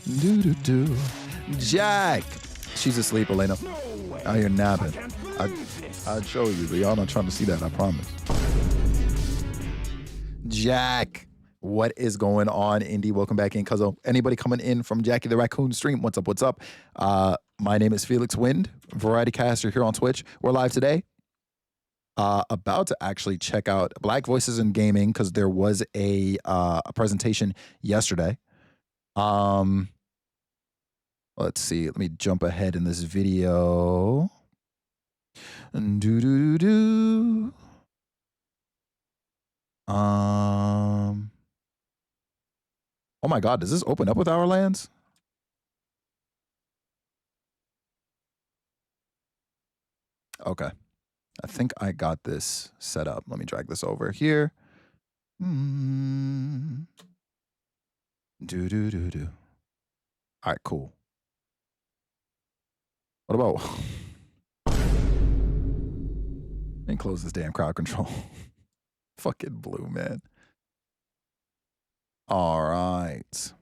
Do do do. Jack. She's asleep, Elena. Out here napping. I'd show you, but y'all not trying to see that, I promise. Jack. What is going on, Indy? Welcome back in, cuzzo. Anybody coming in from Jackie the Raccoon stream? What's up? What's up? My name is Felix Wind, Variety Caster here on Twitch. We're live today. About to actually check out Black Voices in Gaming because there was a presentation yesterday. Let's see. Let me jump ahead in this video. Do do do. Oh my God, does this open up with our lands? Okay. I think I got this set up. Let me drag this over here. Do do do do. All right, cool. What about? Let me close this damn crowd control. Fucking blue, man. All right.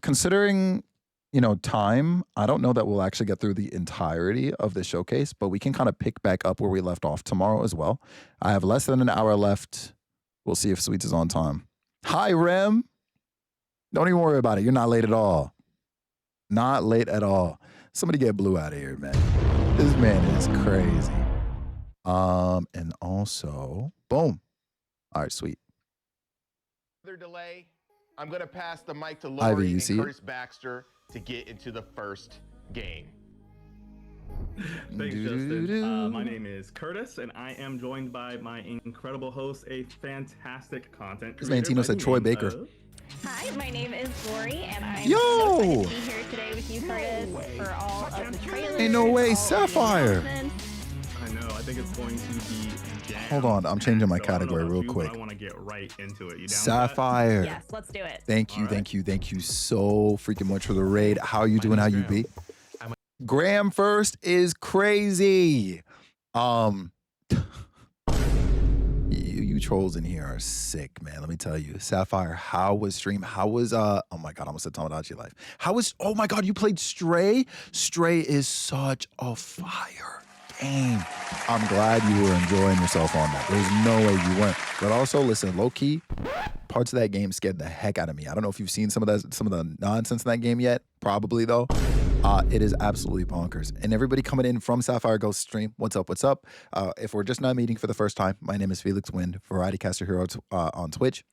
Considering, you know, time, I don't know that we'll actually get through the entirety of the showcase, but we can kind of pick back up where we left off tomorrow as well. I have less than an hour left. We'll see if Sweets is on time. Hi, Rem. Don't even worry about it. You're not late at all. Not late at all. Somebody get Blue out of here, man. This man is crazy. And also, boom. All right, sweet. Further delay, I'm going to pass the mic to Lori and Curtis it? Baxter to get into the first game. Thanks, Justin. My name is Curtis, and I am joined by my incredible host, a fantastic content creator. His name Tino said Troy Baker. Hi, my name is Lori, and I'm Yo! so excited to be here today with you, Curtis, for all of the trailers. Ain't no way, all Sapphire. of the announcements. I know. I think it's going to be jam. Hold on, I'm changing my So I don't know category about real you, but quick. I want to get right into it. You down Sapphire. Yes, let's do it. Thank you, All right. thank you so freaking much for the raid. How are you doing? How you be? Graham first is crazy. You trolls in here are sick, man. Let me tell you. Sapphire, how was stream? How was oh my God, I almost said Tomodachi Life. How was, oh my God, you played Stray? Stray is such a fire game. I'm glad you were enjoying yourself on that. There's no way you weren't. But also, listen, low key, parts of that game scared the heck out of me. I don't know if you've seen some of the nonsense in that game yet. Probably though. It is absolutely bonkers. And everybody coming in from Sapphire Ghost stream, what's up, what's up? If we're just not meeting for the first time, my name is Felix Wind, Variety Caster here on Twitch.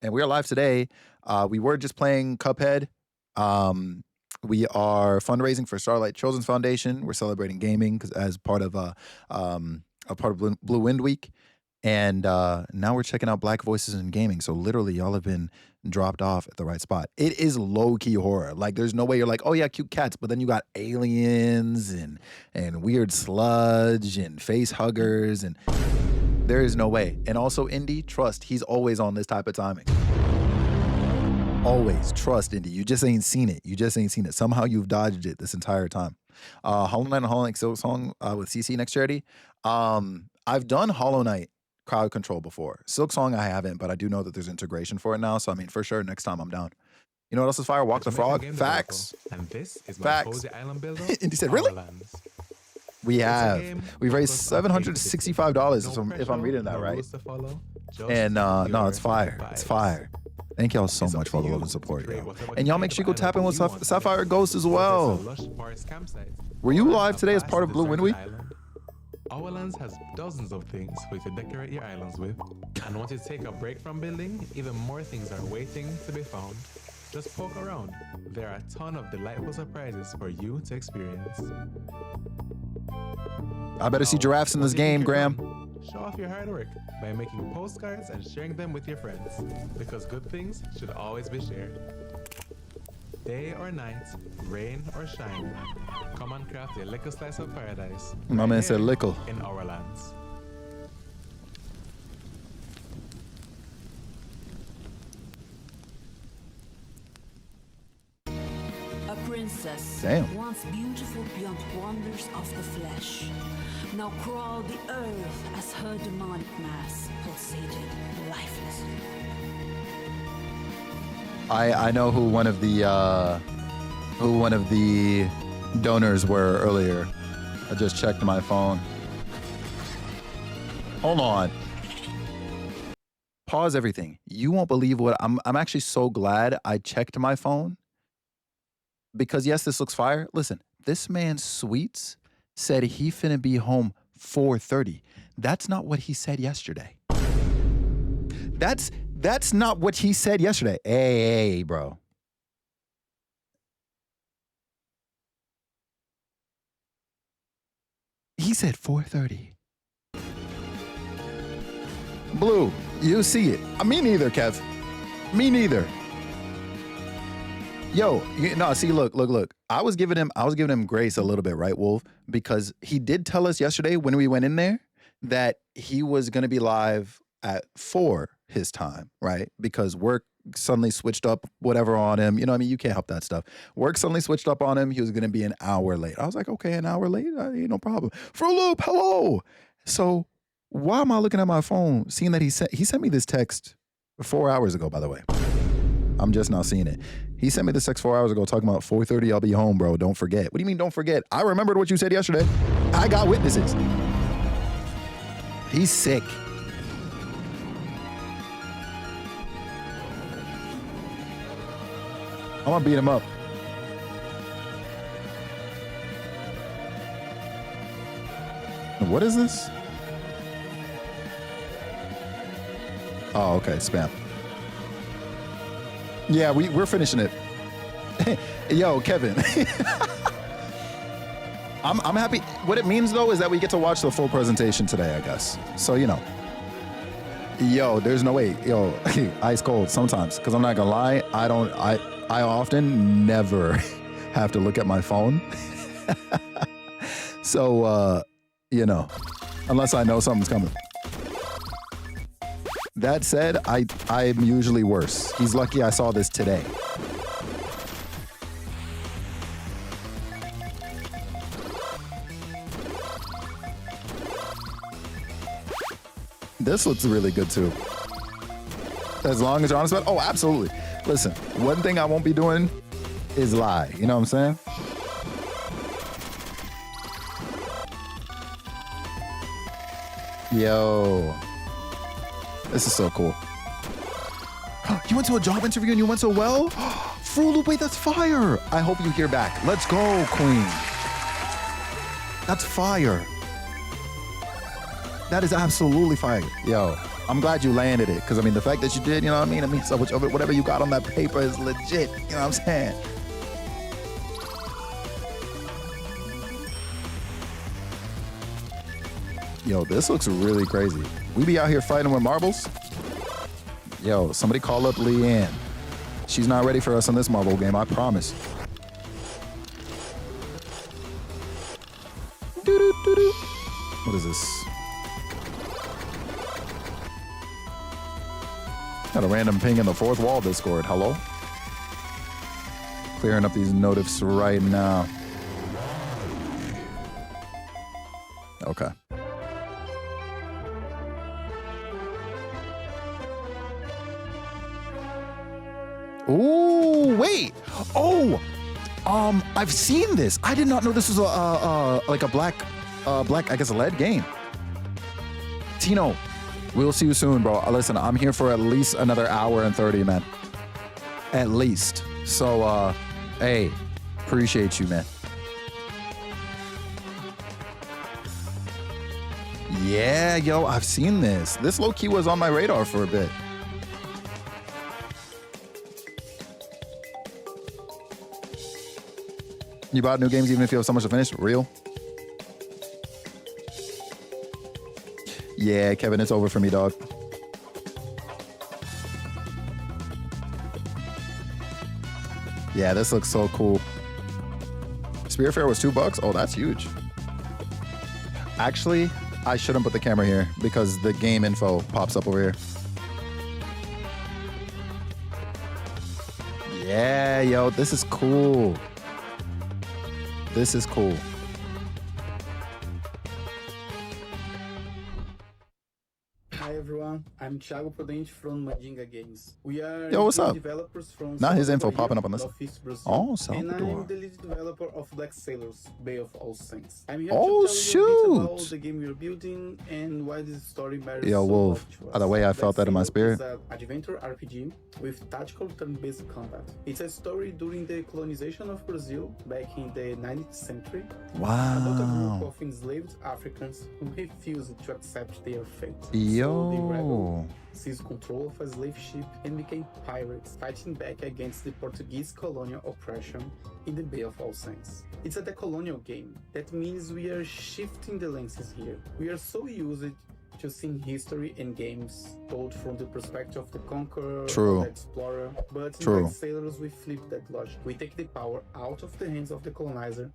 And we are live today. We were just playing Cuphead. We are fundraising for Starlight Children's Foundation. We're celebrating gaming as part of BluWind Week. And now we're checking out Black Voices in Gaming. So literally, y'all have been dropped off at the right spot. It is low-key horror. Like, there's no way you're like, oh yeah, cute cats, but then you got aliens and weird sludge and face huggers, and there is no way. And also, Indy, trust, he's always on this type of timing. Always. Trust, Indy. You just ain't seen it. You just ain't seen it. Somehow you've dodged it this entire time. Hollow Knight and Hollow Knight Silk Song with CC next charity. I've done Hollow Knight crowd control before. Silk Song I haven't, but I do know that there's integration for it now. So I mean, for sure, next time I'm down. You know what else is fire? Walk the Frog. Facts. And this is my Facts. cozy island builder. And he said, really? Lands. We've game raised focused on $765 if I'm reading that right. And no, it's fire. It's fire. Thank y'all so much for all the love and support, yo. And y'all make sure you go tap in with Sapphire Ghost as well. Were you live today as part of BluWind Week? Our Lands has dozens of things for you to decorate your islands with. And once you take a break from building, even more things are waiting to be found. Just poke around. There are a ton of delightful surprises for you to experience. I better see giraffes in this game, Graham. Show off your hard work by making postcards and sharing them with your friends, because good things should always be shared. Day or night, rain or shine, come and craft a little slice of paradise. My man said lickle. In our lands. A princess, Damn. once beautiful beyond wonders of the flesh, now crawled the earth as her demonic mass pulsated lifelessly. I know who one of the donors were earlier. I just checked my phone. Hold on. Pause everything. You won't believe what I'm actually so glad I checked my phone. Because yes, this looks fire. Listen, this man Sweets said he finna be home 4:30. That's not what he said yesterday. That's not what he said yesterday. Hey, bro. He said 4:30. Blue, you see it. Me neither, Kev. Me neither. Yo, see, look. I was giving him grace a little bit, right, Wolf? Because he did tell us yesterday when we went in there that he was gonna be live at 4 his time, right? Because work suddenly switched up whatever on him. You know what I mean? You can't help that stuff. Work suddenly switched up on him. He was gonna be an hour late. I was like, okay, an hour late? Ain't no problem. Fruit Loop, hello. So why am I looking at my phone, seeing that he sent me this text 4 hours ago, by the way. I'm just now seeing it. He sent me this text 4 hours ago talking about 4:30, I'll be home, bro. Don't forget. What do you mean don't forget? I remembered what you said yesterday. I got witnesses. He's sick. I'm gonna beat him up. What is this? Oh, okay, spam. Yeah, we're finishing it. Yo, Kevin. I'm happy. What it means though is that we get to watch the full presentation today, I guess. So, you know. Yo, there's no way. Yo, ice cold sometimes. Because I'm not gonna lie, I often never have to look at my phone. So you know, unless I know something's coming. That said, I'm usually worse. He's lucky I saw this today. This looks really good too. As long as you're honest about it. Oh, absolutely. Listen, one thing I won't be doing is lie. You know what I'm saying? Yo. This is so cool. You went to a job interview and you went so well? Fruit Loop, wait, that's fire. I hope you hear back. Let's go, Queen. That's fire. That is absolutely fire. Yo, I'm glad you landed it. Because, I mean, the fact that you did, you know what I mean? It means so much of it. Whatever you got on that paper is legit. You know what I'm saying? Yo, this looks really crazy. We be out here fighting with marbles? Yo, somebody call up Leanne. She's not ready for us in this marble game, I promise. Doo-doo-doo-doo. What is this? Got a random ping in the fourth wall Discord. Hello? Clearing up these notifs right now. Okay. Ooh, wait. Oh, I've seen this. I did not know this was like a black, I guess, a lead game. Tino, we'll see you soon, bro. Listen, I'm here for at least another hour and 30, man. At least. So, hey, appreciate you, man. Yeah, yo, I've seen this. This low-key was on my radar for a bit. You bought new games even if you have so much to finish? Real? Yeah, Kevin, it's over for me, dog. Yeah, this looks so cool. Spearfair was $2? Oh, that's huge. Actually, I shouldn't put the camera here because the game info pops up over here. Yeah, yo, this is cool. This is cool. Hi everyone, I'm Thiago Prudente from Mandinga Games. We are Yo, what's up? developers from Not his info Salvador popping here, up on this. Northeast Brazil. Oh, And Salvador. I'm the lead developer of Black Sailors, Bay of All Saints. I'm here Oh, to tell you a bit about shoot. the game we're building and why this story matters Yo, so Wolf. much to us. By the way, I felt that in my Sailors spirit. is an adventure RPG with tactical turn-based combat. It's a story during the colonization of Brazil back in the 19th century about a group Wow. of enslaved Africans who refused to accept their fate. So they rebelled, Yo. seized control of a slave ship, and became pirates, fighting back against the Portuguese colonial oppression in the Bay of All Saints. It's a decolonial game. That means we are shifting the lenses here. We are so used to seeing history and games told from the perspective of the conqueror True. or the explorer. But in True. Black Sailors, we flip that logic. We take the power out of the hands of the colonizer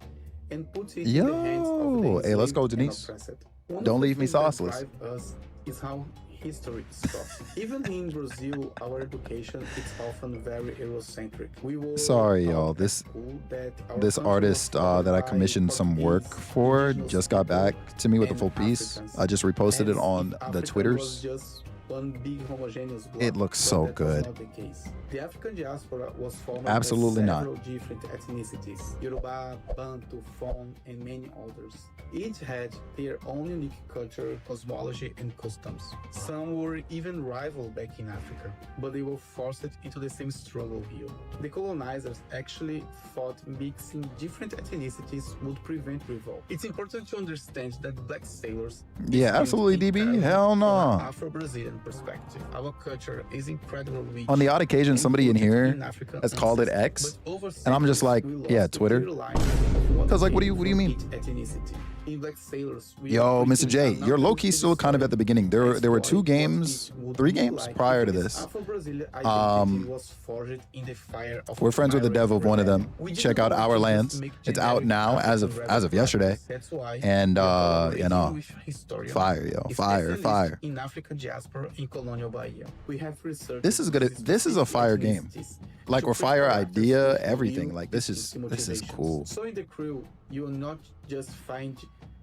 and put it in the hands of the Yo. Hey, let's go, enslaved and Denise. oppressed. One Don't of the leave me things that sauceless. drive us is how history is taught. Even in Brazil, our education is often very Eurocentric. We were Sorry, taught y'all. at This school that our this country was artist founded that I by commissioned some work Portuguese, for indigenous just got people, back to me with a and full piece. Africans. I just reposted it As on if the Africa was Twitters. just one big homogeneous block, It looks but so that good. was not the case. The African diaspora was formed Absolutely by not. several different ethnicities: Yoruba, Bantu, Fon, and many others. Each had their own unique culture, cosmology, and customs. Some were even rival back in Africa, but they were forced into the same struggle here. The colonizers actually thought mixing different ethnicities would prevent revolt. It's important to understand that Black Sailors Yeah, absolutely, DB. Hell no. Afro-Brazilian perspective. Our culture is incredibly rich. On the odd occasion, and somebody in rooted here in African has called it ancestors, X, but over and I'm just centuries, like, we lost yeah, the Twitter. clear line of what I was like, what do came you mean? from each ethnicity. In Black Sailors, we Yo, are Mr. J, creating you're an low key still kind of at the beginning. There were two exploit games, what it would 3 be games like prior if to this this. Afro-Brazilian identity was forged in the fire of We're friends with the pirate dev of one of them. rebellion. We Check didn't out want Our to just Lands. make It's out generic now as African of rebel yesterday. practice. That's why And we are you know, collaborating with historians, fire, yo, fire, specialists fire. in African diaspora in colonial Bahia. We have researched This is good. these This is a specific fire game. ethnicities Like, to we're fire create characters idea, with everything. real Like, this is motivations. cool. So in the crew, you will not just find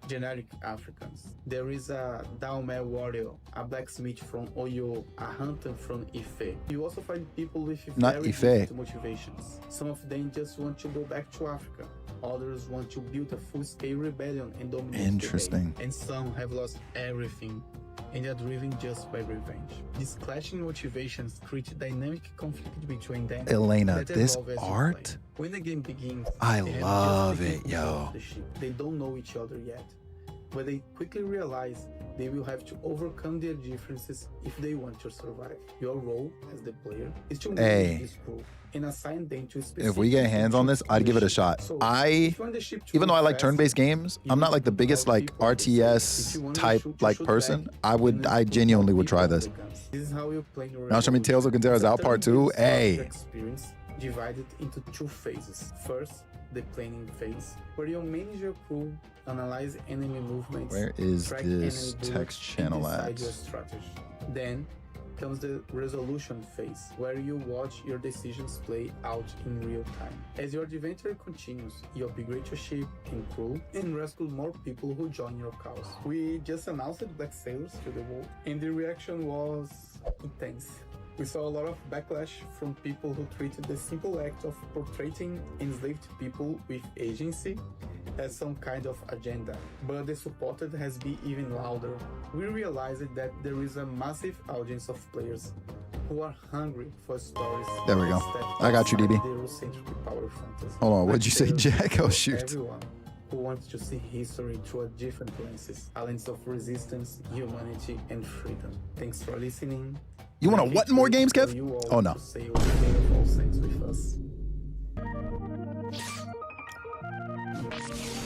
generic Africans. There is a Daomé warrior, a blacksmith from Oyo, a hunter from Ife. You also find people with Not very Ife. different motivations. Some of them just want to go back to Africa. Others want to build a full-scale rebellion and dominate the Interesting. day. And some have lost everything and are driven just by revenge. These clashing motivations create a dynamic conflict between them. Elena, that this evolve as you art, play. When the game begins, I they have love just it, taken control yo. of the ship. They don't know each other yet, but they quickly realize they will have to overcome their differences if they want to survive. Your role as the player is to Hey. manage this crew and assign them to specific if we get hands on this, I'd give it a shot. So, I, if you want the ship to even though I move like fast, turn-based games, I'm not like the biggest like RTS type like person. I genuinely would try this. This is how you play your Now show me Tales of Gonzalez out part 2. Hey, experience divided into 2 phases. First, the planning phase, where you manage your crew, analyze enemy movements, where is track this enemy text bullets, channel and at? decide your strategy. Then comes the resolution phase, where you watch your decisions play out in real time. As your adventure continues, you upgrade your ship and crew and rescue more people who join your cause. We just announced Black Sailors to the world, and the reaction was intense. We saw a lot of backlash from people who treated the simple act of portraying enslaved people with agency as some kind of agenda, but the support has been even louder. We realized that there is a massive audience of players who are hungry for stories. There we go. that I got you, outside DB. the Eurocentric power fantasy. Hold on, what'd you say, Black Jack? Sailors Oh, is for shoot. Everyone who wants to see history through a different lenses, a lens of resistance, humanity, and freedom. Thanks for listening. You want I to what can't more wait games, for Kev? you all Oh, no. to sail the Bay of All Saints with us.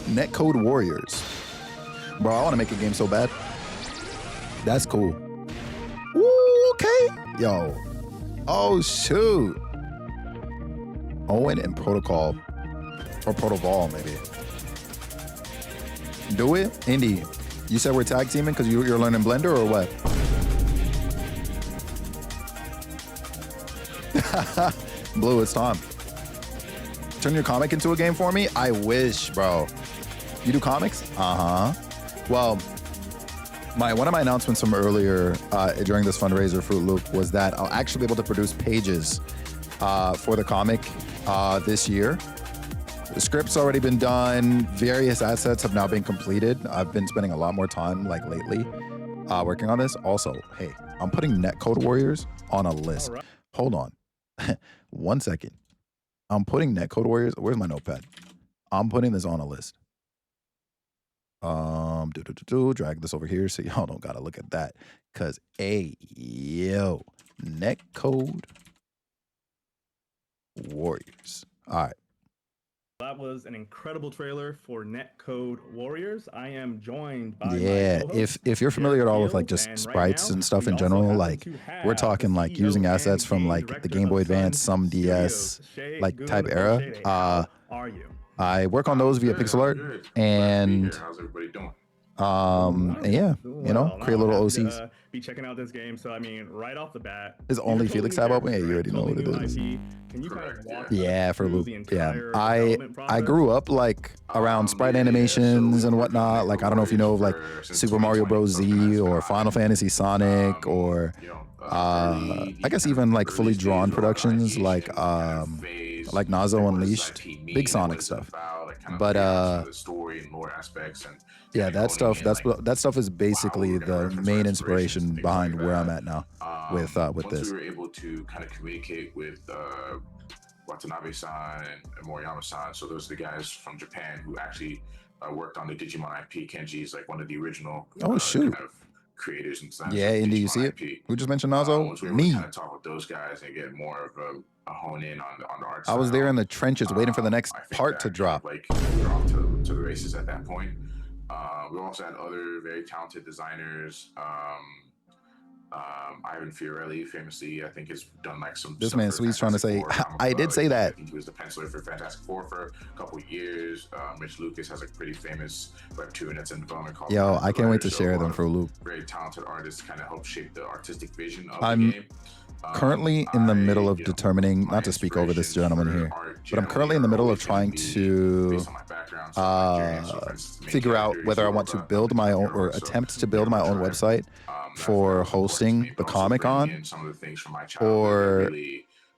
Netcode Warriors. Bro, I want to make a game so bad. That's cool. Ooh, okay. Yo. Oh, shoot. Owen and Protocol. Or Protoball, maybe. Do it? Indy, you said we're tag teaming because you're learning Blender or what? Blue, it's time. Turn your comic into a game for me? I wish, bro. You do comics? Uh-huh. Well, One of my announcements from earlier during this fundraiser, Fruit Loop, was that I'll actually be able to produce pages for the comic this year. The script's already been done. Various assets have now been completed. I've been spending a lot more time, like lately, working on this. Also, hey, I'm putting Netcode Warriors on a list. All right. Hold on. 1 second. I'm putting Netcode Warriors. Where's my notepad? I'm putting this on a list. Drag this over here so y'all don't gotta look at that. Cause yo, Netcode Warriors. All right. That was an incredible trailer for Netcode Warriors. I am joined by Yeah, my co-host, if you're familiar at all with like Field, just and sprites right and stuff now, in we also general, happen like to have we're talking the like CEO using assets and from game like the director Game Boy of Sun Advance, some DS, Studios, Shay like Good type or era. Shay, how are you? I work on those via pixel art, and How's everybody doing? and yeah, you know, create little OCs. Be checking out this game. So I mean, right off the bat, Is only you're a Felix totally tab new open? Yeah, you character, already know totally what it new is. IP. Can you kind of Correct, walk Yeah, us for through Loop. the Yeah, entire I development process? grew up like around sprite animations and whatnot. Like I don't know if you know of like Super Mario Bros. Z or Final Fantasy Sonic or I guess even like fully drawn productions like Nazo Unleashed, big Sonic stuff. But the story and lore aspects and yeah, that stuff is basically the main inspiration behind where I'm at now with once this. we were able to kind of communicate with Watanabe-san and Moriyama-san, so those are the guys from Japan who actually worked on the Digimon IP. Kenji is like one of the original shoot. kind of creators and designers. Yeah, of Indy, you Digimon see it? IP. Who just mentioned Nazo? Once we were able Me. to kind of talk with those guys and get more of a hone in on the art I was style, there in the trenches waiting for the next I think part that to kind drop. of, like we were off to the races at that point. We also had other very talented designers. Ivan Fiorelli, famously, I think has done like some. This stuff man for Sweet's trying to say, Fantastic Four, I did say that. I think he was the penciler for Fantastic Four for a couple of years. Mitch Lucas has a pretty famous webtoon that's in development called. Yo, I can't wait to So share a them lot for a of loop. Very talented artists kind of help shape the artistic vision of I'm the game. Currently in the middle of determining, not to speak over this gentleman here, but I'm currently in the middle of trying to figure out whether I want to build my own or attempt to build my own website for hosting the comic on, or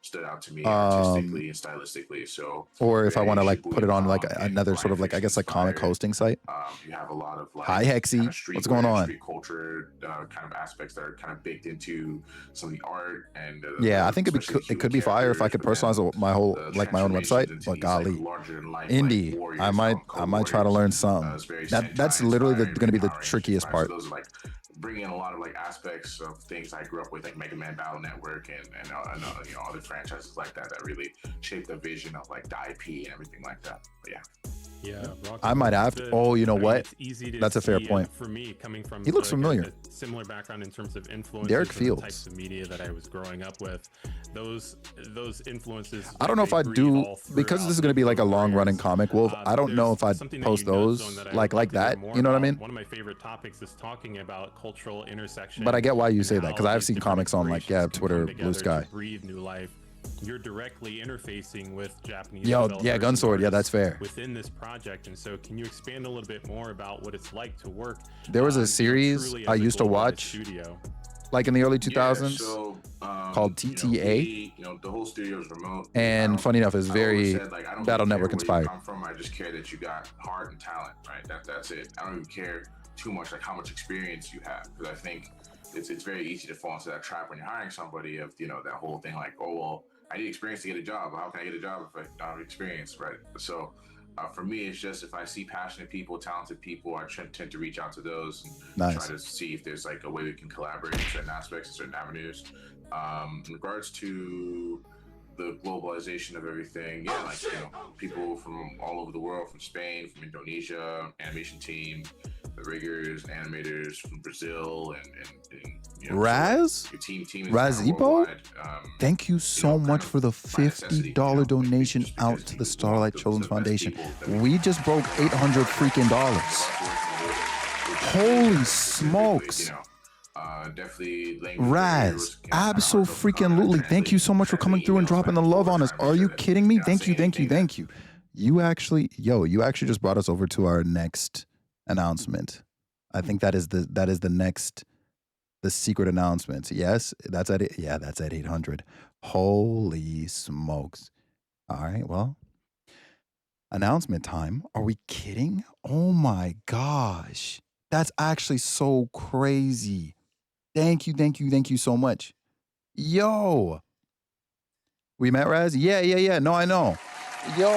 stood out to me artistically and stylistically. So, or if I want to like put it on like another sort of like, I guess, like comic hosting site. You have a lot of like Hi Hexy, kind of what's going on? Street culture kind of aspects that are kind of baked into some of the art and Yeah, I think it could be fire if I could personalize my whole like my own website. But golly, Indy, I might try to learn something. That's literally going to be the trickiest part. Bring in a lot of like aspects of things I grew up with, like Mega Man Battle Network and you know, other franchises like that really shaped the vision of like the IP and everything like that. But yeah. I might have to. Oh, you know what? That's a fair point. For me, coming from He looks familiar. A similar background in terms of influences, Derek and Fields. the types of media that I was growing up with, those influences. I don't know if I do, because this is going to be like a long running comic, Wolf. I don't know if I'd post those like that. You know what I mean? One of my favorite topics is talking about cultural intersection. But I get why you say that, because I've these seen different comics on like, yeah, inspirations Twitter, come Blue together Sky. to breathe new life. You're directly interfacing with Japanese Yo, developers yeah, and Gunsword. Yeah, that's artists fair. within this project. And so can you expand a little bit more about what it's like to work? There was a series truly I as a used to globalized watch, studio? like in the early 2000s, Yeah, so, called TTA. The whole studio is remote. And funny enough, it's very I don't Battle really care Network where inspired. you come from. I just care that you got heart and talent, right? That's it. I don't even care too much like how much experience you have, because I think it's very easy to fall into that trap when you're hiring somebody of that whole thing like, oh well, I need experience to get a job. How can I get a job if I don't have experience, right? So for me, it's just if I see passionate people, talented people, I tend to reach out to those and try to see if there's like a way we can collaborate in certain aspects and certain avenues. In regards to the globalization of everything, yeah, like people from all over the world, from Spain, from Indonesia, animation team, the riggers, animators from Brazil, and Raz? your team is Razipo? worldwide. Thank you so much for the $50 donation out to the Starlight Children's Foundation. We just broke $800 freaking dollars. Holy smokes. Definitely Raz, abso-freaking-lutely. Thank you so much for coming through and dropping the love on us. Are you kidding me? Thank you. You actually just brought us over to our next announcement. I think that is the next the secret announcements. Yes, that's at it. Yeah, that's at 800. Holy smokes! All right, well, announcement time. Are we kidding? Oh my gosh, that's actually so crazy. Thank you so much. Yo, we met Raz. Yeah. No, I know. Yo,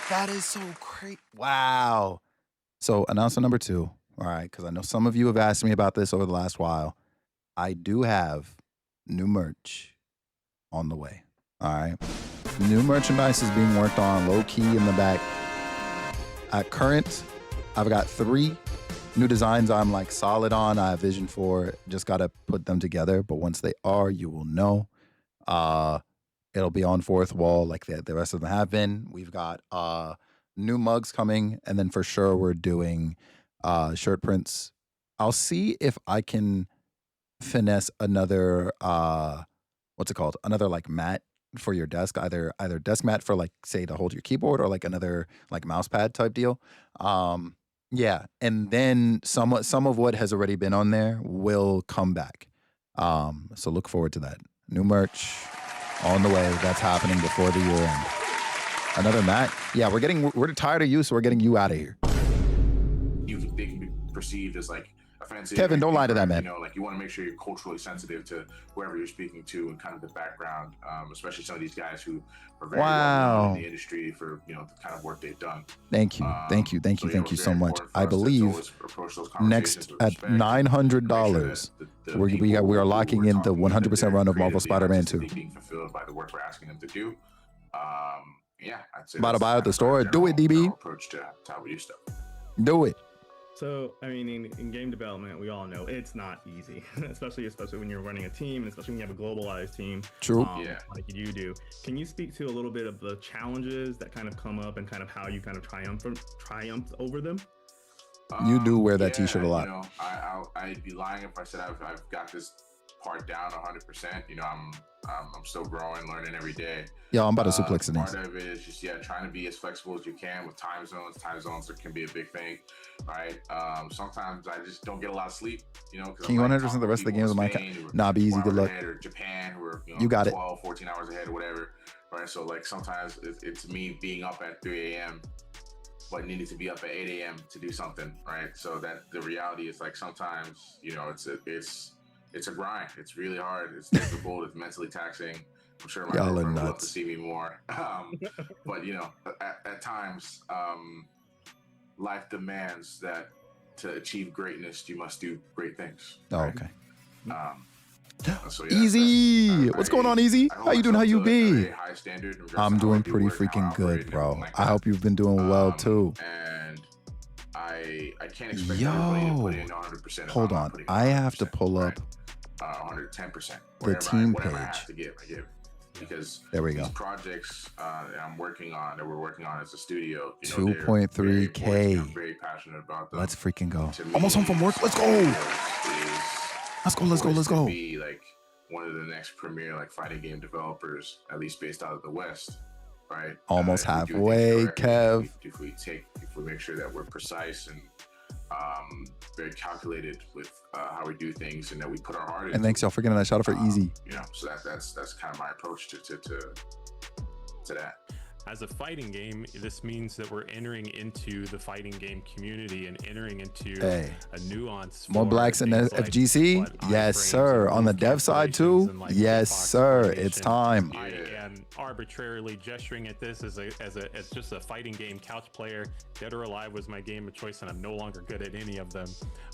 that is so crazy. Wow. So announcement number 2. All right, because I know some of you have asked me about this over the last while. I do have new merch on the way. All right. New merchandise is being worked on low key in the back. At current, I've got 3 new designs I'm like solid on. I have vision for. Just got to put them together. But once they are, you will know. It'll be on fourth wall like the rest of them have been. We've got new mugs coming. And then for sure, we're doing shirt prints. I'll see if I can finesse another, what's it called? Another like mat for your desk, either desk mat for like say to hold your keyboard or like another like mouse pad type deal. Yeah, and then some of what has already been on there will come back. So look forward to that. New merch on the way. That's happening before the year end. Another mat. Yeah, we're tired of you, so we're getting you out of here. They can be perceived as like offensive. Kevin, don't lie to that man. You know, like you want to make sure you're culturally sensitive to whoever you're speaking to and kind of the background, especially some of these guys who are very well known in the industry for the kind of work they've done. Thank you so much. I believe next at $900, we are locking in the 100% run of Marvel Spider-Man 2. Being fulfilled by the work we're asking them to do. Yeah, I'd say about to buy at the store. Do it, DB. Approach to how we do stuff. Do it. So, I mean, in game development, we all know it's not easy, especially when you're running a team, and especially when you have a globalized team. True. Like you do. Can you speak to a little bit of the challenges that kind of come up and kind of how you kind of triumphed over them? You do wear that T-shirt a lot. I'd be lying if I said I've got this part down 100%. I'm still growing, learning every day. Yeah, I'm about to suplex it. Part of it is just trying to be as flexible as you can with time zones. Time zones can be a big thing, right? Sometimes I just don't get a lot of sleep. Can you 100% the rest of the games on my account? Nah, be easy. Good luck. Or Japan, who are you got 12, 14 hours ahead or whatever, right? So like sometimes it's me being up at 3 a.m. but needing to be up at 8 a.m. to do something, right? So that the reality is like sometimes it's a grind. It's really hard. It's difficult. It's mentally taxing. I'm sure my girlfriend would love to see me more. But at times, life demands that to achieve greatness, you must do great things. Oh, right? Okay. So Easy. What's going on, Easy? How you doing? How you be? High standard I'm doing pretty freaking good, bro. I hope you've been doing well too. And I can't expect everybody to put in 100%. Hold on. I have to pull up 110%. the team page. I have to give, I give. Because there we go. These projects that we're working on as a studio, 2.3K. I'm very passionate about them. Let's freaking go. Almost home from work. Let's go. Let's go. Be like one of the next premier like fighting game developers, at least based out of the West, right? Almost halfway, Kev. If we make sure that we're precise and very calculated with how we do things, and that we put our heart into. And thanks y'all for getting that shout out for Easy. So that's kind of my approach to that. As a fighting game, this means that we're entering into the fighting game community and entering into a nuance. More blacks in the FGC? Yes, sir. On the dev side too? Yes, sir. It's time. I am arbitrarily gesturing at this as just a fighting game couch player. Dead or Alive was my game of choice, and I'm no longer good at any of them.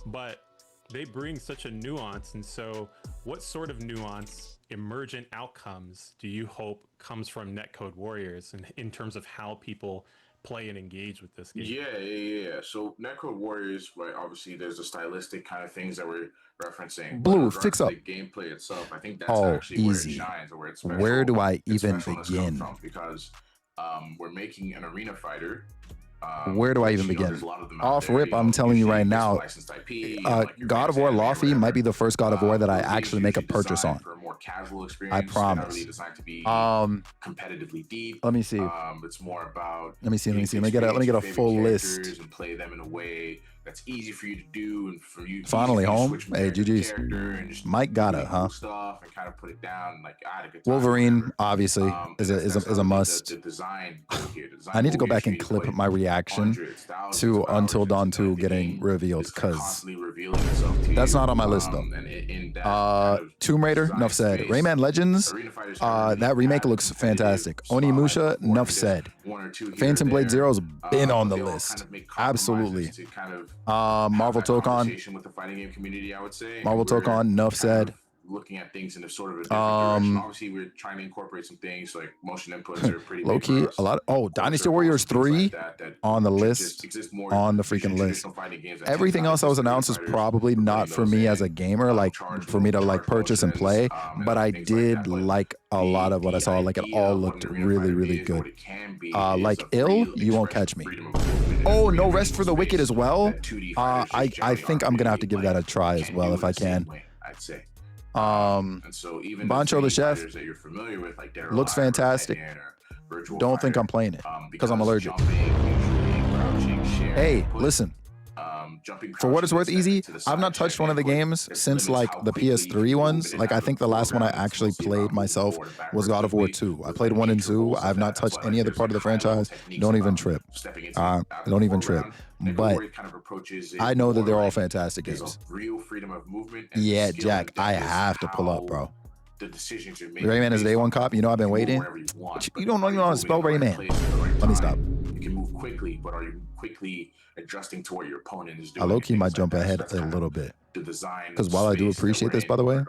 But they bring such a nuance, and so what sort of nuance, emergent outcomes do you hope comes from Netcode Warriors and in terms of how people play and engage with this game? Yeah. So Netcode Warriors, right? Obviously, there's the stylistic kind of things that we're referencing. Blue, fix up. The gameplay itself, I think that's actually easy. Where it shines, or where it's special. Where do I even begin? From, because we're making an arena fighter. Where do I even begin? Off rip, I'm telling you right now, God of War Lofi might be the first God of War that I actually make a purchase on. casual experience. They're not really designed to be competitively deep. Let me see. It's more about Let me see. Let me get a full list and play them in a way that's easy for you to do and for you. Finally home. Hey, GG's. Mike Gotta, huh? Stuff and kind of put it down. Like I had a good time. Wolverine, obviously, is a must. The design here. I need to go back and clip my reaction to Until Dawn 2 getting revealed, because that's not on my list though. Tomb Raider, enough said. Rayman Legends, that remake looks fantastic. Onimusha, enough said. Phantom Blade Zero's been on the list. Absolutely. Marvel Tokon. Marvel Tokon, enough said. Looking at things in a sort of a different direction. Obviously, we're trying to incorporate some things like motion inputs are pretty low key. A lot. Dynasty Warriors 3 that on the list, on the freaking list. Everything else that was announced is probably not for me as a gamer, like for me to like purchase and play. But I did like a lot of what I saw. Like it all looked really, really good. Like Ill, you won't catch me. Oh, No Rest for the Wicked as well. I think I'm gonna have to give that a try as well if I can. I'd say. And so even Bancho the Chef that you're familiar with, like looks fantastic. Don't think I'm playing it because I'm allergic. Hey, listen. For what it's worth, Easy, I've not touched one of the games since like the PS3 ones. Like I think the last one I actually played myself was God of War 2. I played 1 and 2. I've not touched any other part of the franchise. Don't even trip. Don't even trip. But I know that they're all fantastic games. Yeah, Jack, I have to pull up, bro. Rayman is a day one cop. You know I've been waiting. You don't even know how to spell Rayman. Let me stop. You can move quickly, but are you quickly adjusting to what your opponent is doing? I low-key might jump ahead a little bit. Because while I do appreciate this, by the way,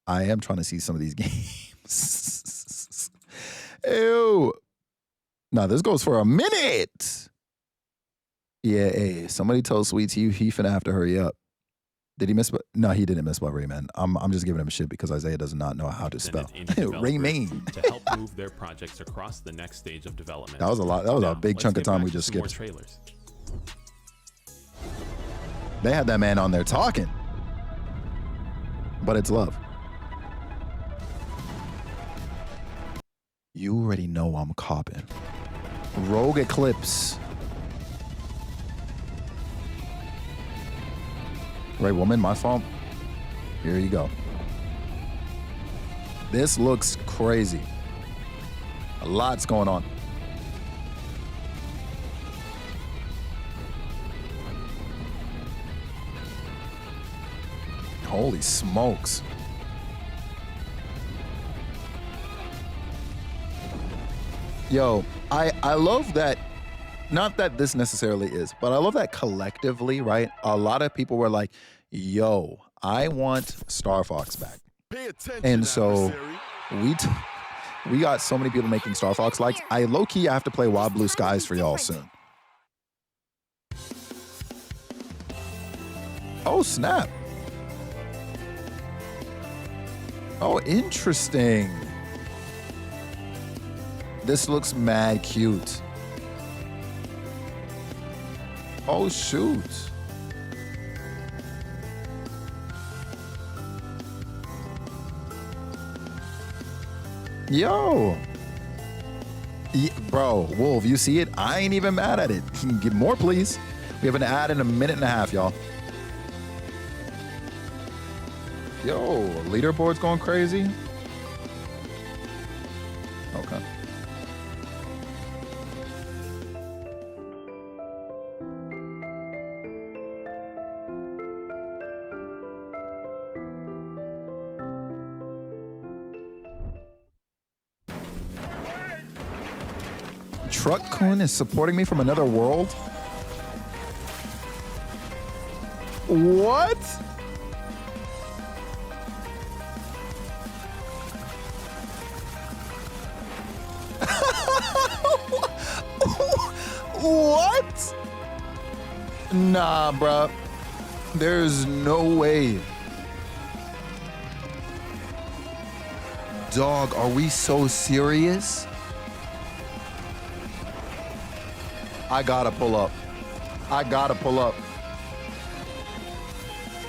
I am trying to see some of these games. Ew. Now, this goes for a minute. Yeah, hey, somebody told Sweet Tea he finna have to hurry up. Did he miss? No, he didn't miss by Rayman. I'm just giving him shit because Isaiah does not know how to spell Rayman. To help move their projects across the next stage of development. That was a lot. That was a big chunk of time we just skipped. Trailers. They had that man on there talking, but it's love. You already know I'm copping. Rogue Eclipse. Right, woman, my fault. Here you go. This looks crazy. A lot's going on. Holy smokes. Yo, I love that. Not that this necessarily is, but I love that collectively, right? A lot of people were like, yo, I want Star Fox back. And so we got so many people making Star Fox likes. I low-key have to play Wild Blue Skies for y'all soon. Oh, snap. Oh, interesting. This looks mad cute. Oh, shoot. Yo. Yeah, bro, Wolf, you see it? I ain't even mad at it. Give more, please. We have an ad in a minute and a half, y'all. Yo, leaderboard's going crazy. Okay. Truck Kun is supporting me from another world? What? What? Nah, bruh. There's no way. Dog, are we so serious? I gotta pull up. I gotta pull up.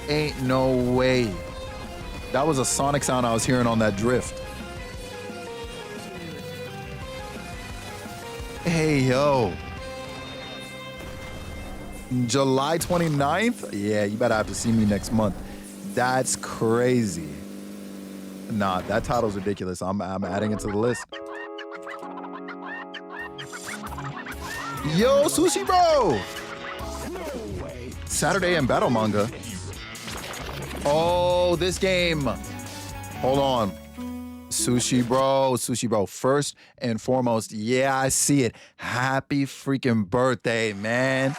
Ain't no way. That was a sonic sound I was hearing on that drift. Hey, yo. July 29th? Yeah, you better have to see me next month. That's crazy. Nah, that title's ridiculous. I'm adding it to the list. Yo, Sushi Bro! Saturday in Battle Manga. Oh, this game. Hold on. Sushi Bro. First and foremost, yeah, I see it. Happy freaking birthday, man.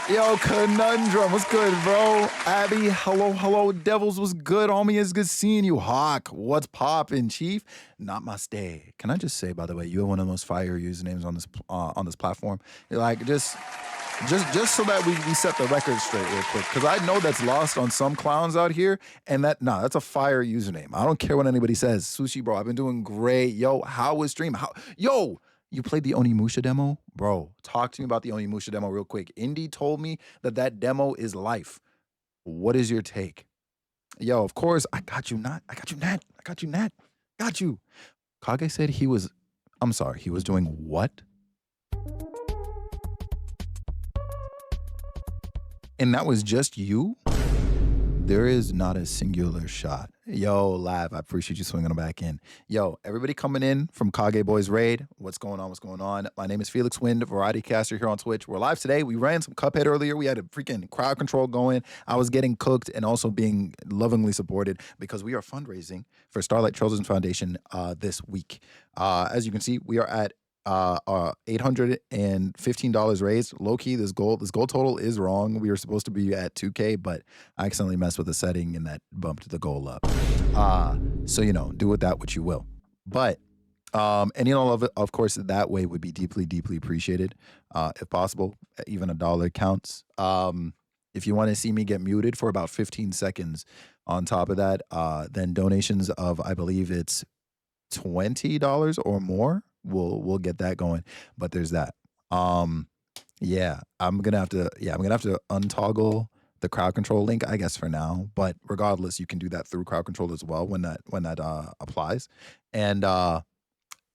Yo, Conundrum, what's good, bro? Abby, hello. Devils, what's good, homie? It's good seeing you. Hawk, what's poppin', Chief? Not my stay. Can I just say, by the way, you have one of the most fire usernames on this platform. Like, just so that we set the record straight real quick, because I know that's lost on some clowns out here, and that's a fire username. I don't care what anybody says. Sushi Bro, I've been doing great. Yo, how was stream? Yo, you played the Onimusha demo? Bro, talk to me about the Onimusha demo real quick. Indy told me that demo is life. What is your take? Yo, of course, I got you, Nat. Got you. Kage said he was doing what? And that was just you? There is not a singular shot. Yo, Lav, I appreciate you swinging them back in. Yo, everybody coming in from Kage Boys Raid. What's going on? My name is Felix Wind, Variety Caster here on Twitch. We're live today. We ran some Cuphead earlier. We had a freaking crowd control going. I was getting cooked and also being lovingly supported because we are fundraising for Starlight Children's Foundation this week. As you can see, we are at $815 raised. Low key, this goal total is wrong. We were supposed to be at 2K, but I accidentally messed with the setting and that bumped the goal up. So do with that what you will. But of course, that way would be deeply, deeply appreciated. If possible, even $1 counts. If you want to see me get muted for about 15 seconds on top of that, then donations of, I believe it's $20 or more. We'll get that going, but there's that. I'm gonna have to untoggle the crowd control link, I guess, for now. But regardless, you can do that through crowd control as well when that applies. And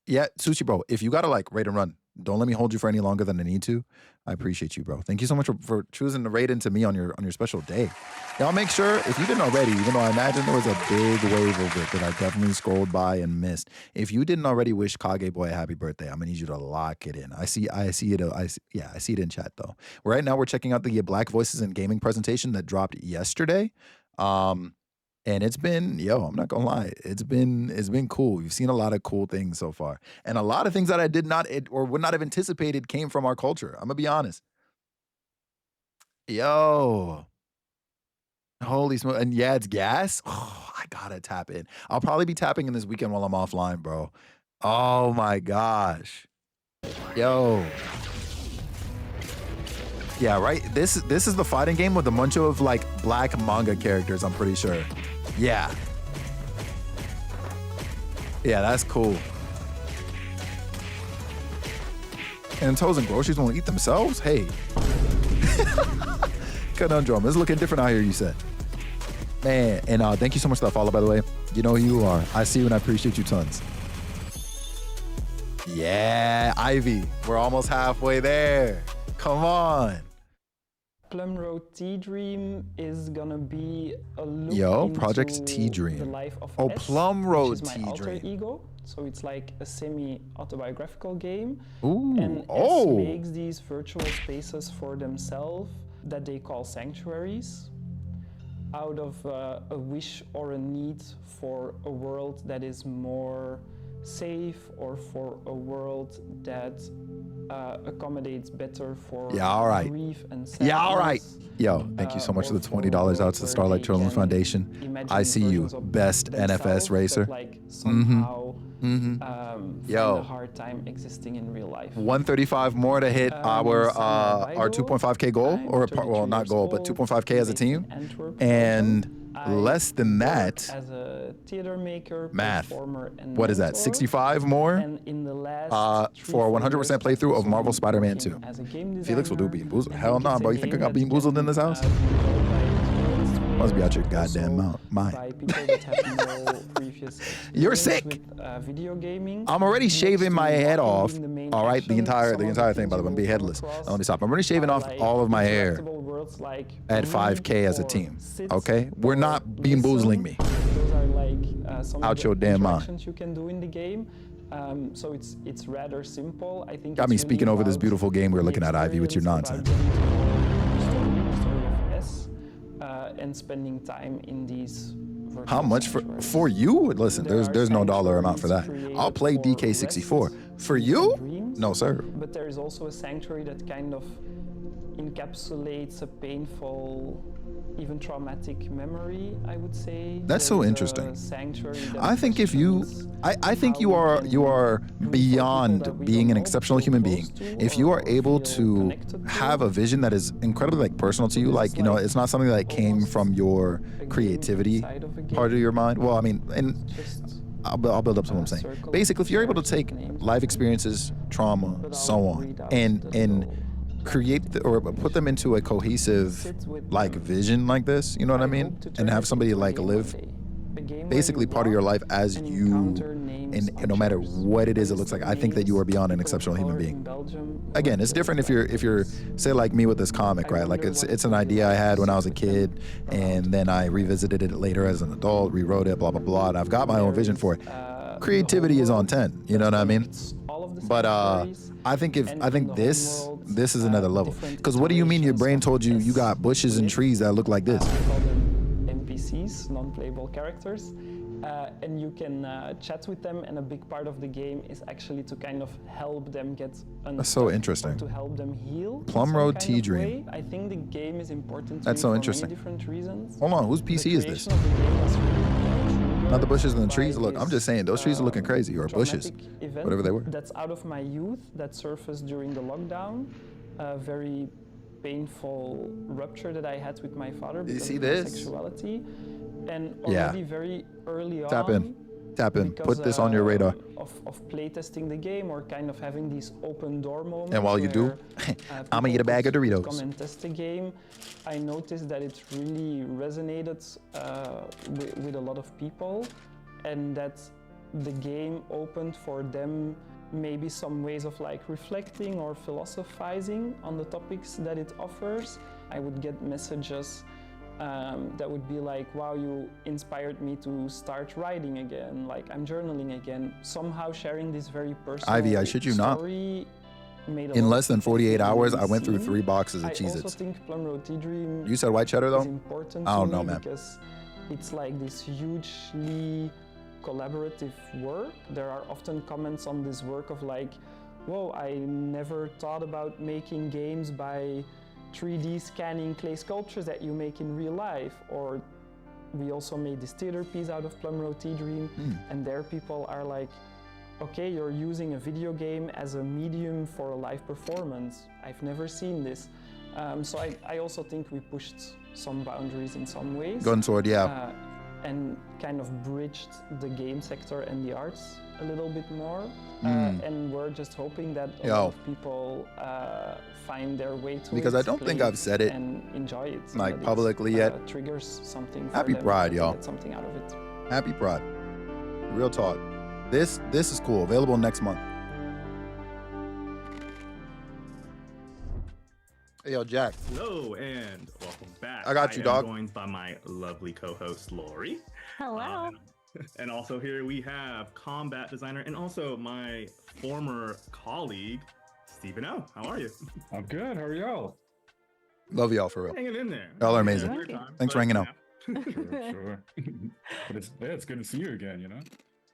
Sushi Bro, if you gotta raid and run, don't let me hold you for any longer than I need to. I appreciate you, bro. Thank you so much for choosing to raid into me on your special day. Y'all make sure, if you didn't already, even though I imagine there was a big wave of it that I definitely scrolled by and missed. If you didn't already wish Kage Boy a happy birthday, I'm gonna need you to lock it in. I see it in chat though. Right now we're checking out the Black Voices in Gaming presentation that dropped yesterday. And it's been, I'm not gonna lie, it's been cool. We've seen a lot of cool things so far. And a lot of things that I did not or would not have anticipated came from our culture. I'm gonna be honest. Yo. Holy smoke. And yeah, it's gas. Oh, I gotta tap in. I'll probably be tapping in this weekend while I'm offline, bro. Oh my gosh. Yo. Yeah, right? This is the fighting game with a bunch of black manga characters, I'm pretty sure. Yeah. Yeah, that's cool. And Toes and Groceries won't eat themselves? Hey. Conundrum. It's looking different out here, you said. Man, and thank you so much for that follow, by the way. You know who you are. I see you and I appreciate you tons. Yeah, Ivy. We're almost halfway there. Come on. Plum Road Tea Dream is gonna be a look into Project Tea Dream. The life of Oh, S, Plum Road which is my Tea alter Dream. ego. So it's like a semi-autobiographical game. Ooh. And S makes these virtual spaces for themselves that they call sanctuaries, out of a wish or a need for a world that is more safe, or for a world that accommodates better for grief and sadness. Yeah, all right. Yo, thank you so much for the $20 out to the Starlight Children's Foundation. I see you, best NFS racer. Find a hard time existing in real life. 135 more to hit our 2.5K goal, or not goal, but 2.5K as a team, and less than that. As a theater maker, math. Performer, and what is that? 65 more and in the last for a 100% playthrough of Marvel Spider-Man 2. Felix will do Bean Boozled. Hell no, bro. You think I got Bean Boozled in this house? Must be out your also goddamn mind. by people that have no previous You're experience sick. with video gaming. I'm already Next shaving to my head walking off. being the main All right, the action, entire some of thing, by the things way. I'm you gonna be will come headless. across Let me stop. I'm already shaving are off like all of my hair interactable words like at read 5K as a or team. sit Okay, we're or not bean boozling me. Those are like some Out of your the damn mind. interactions you can do in the game. So it's rather simple. I think Got it's me really speaking over this about beautiful game we're the looking at, Ivy, with your experience, nonsense. about getting to know the story of S, and spending time in these virtual How much sanctuaries. for you? Listen, There are there's no dollar amount for that. sanctuaries I'll play created for DK64. rest, For sleep, you? and dreams, No, sir. But there is also a sanctuary that kind of encapsulates a painful, even traumatic memory, I would say. That's so There is a interesting. sanctuary that I think if you, questions I think how you we are can beyond that we being don't an know, exceptional feel human close being. to If you or are able feel to connected to. have a vision that is incredibly like personal to you, This like is you know, like it's not something that came almost from your a game creativity inside of a part of game. your mind. Well, I mean, and Just I'll build up to what I'm saying. circle Basically, if you're able to stars with take names life on it. experiences, trauma, But so I'll on, read out and the and little create or put them into a cohesive Sit with like them. vision like this, you know what I mean? hope to And turn have it somebody into a like game live one day. A game where basically you part of your walk life as and you, encounter names and on no matter chairs. what it is, it There looks like. the I think that you names are beyond an people of exceptional human color being. in Belgium Again, it's were different built if you're say like me with this comic, I right? Like wonder it's what an would you idea I like to had when I sit was a with them kid, and then I revisited it later as an adult, rewrote it, blah blah blah, and I've got my own There vision is, for it. the Creativity is on homeworld 10, you know that what I mean? connects all of the But sanctuaries, I think and in the this homeworld, this is another level. different Because what do you mean your iterations brain of told you you S got bushes and live. trees that look like this? I call them NPCs, non-playable characters. And you can chat with them, and a big part of the game is actually to kind of help them get unstuck. That's so interesting. Or to help them heal. in Plum some Road kind Tea of Dream. way. I think the game is important to That's me so for interesting. many different reasons. Hold on, whose The PC is this? creation of the game was really Not the bushes and the by trees. Look, I'm just saying those trees are looking crazy, or bushes, traumatic event whatever they were. That's out of my youth, that surfaced during the lockdown. A very painful rupture that I had with my father because see of this? homosexuality. And Yeah. already very early Tap on, in. Tap in. because, Put this on your radar. Of playtesting the game or kind of having these open door moments. And while you do, where, I'ma eat a people bag of could Doritos. Come and test the game. I noticed that it really resonated with a lot of people, and that the game opened for them maybe some ways of like reflecting or philosophizing on the topics that it offers. I would get messages that would be like, wow, you inspired me to start writing again, like I'm journaling again. Somehow sharing this very personal Ivy, I shit you not. story made a In lot less of than people 48 feel hours, I really went through seen. 3 boxes of I also Cheez-Its. think Plum Road Tea Dream You said white cheddar is though? important I to don't me know, man. because it's like this hugely collaborative work. There are often comments on this work of like, whoa, I never thought about making games by 3D scanning clay sculptures that you make in real life. Or we also made this theater piece out of Plum Road Tea Dream, and there people are like, okay, you're using a video game as a medium for a live performance. I've never seen this. So I also think we pushed some boundaries in some ways. Gun Sword, yeah. And kind of bridged the game sector and the arts a little bit more. And we're just hoping that a lot of people find their way to it. Because I don't think play I've said it, and enjoy it. and like, that it, publicly yet. Triggers something for Happy them, Pride, to y'all. Get something out of it. Happy Pride. Real talk. This is cool. Available next month. Hey, yo, Jack. Hello and welcome back. I got you, am dog. Joined by my lovely co-host Lori. Hello. And also here we have combat designer and also my former colleague, Stephen O. How are you? I'm good. How are y'all? Love y'all for real. Hanging in there. Y'all are amazing. Weird time, Thanks for but, hanging out. Sure. But it's good to see you again, you know?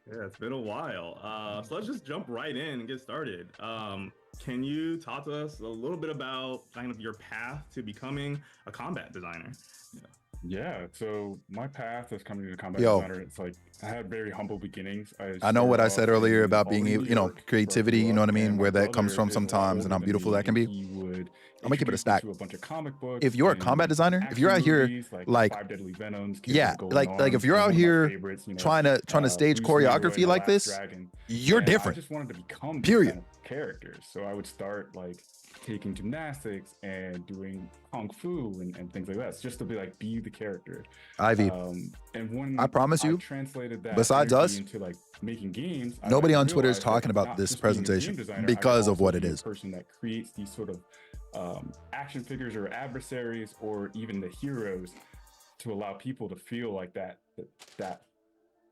Yeah, it's been a while. So let's just jump right in and get started. Can you talk to us a little bit about kind of your path to becoming a combat designer? Yeah, so my path is coming to combat Yo. designer. It's like I had very humble beginnings. I know what I said started off earlier in about being, Albany, you know, New York, where I creativity, grew you know up, what I mean? and my Where that comes brother from is a lot sometimes and how older than beautiful me, that can and be. He would I'm gonna keep it a stack. To a bunch of comic books. If you're a combat designer, if you're out here movies, like Five Deadly Venoms, yeah, like if you're out here trying to stage choreography like this, you're different. I just wanted to become period kind of characters, so I would start like taking gymnastics and doing kung fu and things like that. It's just to be the character. Ivy, and when I promise you, translated that besides us, into like making games, nobody on Twitter is talking about this presentation because of what it is. Person that creates these sort of action figures or adversaries or even the heroes to allow people to feel like that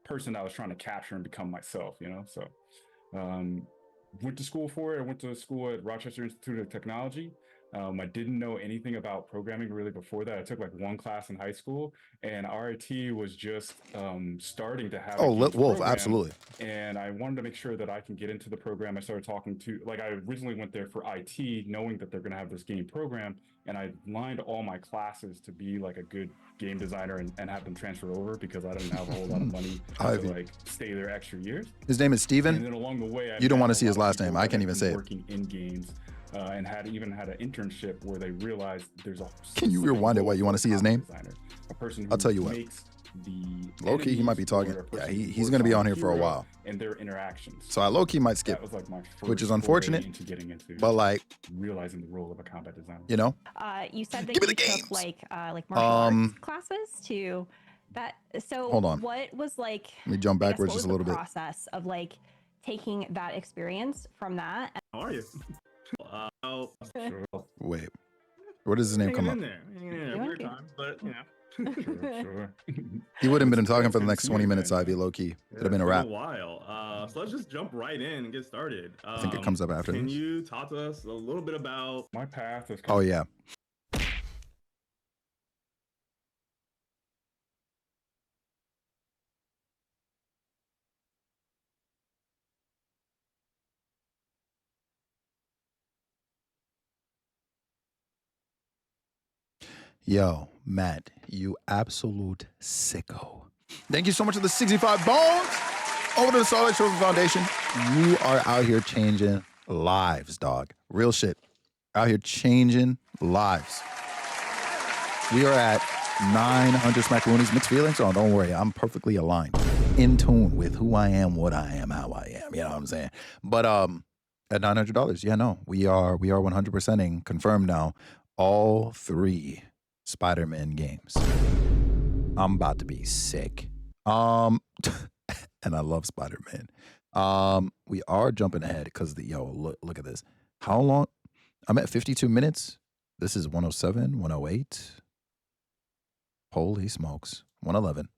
person I was trying to capture and become myself, you know. So went to school for it. I went to school at Rochester Institute of Technology. I didn't know anything about programming really before that. I took like one class in high school, and RIT was just starting to have. Wolf, absolutely. And I wanted to make sure that I can get into the program. I started talking to, I originally went there for IT, knowing that they're going to have this game program, and I lined all my classes to be like a good game designer and have them transfer over because I didn't have a whole lot of money to stay there extra years. His name is Steven. And then along the way, you don't want to see his last name. I can't even say it. Working in games. And had an internship where they realized there's a. Can you rewind it? What you want to see his name? Designer, a person who I'll tell you what. Low key, he might be talking. Yeah, he's going to be on here for a while. And their interactions. So I low key might skip, that was like my first which is unfortunate. Into getting into but like realizing the role of a combat designer. You know. You said that you took like martial arts classes to that. So hold on. What was like? Let me jump backwards just a little bit. Process of like taking that experience from that. How are you? Wait, where does his name come up? Weird time, but you know. Sure. He wouldn't have been talking for the next 20 minutes, Ivy, low key. It'd have been a wrap. A while. So let's just jump right in and get started. I think it comes up after Can this. you talk to us a little bit about my path? Oh yeah. Yo, Matt, you absolute sicko. Thank you so much for the 65 bones. Over to the Starlight Foundation. You are out here changing lives, dog. Real shit. Out here changing lives. We are at 900 smackaroonies. Mixed feelings? Oh, don't worry. I'm perfectly aligned. In tune with who I am, what I am, how I am. You know what I'm saying? But at $900, yeah, no. We are 100%ing, confirmed now, all 3 Spider-Man games. I'm about to be sick. And I love Spider-Man. We are jumping ahead because look at this. How long? I'm at 52 minutes. This is 107, 108. Holy smokes. 111.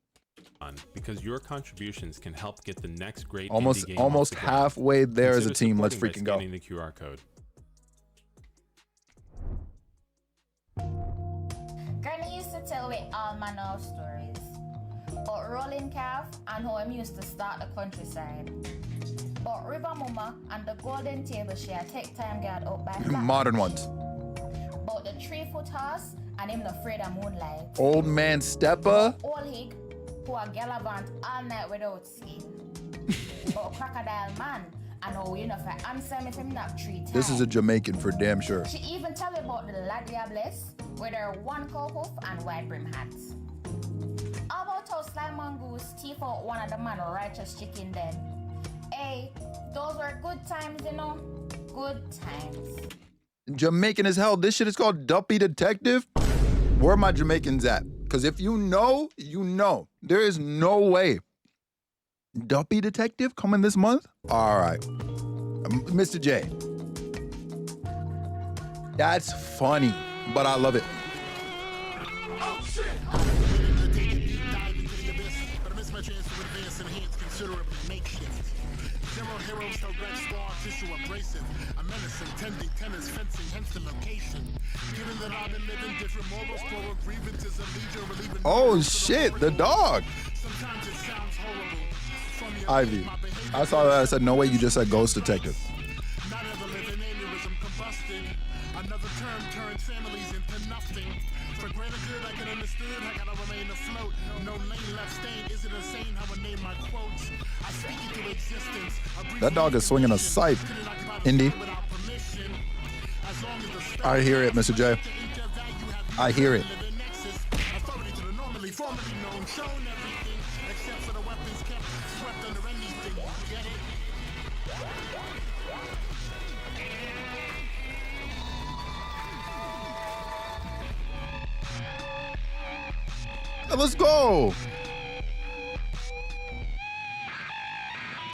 Because your contributions can help get the next great almost indie game halfway there as a team. Let's freaking go. The QR code. Granny used to tell me all manner of stories about rolling calf and how I'm used to start the countryside. But River Mama and the golden table she had take time get out by modern ones. About the 3-foot horse and him not afraid of moonlight. Old man Stepper. Old hig who are gallivant all night without skin. But crocodile man and how you know for answer me if him not 3 times. This is a Jamaican for damn sure. She even tell me about the La Diablesse with her 1 cow hoof and wide brim hats. How about how Sly Mongoose teeth out one of the man righteous chicken then? Hey, those were good times, you know? Good times. Jamaican as hell. This shit is called Duppy Detective. Where are my Jamaicans at? Because if you know, you know. There is no way. Duppy Detective coming this month? All right. Mr. J. That's funny, but I love it. Oh, shit. Zero heroes, no red star tissue embracing. A menacing, tending tennis, fencing, hence the location. Given that I've been living different morals, for grievances of legion, relieving. Oh shit, the dog. Sometimes it sounds horrible. Ivy. I saw that. I said, no way you just said Ghost Detective. Not ever living aneurysm combusting. Another term turns families into nothing. For greater good, I can understood. I gotta remain afloat. No lane left stain. Is it insane how I name my quotes? I speak into existence. That dog is swinging a scythe. Indy. As long as the I hear it, Mr. J. I hear it. authority to the normally formerly known, shown everything except for the weapons kept swept under anything. Get it? Let's go.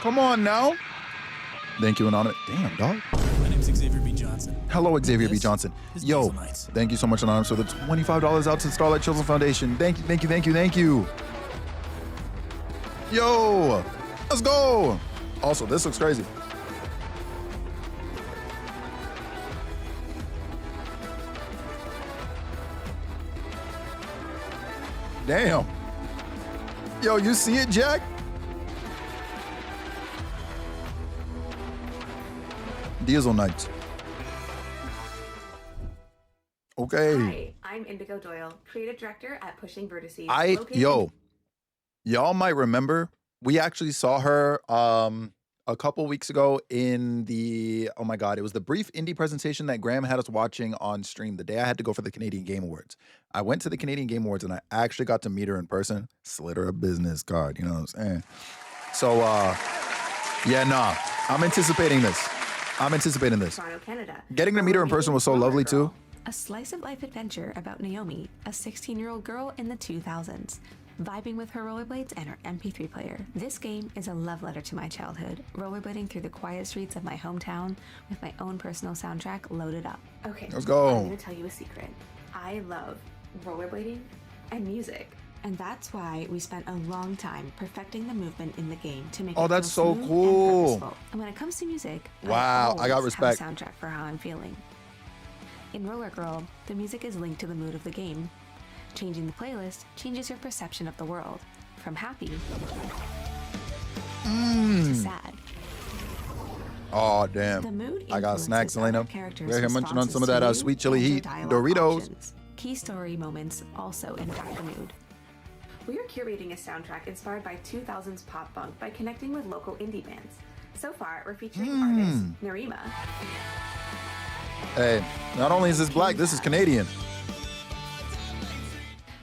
Come on now. Thank you, Anonymous. Damn, dog. My name's Xavier B. Johnson. Hello, Xavier B. Johnson. Yo, thank you so much, Anonymous, for the $25 out to the Starlight Children's Foundation. Thank you, thank you, thank you, thank you. Yo, let's go. Also, this looks crazy. Damn. Yo, you see it, Jack? Diesel Knights. Okay. Hi, I'm Indigo Doyle, creative director at Pushing Vertices. Y'all might remember we actually saw her a couple weeks ago in the, oh my God, it was the brief indie presentation that Graham had us watching on stream the day I had to go for the Canadian Game Awards. I went to the Canadian Game Awards and I actually got to meet her in person, slid her a business card, you know what I'm saying? So, yeah, nah, I'm anticipating this. Toronto, Canada. Getting to meet her in person was so lovely too. A slice of life adventure about Naomi, a 16-year-old girl in the 2000s, vibing with her rollerblades and her MP3 player. This game is a love letter to my childhood, rollerblading through the quiet streets of my hometown with my own personal soundtrack loaded up. Okay, let's go. I'm gonna tell you a secret. I love rollerblading and music. And that's why we spent a long time perfecting the movement in the game to make it that's feel so smooth cool. and purposeful. And when it comes to music, Wow, I got always respect. have a soundtrack for how I'm feeling. In Roller Girl, the music is linked to the mood of the game. Changing the playlist changes your perception of the world, from happy to sad. Oh, damn. The mood I got influences snacks, other Elena. characters' We're here munching on responses some of that to you sweet chili and their heat dialogue Doritos. options. Key story moments also impact the mood. We are curating a soundtrack inspired by 2000s pop punk by connecting with local indie bands. So far, we're featuring artist Narima. Hey, not only is this black, this is Canadian.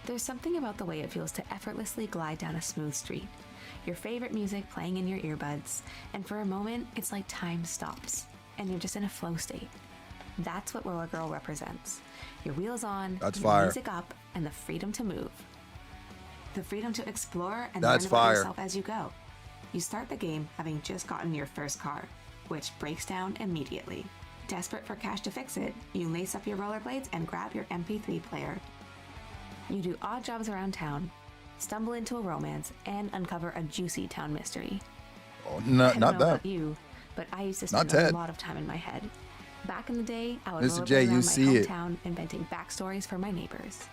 There's something about the way it feels to effortlessly glide down a smooth street. Your favorite music playing in your earbuds, and for a moment, it's like time stops, and you're just in a flow state. That's what Roller Girl represents. Your wheels on, That's your fire. music up, and the freedom to move. The freedom to explore and That's learn about fire. yourself as you go. You start the game having just gotten your first car, which breaks down immediately. Desperate for cash to fix it, you lace up your rollerblades and grab your MP3 player. You do odd jobs around town, stumble into a romance, and uncover a juicy town mystery. Oh, I not don't know that. about you, but I used to Not spend a Ted. lot of time in my head. Back in the day, I would Mr. roll J, around you my see it. hometown inventing backstories for my neighbors.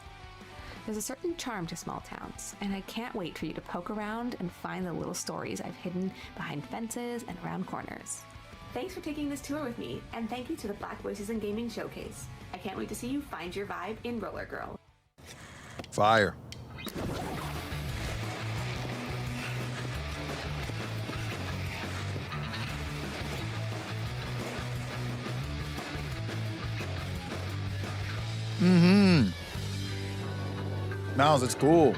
There's a certain charm to small towns, and I can't wait for you to poke around and find the little stories I've hidden behind fences and around corners. Thanks for taking this tour with me, and thank you to the Black Voices in Gaming Showcase. I can't wait to see you find your vibe in Roller Girl. Fire. Mouse, it's cool.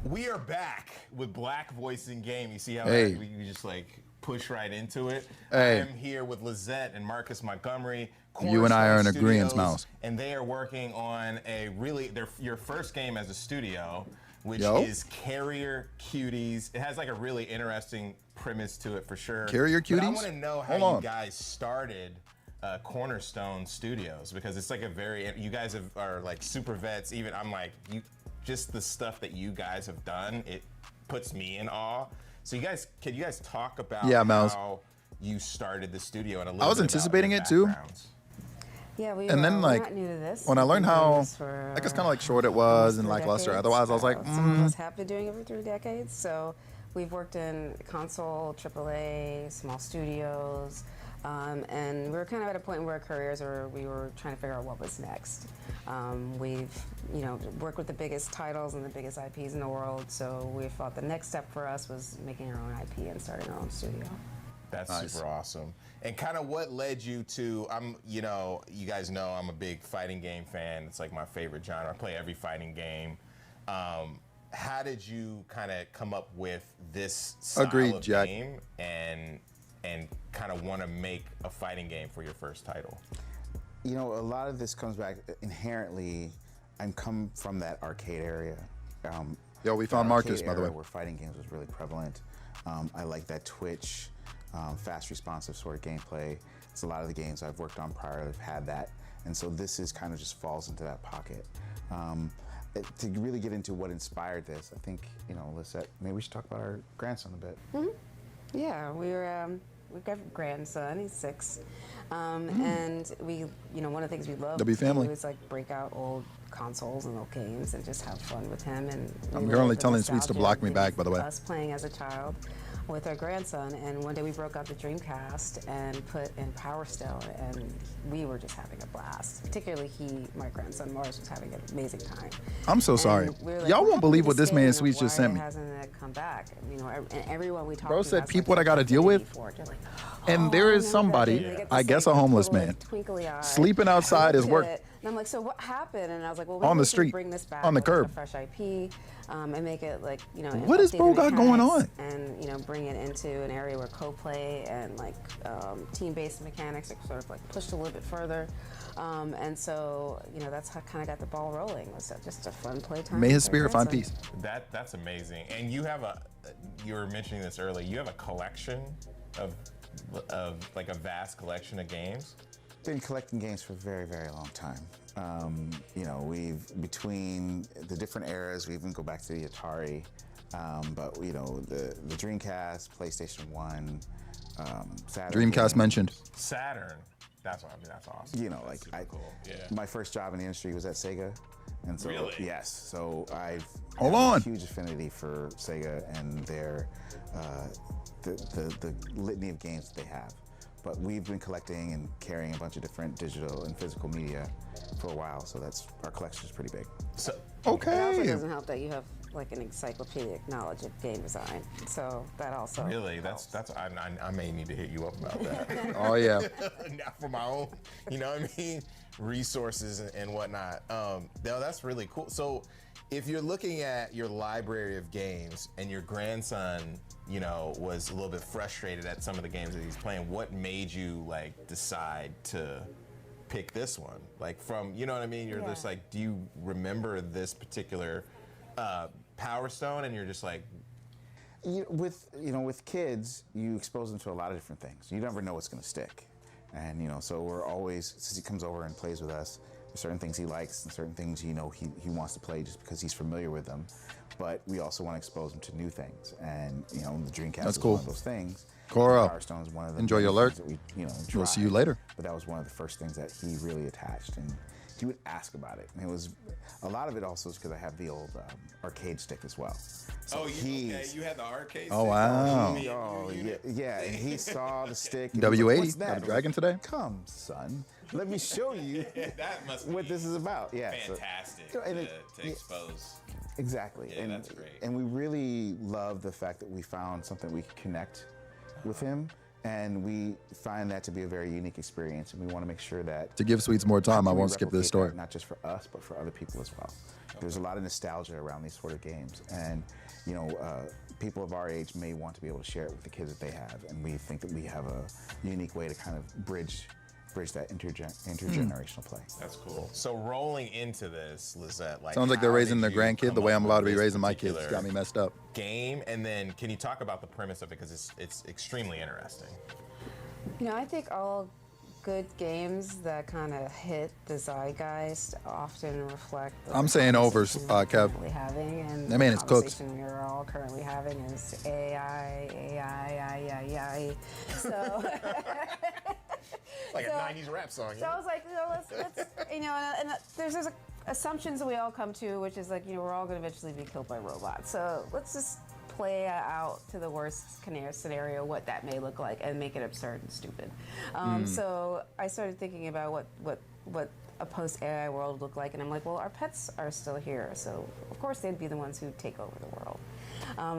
We are back with Black Voice in Game. You see how Hey. we just like push right into it? Hey. I am here with Lizette and Marcus Montgomery. You and I are in Cornerstone agreement, Studios, Mouse. And they are working on a really your first game as a studio, which Yo. is Carrier Cuties. It has like a really interesting premise to it for sure. Carrier But I Cuties? want to know Hold how on. you guys started Cornerstone Studios, because it's like a very, you guys are like super vets. Even I'm like, just the stuff that you guys have done, it puts me in awe. So can you guys talk about how you started the studio and a little I was bit anticipating about it your too. backgrounds? Yeah, And then we're like not new to this. when I learned We've been doing how this for, like it's kind of like short it was and almost 3 lackluster. decades. Otherwise, I was like, Some of us have been doing it for 3 decades. So we've worked in console, AAA, small studios, and we were kind of at a point where our careers we were trying to figure out what was next. We've worked with the biggest titles and the biggest IPs in the world. So we thought the next step for us was making our own IP and starting our own studio. That's super awesome. And kind of what led you to, you guys know I'm a big fighting game fan. It's like my favorite genre. I play every fighting game. How did you kind of come up with this style of game and kind of want to make a fighting game for your first title? A lot of this comes back inherently. I'm come from that arcade area. Yo, we found Marcus, by the way. Where fighting games was really prevalent. I like that Twitch, fast, responsive sort of gameplay. It's a lot of the games I've worked on prior have had that, and so this is kind of just falls into that pocket. To really get into what inspired this, I think Lisette, maybe we should talk about our grandson a bit. Mm-hmm. Yeah, we've got a grandson. He's 6, and we, one of the things we love W family. to do is like break out old consoles and old games and just have fun with him. And I'm currently telling Sweets to block me back, by the way. Us playing as a child with our grandson, and one day we broke out the Dreamcast and put in Power Stone, and we were just having a blast. Particularly my grandson Mars, was having an amazing time. I'm so sorry. Y'all won't believe what this man Sweets just sent me. Hasn't come back? And everyone we talked Bro to said has, people I got to deal with. And there is somebody, I guess a homeless man, sleeping outside his work. And I'm like, so what happened? And I was like, well, on the we street, bring this back on the with curb. A fresh IP, and make it like, what is bro got going on? And bring it into an area where co-play and like team-based mechanics are sort of like pushed a little bit further. And so, that's how kind of got the ball rolling. It was just a fun playtime. May his spirit find peace. That's amazing. And you were mentioning this earlier. You have a collection of like a vast collection of games. Been collecting games for a very, very long time. We've between the different eras, we even go back to the Atari, but the Dreamcast, PlayStation 1, Saturn. Dreamcast mentioned. Saturn. That's awesome. Cool. My first job in the industry was at Sega, and so really? Yes. So I've hold on. A huge affinity for Sega and their the litany of games that they have. But we've been collecting and carrying a bunch of different digital and physical media for a while, so our collection is pretty big. So okay. It also doesn't help that you have like an encyclopedic knowledge of game design, so that also really that's I may need to hit you up about that. Oh yeah. Now for my own, resources and whatnot. No, that's really cool. So if you're looking at your library of games and your grandson, was a little bit frustrated at some of the games that he's playing, what made you decide to pick this one? From, you know what I mean? You're just do you remember this particular Power Stone? And you're just like, with kids, you expose them to a lot of different things. You never know what's going to stick, and so we're always, since he comes over and plays with us, there's certain things he likes and certain things he wants to play just because he's familiar with them. But we also want to expose him to new things, and the Dreamcast is one of those things. Cora, Power Stone is one of the enjoy your alert. that we We'll see you later. But that was one of the first things that he really attached, and he would ask about it. And it was a lot of it also is because I have the old arcade stick as well. So you had the arcade stick? Oh wow. Yeah, and he saw the stick. W80, got a dragon today? Come, son. Let me show you that must what this is about. Yeah, fantastic to expose. Exactly. Yeah, that's great. And we really love the fact that we found something we could connect with him, and we find that to be a very unique experience, and we want to make sure that to give Sweets more time, I won't skip this story. Not just for us, but for other people as well. There's a lot of nostalgia around these sort of games, and people of our age may want to be able to share it with the kids that they have, and we think that we have a unique way to kind of bridge that intergenerational play. That's cool. So rolling into this, Lisette, sounds like they're raising their grandkid the way I'm about to be raising my kids. Got me messed up. Game, and then can you talk about the premise of it, because it's extremely interesting. I think all good games that kind of hit the zeitgeist often reflect. I'm saying over, Kev. Currently having, and That man the is cooked. conversation we're all currently having is AI. So. Like a 90s rap song. So I was like, let's and there's assumptions that we all come to, which is like, we're all going to eventually be killed by robots. So let's just play out to the worst scenario what that may look like and make it absurd and stupid. So I started thinking about what a post-AI world would look like, and I'm like, well, our pets are still here, so of course they'd be the ones who take over the world.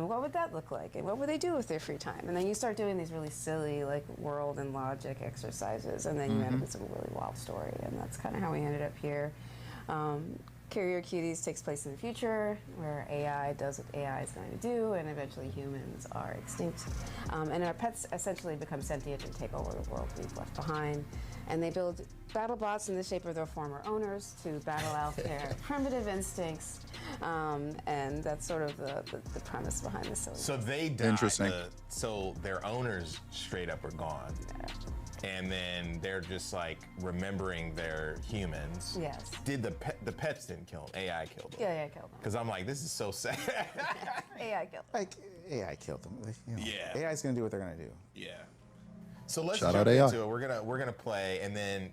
What would that look like, and what would they do with their free time? And then you start doing these really silly, like, world and logic exercises, and then you end up with some really wild story, and that's kind of how we ended up here. Carrier Cuties takes place in the future, where AI does what AI is going to do, and eventually humans are extinct. And our pets essentially become sentient and take over the world we've left behind. And they build battle bots in the shape of their former owners to battle out their primitive instincts. And that's sort of the premise behind the silly. So they died. Interesting. So their owners straight up are gone. Yeah. And then they're just like remembering their humans. Yes. Did the pets didn't kill them? AI killed them. Yeah, AI killed them. Because I'm like, this is so sad. AI killed them. Like AI killed them. Yeah. AI's gonna do what they're gonna do. Yeah. So let's Shout jump out AI. into it. We're gonna play, and then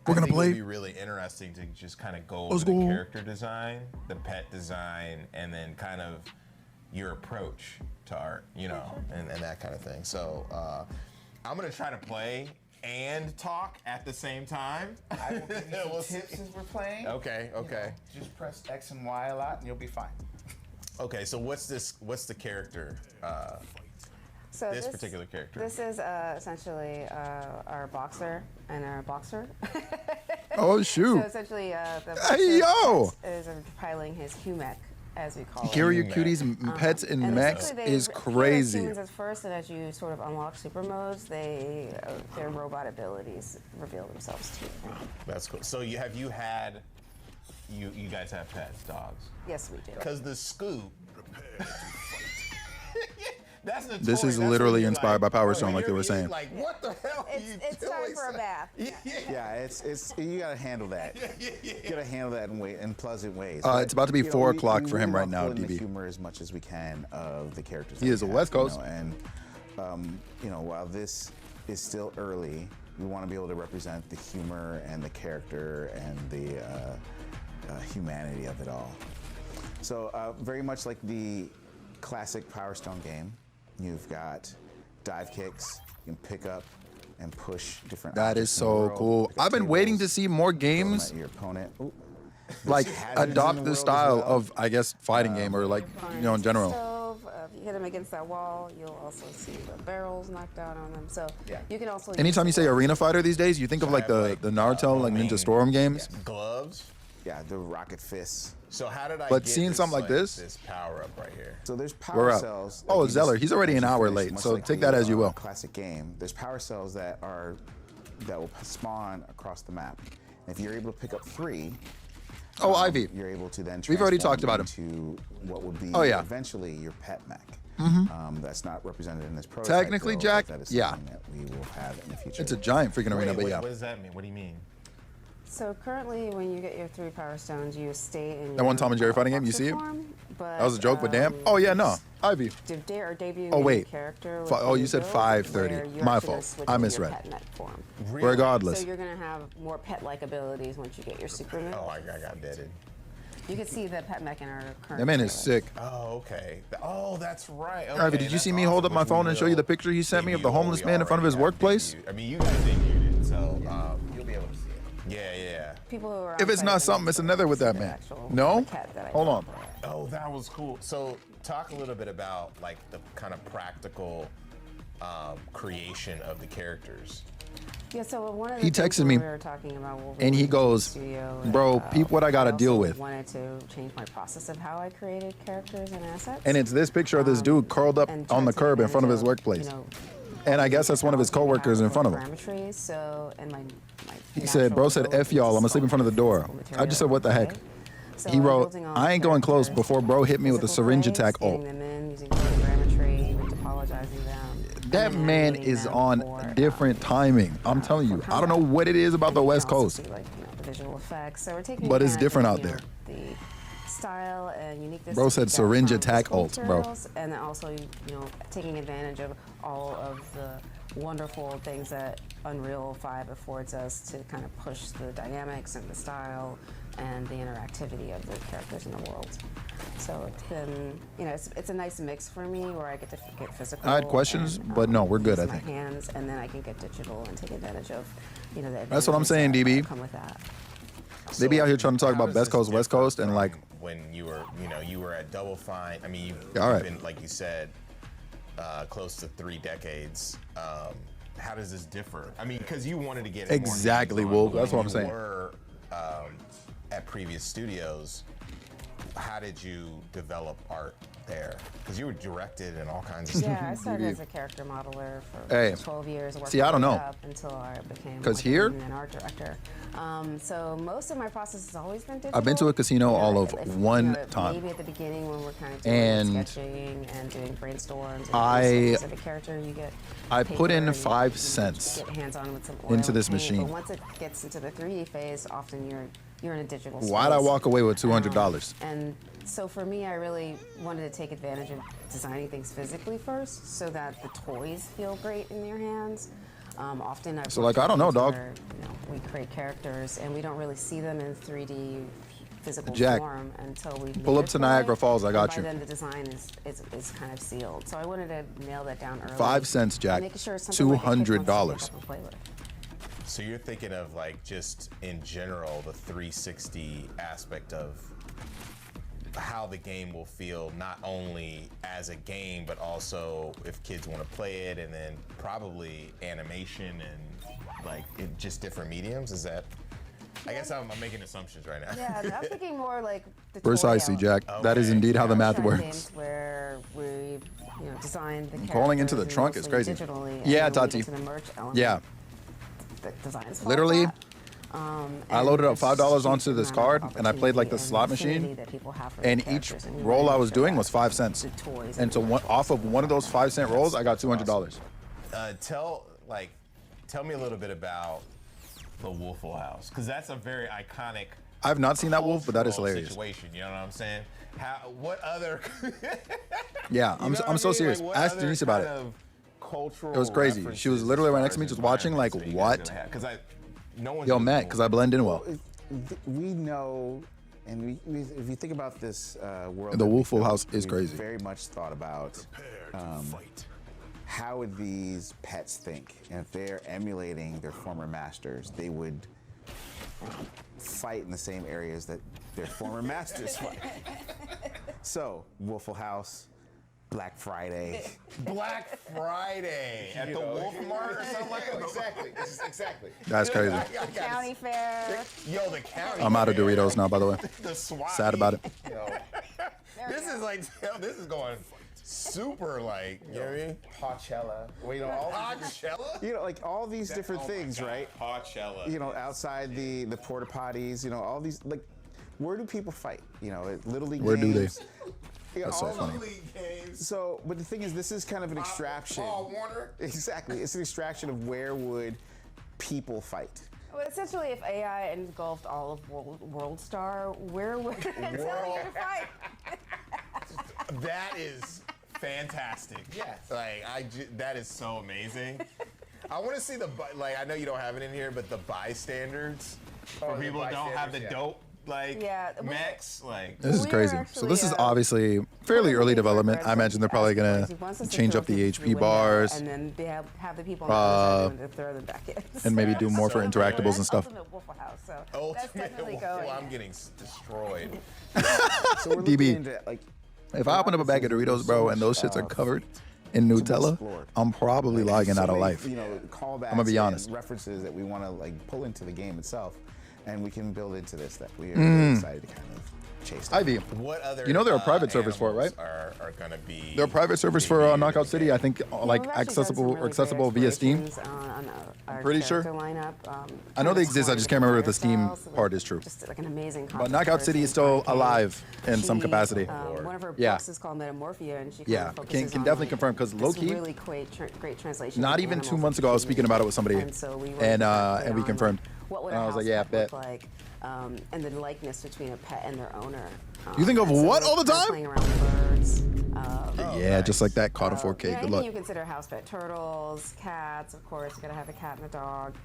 We're gonna I think play. It'll be really interesting to just kind of go over Let's the go. character design, the pet design, and then kind of your approach to art, and that kind of thing. So I'm gonna try to play and talk at the same time. I will give you We'll some tips see. as we're playing. Okay. Just press X and Y a lot, and you'll be fine. Okay. So what's the character? So this particular character. This is essentially our boxer and our boxer. Oh, shoot. So essentially, the Hey, yo! is piling his humec, as we call it. Carrier Cuties, pets, and mechs essentially they is appear as crazy. humans at first, and as you sort of unlock super modes, their robot abilities reveal themselves to you. That's cool. So you guys have pets, dogs? Yes, we do. Because the Scoop. This is literally inspired by Power Stone, like they were saying. Like, what the hell are you It's time for a bath. Yeah, it's you gotta handle that. You gotta handle that in pleasant ways. It's about to be 4 o'clock we for him really right now, want to pull in DB. the humor as much as we can of the characters. He that is we a have, West Coast. and while this is still early, we want to be able to represent the humor and the character and the humanity of it all. So very much like the classic Power Stone game, you've got dive kicks. You can pick up and push different. That is objects in the so world, cool. pick up I've been waiting to tables, see more throw them games at your opponent. Ooh. like There's hazards in adopt the the world as style well. of, I guess, fighting game or like, in general. Stove, if you hit them against that wall, you'll also see the barrels knocked out on them. So you can also. Anytime you say arena fighter these days, you think of like the Naruto, like Ninja Storm games. Gloves? Yeah, the rocket fists. So how did I But get seeing this, something like this- this power up right here? So there's We're power up. cells. Oh, like you Zeller, just he's already an actually hour finished, late, much so like take the, that as you will. Classic game. There's power cells that will spawn across the map. And if you're able to pick up 3, Oh, Ivy. you're able to then. We've already transform talked about him. into what would be Oh, yeah. eventually your pet mech. That's not represented in this prototype. Technically, though, Jack, but that is yeah. something that we will have in the future. It's a giant freaking arena, but Wait, yeah. what does that mean? What do you mean? So currently, when you get your 3 power stones, you stay in. That one Tom and Jerry fighting game, you see it? That was a joke, but damn. Oh yeah, no, Ivy. Debuting Oh, a new wait. character. with Oh, new you said builds 5:30. where you're My actually gonna fault. switch I into your misread. pet mech form. Regardless. So you're gonna have more pet-like abilities once you get your super move. Oh, I got deaded. You can see the pet mech in our current. That man is trailer. sick. Oh, okay. Oh, that's right. Okay, Ivy, did you that's see me awesome. hold up my Which phone we and show you will the picture he sent me of the debut. homeless We man in front of his already have workplace? debuted. I mean, you guys debuted it, so You'll be able to see it. yeah. People who are If it's outside not of the something, it's mech another with see that the man. actual No? cat that I Hold on. Oh, that was cool. So talk a little bit about like the kind of practical creation of the characters. Yeah, so one of the He things texted when me, we were talking about and he Wolverine goes, Studio, "Bro, peep what I gotta also deal with." wanted to change my process of how I created characters and assets. And it's this picture of this dude curled up and on the tried to curb in front of his manage, workplace. And I guess that's one of his coworkers in front of him. Parametries, so, and my He said, "Bro said F y'all, I'm gonna sleep in front of the door." I just said, "What the heck?" So He I'm wrote, building on "I ain't going close characters, before bro hit me with a physical syringe plays, attack scanning ult." them in, using photogrammetry, topologizing them. That man is on different timing. I'm telling you. I don't know what it is about the West Coast. See, like, the visual effects. So we're taking But it's advantage different of, out there. The style and uniqueness. Bro said that syringe from attack physical ult, bro. materials, and then also, taking advantage of all of the wonderful things that Unreal 5 affords us to kind of push the dynamics and the style and the interactivity of the characters in the world. So it's been, it's a nice mix for me where I get to get physical. I had questions, and, but no, we're good, use I think. My hands, and then I can get digital and take advantage of, the That's what I'm advantages saying, that DB. come with that. They be out here trying to talk How about does Best this Coast, West differ Coast, and like, when you were at Double Fine. I mean, you've all right. been, like you said, close to 3 decades. How does this differ? I mean, because you wanted to get Exactly, more Wolf. That's what I'm when saying. you were at previous studios. How did you develop art there? Because you were directed and all kinds of stuff. Yeah, I started as a character modeler for Hey. 12 years. Worked See, I don't my way know. up until I became 'Cause like here- an art director. So most of my process has always been digital. I've been to a casino all of one Maybe time. at the beginning when we're kind of doing And sketching and doing brainstorms. And I- specific character, you get. I put in paper and 5 you cents get hands-on with some oil into and this paint, machine. But once it gets into the 3D phase, often you're in a digital space. Why'd I walk away with $200? And so for me, I really wanted to take advantage of designing things physically first, so that the toys feel great in your hands. Often I've So, worked like, I don't know, with dog. where, we create characters and we don't really see them in 3D physical Jack, form until we pull up to Niagara Falls, I got by you. then the design is kind of sealed. So I wanted to nail that down early. 5 cents, Jack. Making sure it's something like a kid wants to pick $200. up and play with. So you're thinking of, like, just in general the 360 aspect of how the game will feel, not only as a game, but also if kids want to play it, and then probably animation and like just different mediums. Is that? I guess I'm making assumptions right now. Yeah, I'm thinking more like the Precisely, toy Jack. Okay. That is indeed how the math Trying works. games where we, designed the Crawling into the characters trunk is mostly crazy. digitally, Yeah, and then we Tati. get to the merch element. Yeah. The designs fall Literally, flat. I And loaded up there's $5 huge onto this amount card, of and I played like the opportunity slot and affinity machine, that people have for the and each characters, and we roll wanted I to was show doing that was 5 cents. the toys And so off of one of those 5 cent rolls, I got $200. Tell me a little bit about the Waffle House, because that's a very iconic. I've not seen that wolf, but that is cultural hilarious. Situation, you know what I'm saying? What other? Yeah, I'm so serious. Ask Denise about it. Cultural. It was crazy. She was literally right next to me, just watching, like, what? Because no one. Yo, Matt, because I blend in well. We know, and if you think about this world, The that we Waffle built, House is we've crazy. Very much thought about how would these pets think, and if they're emulating their former masters, they would fight in the same areas that their former masters fight. So, Waffle House, Black Friday. Black Friday at the Wolf Mart or something like that. Exactly. That's crazy. County fair. Yo, the county. I'm out of fair. Doritos now, by the way. The SWAT Sad about it. Yo, this is going super, like, you know what I mean? Pachella. Wait, all Pachella? Like all these different things, right? Pachella. Outside the porta potties, all these, like, where do people fight? At Little League Where do they? games. That's so funny. So, but the thing is, this is kind of an extraction. Paul Warner? Exactly. It's an extraction of where would people fight. Well, essentially, if AI engulfed all of World Star, where would it tell you to fight? That is fantastic. Yes. That is so amazing. I want to see I know you don't have it in here, but the bystanders for the people that don't have the bystanders, yeah. dope, mechs, This is crazy. So this is obviously fairly early development. I imagine they're probably gonna change up the HP bars, and then have the people on the other side throw them back in. and maybe do more for interactables and stuff. Ultimate Waffle House, so that's definitely going. I'm getting destroyed. So we're DB. looking into, like, If I open up a bag of Doritos, bro, and those shits are covered in Nutella, I'm probably logging out of life. Callbacks I'm gonna be honest. and references that we want to pull into the game itself. and we can build into this that we are really excited to kind of chase that. Ivy, What other? you know there are private servers for it, right? Are going to be? There are private servers for Knockout City. I think like We've actually done some really great accessible via Steam. explorations on our Pretty sure. character lineup. I know they exist. I just can't remember if the Steam styles, part is true. Just like an amazing But concept Knockout for City is Team still 5K. alive in some capacity. One of her Yeah. books is called Metamorphia, and she kind Yeah, of focuses can on, definitely like, confirm because this low key, really great translation. not of even 2 animals months and ago, I was humans. speaking about it with somebody, And so we and worked we on, confirmed. what would And a I was like, house yeah, pet bet. look like, and the likeness between a pet and their owner. You think of and so what we're all the kind of time? Playing around with birds. Yeah, just like that. Caught a 4K. Good Anything luck. you consider house pet: turtles, cats, of course. You gotta have a cat and a dog.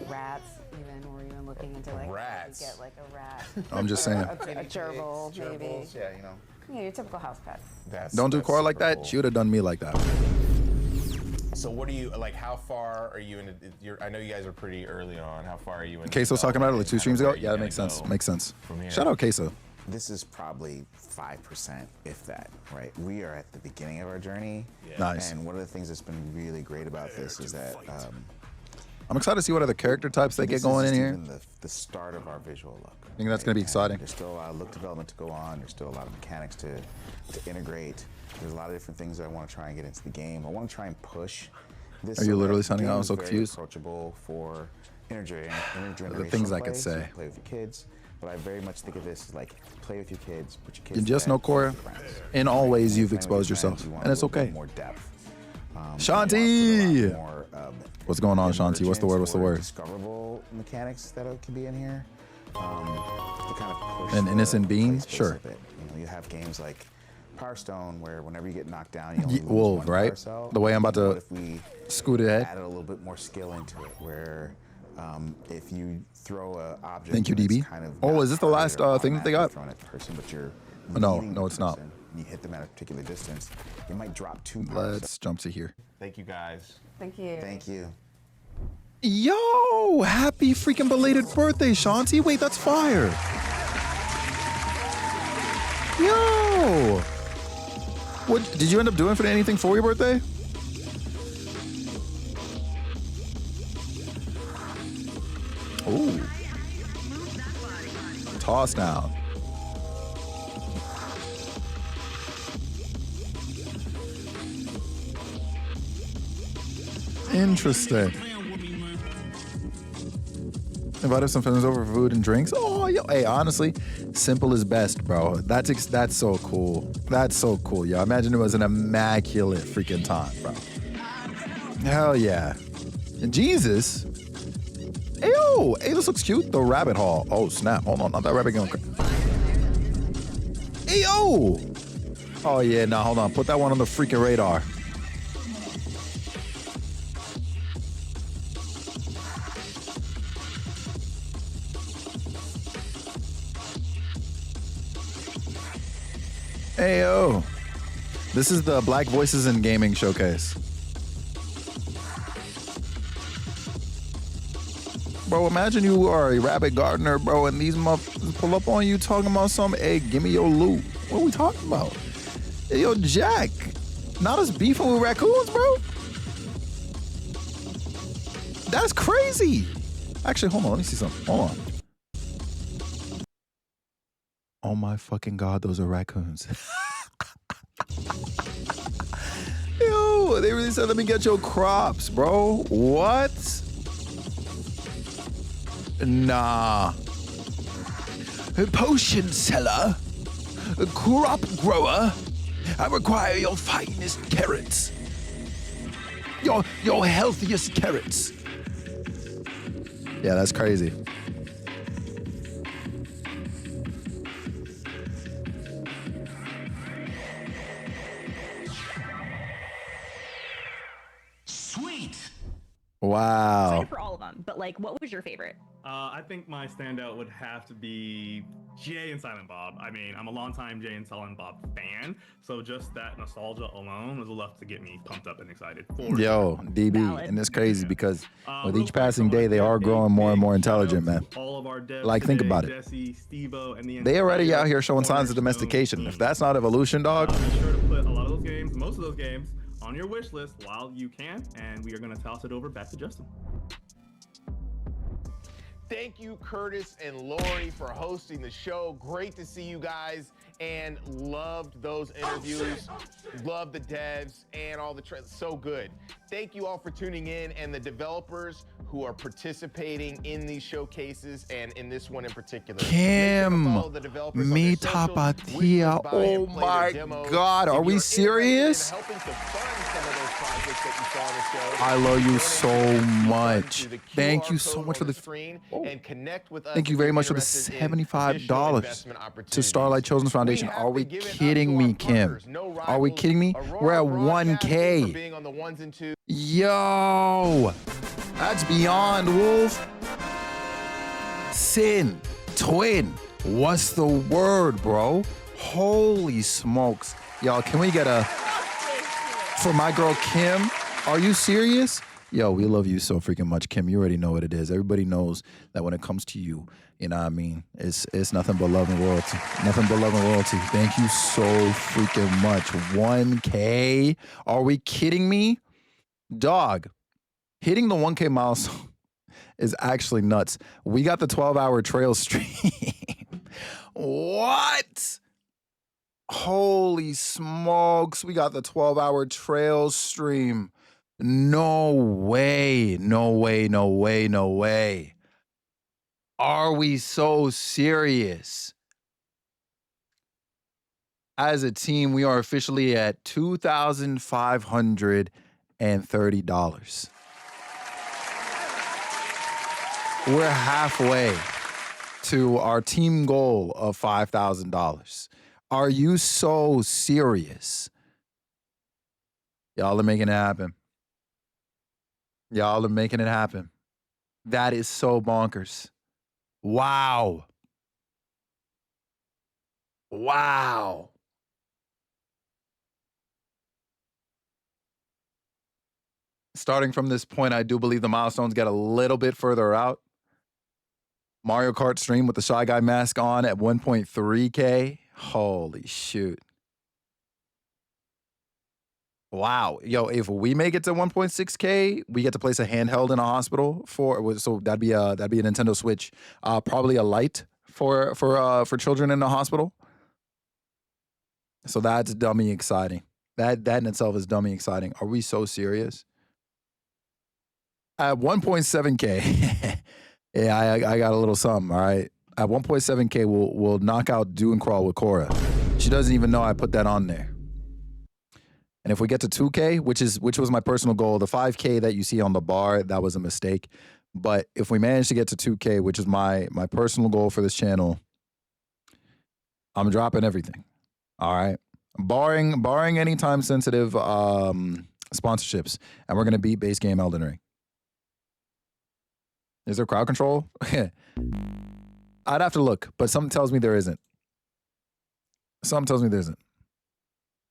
Rats, even. We're even looking into like rats. Get like a rat. I'm just saying. A gerbil, maybe. Gerbils, yeah, you know. Yeah, your typical house pet. Don't do Cora like super that. cool. She would have done me like that. So what are you like? How far are you in? I know you guys are pretty early on. How far are you in? Queso was talking about it like 2 streams ago. Where you Yeah, that gonna makes sense. go Makes sense. from here? Shout out Queso. This is probably 5%, if that, right? We are at the beginning of our journey. Yeah. Nice. And one of the things that's been really great about this is that I'm excited to see what other character types they this get going is in just here. even the start of our visual look. I think that's gonna be And exciting. There's still a lot of look development to go on. There's still a lot of mechanics to integrate. There's a lot of different things that I want to try and get into the game. I want to try and push this. Are you so literally that sounding the game out is so very confused? Approachable for intergenerational The things I play, could so you say. can play with your kids. But I very much think of this as like play with your kids, put your kids. You to just bed, know, play Cora, with your friends. in all ways you've Playing with exposed your yourself, friends, you want and it's a little bit okay. More depth. Shanti! More, What's going on, Shanti? What's the word? What's the word? Discoverable mechanics that can be in here. To kind of push An the innocent being? play space Sure. a bit. You know, you have games like Power Stone where whenever you get knocked down, you only lose Wolf, one right? power cell. The way I'm about to What if we scoot ahead. added a little bit more skill into it, where if you throw a object, Thank you, and it's DB. kind of Oh, not is this the targeted last or thing that they got? automatically thrown at the person, but you're No, leading no, the it's not. person, and you hit them at a particular distance, you might drop 2 power Let's jump to here. Thank you guys. Thank you. Thank you. Yo, happy freaking belated birthday, Shanti. Wait, that's fire. Yo. What did you end up doing for anything for your birthday? Ooh. Toss down. Interesting. Invited some friends over for food and drinks. Oh, yo, hey, honestly, simple is best, bro. That's so cool. That's so cool, yo. Imagine it was an immaculate freaking time, bro. Hell yeah. And Jesus. Hey, yo, hey, this looks cute. The rabbit hall. Oh, snap. Hold on, not that rabbit going. Hey, yo. Oh, yeah, nah, hold on. Put that one on the freaking radar. Ayo. This is the Black Voices in Gaming Showcase. Bro, imagine you are a rabbit gardener, bro, and these motherfuckers pull up on you talking about something. Hey, give me your loot. What are we talking about? Hey, yo, Jack. Not us beefing with raccoons, bro. That's crazy. Actually, hold on. Let me see something. Hold on. Oh my fucking God, those are raccoons. Yo, they really said, let me get your crops, bro. What? Nah. A potion seller, a crop grower, I require your finest carrots. Your healthiest carrots. Yeah, that's crazy. Wow. Excited for all of them, but like, what was your favorite? I think my standout would have to be Jay and Silent Bob. I mean, I'm a longtime Jay and Silent Bob fan, so just that nostalgia alone was enough to get me pumped up and excited. Yo, DB, Valid. and it's crazy because with real each quick, passing so day, they are growing more and more intelligent, man. all of our devs Like, think today, about it. Jesse, Steve-O, and the They already entire out here showing signs of Cornerstone domestication. team. If that's not evolution, dog. Be sure to put a lot of those games, most of those games, on your wish list while you can, and we are going to toss it over back to Justin. Thank you, Curtis and Lori, for hosting the show. Great to see you guys, and loved those interviews. Loved the devs and all the trailers. So good. Thank you all for tuning in, and the developers who are participating in these showcases and in this one in particular. Kim, me tapatia. Oh my God, are we serious? I love you so much. Thank you so much for the screen and connect with us. Thank you very much for the $75 to Starlight Children's Foundation. Are we kidding me, Kim? Are we kidding me? We're at 1K. Yo, that's beyond, Wolf. Sin, twin, what's the word, bro? Holy smokes. Y'all, can we get a, for my girl Kim, are you serious? Yo, we love you so freaking much, Kim. You already know what it is. Everybody knows that when it comes to you, you know what I mean? It's nothing but love and royalty. Nothing but love and royalty. Thank you so freaking much. 1K? Are we kidding me? Dog, hitting the 1K milestone is actually nuts. We got the 12-hour trail stream. What? Holy smokes. We got the 12-hour trail stream. No way. No way. No way. No way. Are we so serious? As a team, we are officially at $2,530. We're halfway to our team goal of $5,000. Are you so serious? Y'all are making it happen. Y'all are making it happen. That is so bonkers. Wow. Wow. Starting from this point, I do believe the milestones get a little bit further out. Mario Kart stream with the Shy Guy mask on at 1.3K. Holy shoot. Wow. Yo, if we make it to 1.6K, we get to place a handheld in a hospital so that'd be a Nintendo Switch. Probably a Lite for children in the hospital. So that's dummy exciting. That in itself is dummy exciting. Are we so serious? At 1.7K, yeah, I got a little something, all right? At 1.7K, we'll knock out Do and Crawl with Cora. She doesn't even know I put that on there. And if we get to 2K, which was my personal goal, the 5K that you see on the bar, that was a mistake. But if we manage to get to 2K, which is my personal goal for this channel, I'm dropping everything. All right? Barring any time-sensitive sponsorships. And we're going to beat base game Elden Ring. Is there crowd control? I'd have to look, but something tells me there isn't. Something tells me there isn't.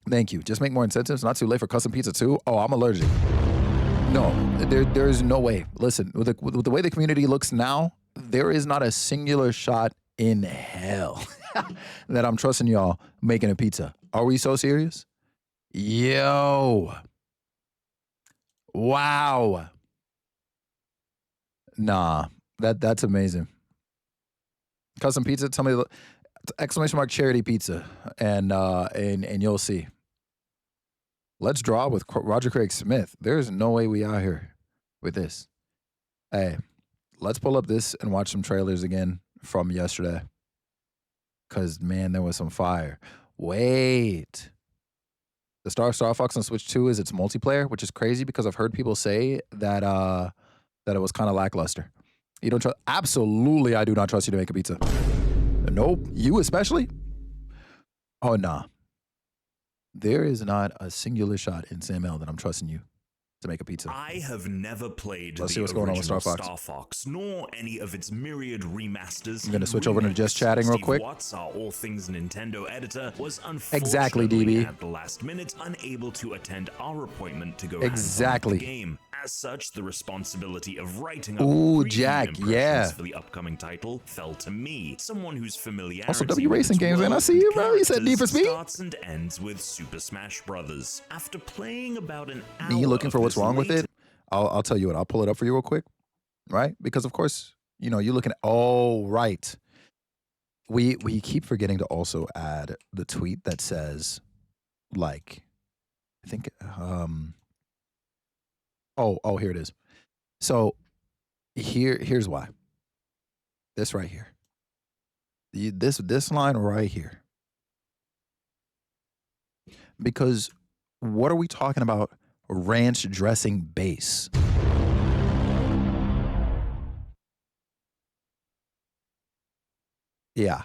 Thank you. Just make more incentives. Not too late for custom pizza too. Oh, I'm allergic. No, there's no way. Listen, with the way the community looks now, there is not a singular shot in hell that I'm trusting y'all making a pizza. Are we so serious? Yo. Wow. Nah, that's amazing. Custom pizza, tell me exclamation mark charity pizza and you'll see. Let's draw with Roger Craig Smith. There's no way we out here with this. Hey, let's pull up this and watch some trailers again from yesterday. Cause man, there was some fire. Wait. The Star Fox on Switch 2 is its multiplayer, which is crazy because I've heard people say that it was kind of lackluster. You don't trust? Absolutely, I do not trust you to make a pizza. Nope. You especially? Oh, nah. There is not a singular shot in Sam L that I'm trusting you to make a pizza. I have never played Let's the see what's going on with original Star Fox. nor any of its myriad remasters. I'm going to switch over to just chatting real quick. Watts, our All Things Nintendo editor, was Exactly, unfortunately DB. at the last minute unable to attend our appointment to go Exactly. hands-on with the game. As such, the responsibility of writing up Ooh, preview Jack, impressions yeah. for the upcoming title fell to me, someone whose familiarity Also, W with Racing its games, man. I world see you, and bro. You said Need for characters Speed? starts and ends with Super Smash Brothers. After playing about an hour Me looking for of what's this wrong with late it? I'll tell you what. I'll pull it up for you real quick, right? Because of course You know, you're looking at, oh, right. We keep forgetting to also add the tweet that says, like, I think, oh, here it is. So here's why. This right here. This line right here. Because what are we talking about? Ranch dressing base. Yeah.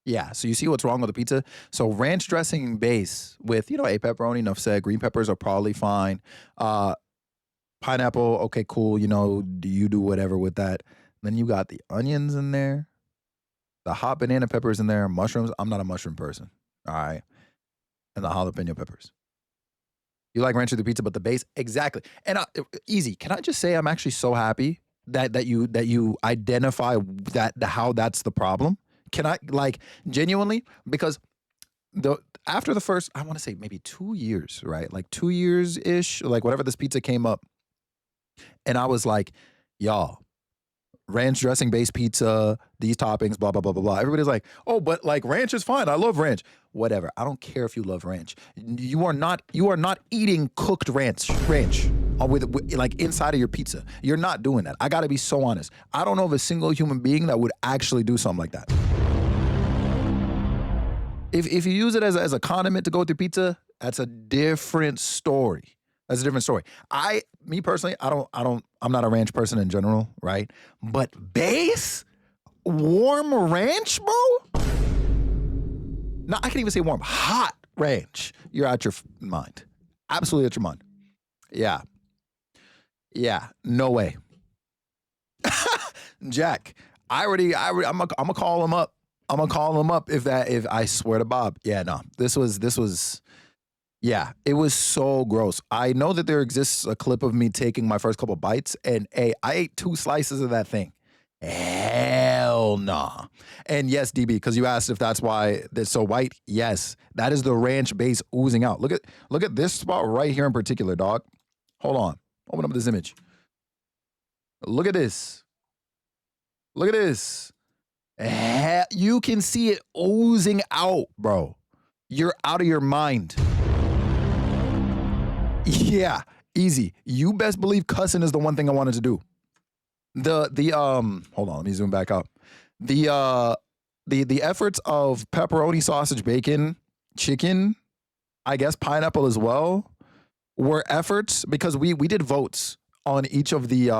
Yeah. So you see what's wrong with the pizza? So ranch dressing base with, a pepperoni, enough said. Green peppers are probably fine. Pineapple, okay, cool. Do you do whatever with that? Then you got the onions in there, the hot banana peppers in there, mushrooms. I'm not a mushroom person. All right. And the jalapeno peppers. You like ranch with the pizza, but the base, exactly. And easy. Can I just say I'm actually so happy that you identify how that's the problem? Can I genuinely, because after the first, I want to say maybe 2 years, right? Like 2 years ish, like whatever this pizza came up, and I was like, y'all, ranch dressing based pizza, these toppings, blah blah blah blah blah. Everybody's like, oh, but like ranch is fine. I love ranch. Whatever. I don't care if you love ranch. You are not eating cooked ranch with like inside of your pizza. You're not doing that. I got to be so honest. I don't know of a single human being that would actually do something like that. If you use it as a condiment to go with your pizza, that's a different story. That's a different story. Me personally, I'm not a ranch person in general, right? But base warm ranch, bro? No, I can't even say warm. Hot ranch. You're out your mind. Absolutely out your mind. Yeah. Yeah. No way. Jack, I'm gonna call him up. I'm gonna call him up if I swear to Bob. Yeah, no. This was yeah, it was so gross. I know that there exists a clip of me taking my first couple bites, and I ate 2 slices of that thing. Hell nah. And yes, DB, because you asked if that's why it's so white. Yes, that is the ranch base oozing out. Look at this spot right here in particular, dog. Hold on. Open up this image. Look at this. Look at this. You can see it oozing out, bro. You're out of your mind. Yeah, easy. You best believe cussing is the one thing I wanted to do. Hold on, let me zoom back up. The efforts of pepperoni, sausage, bacon, chicken, I guess pineapple as well, were efforts because we did votes on each of the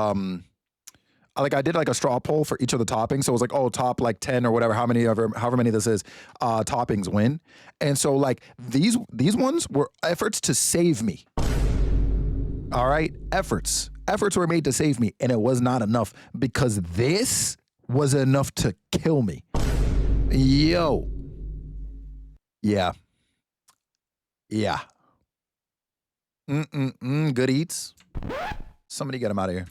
I did like a straw poll for each of the toppings. So it was like, oh, top like 10 or whatever, however many this is, toppings win. And so like these ones were efforts to save me. All right, efforts were made to save me, and it was not enough because this was enough to kill me. Yo. Yeah. Good eats. Somebody get him out of here.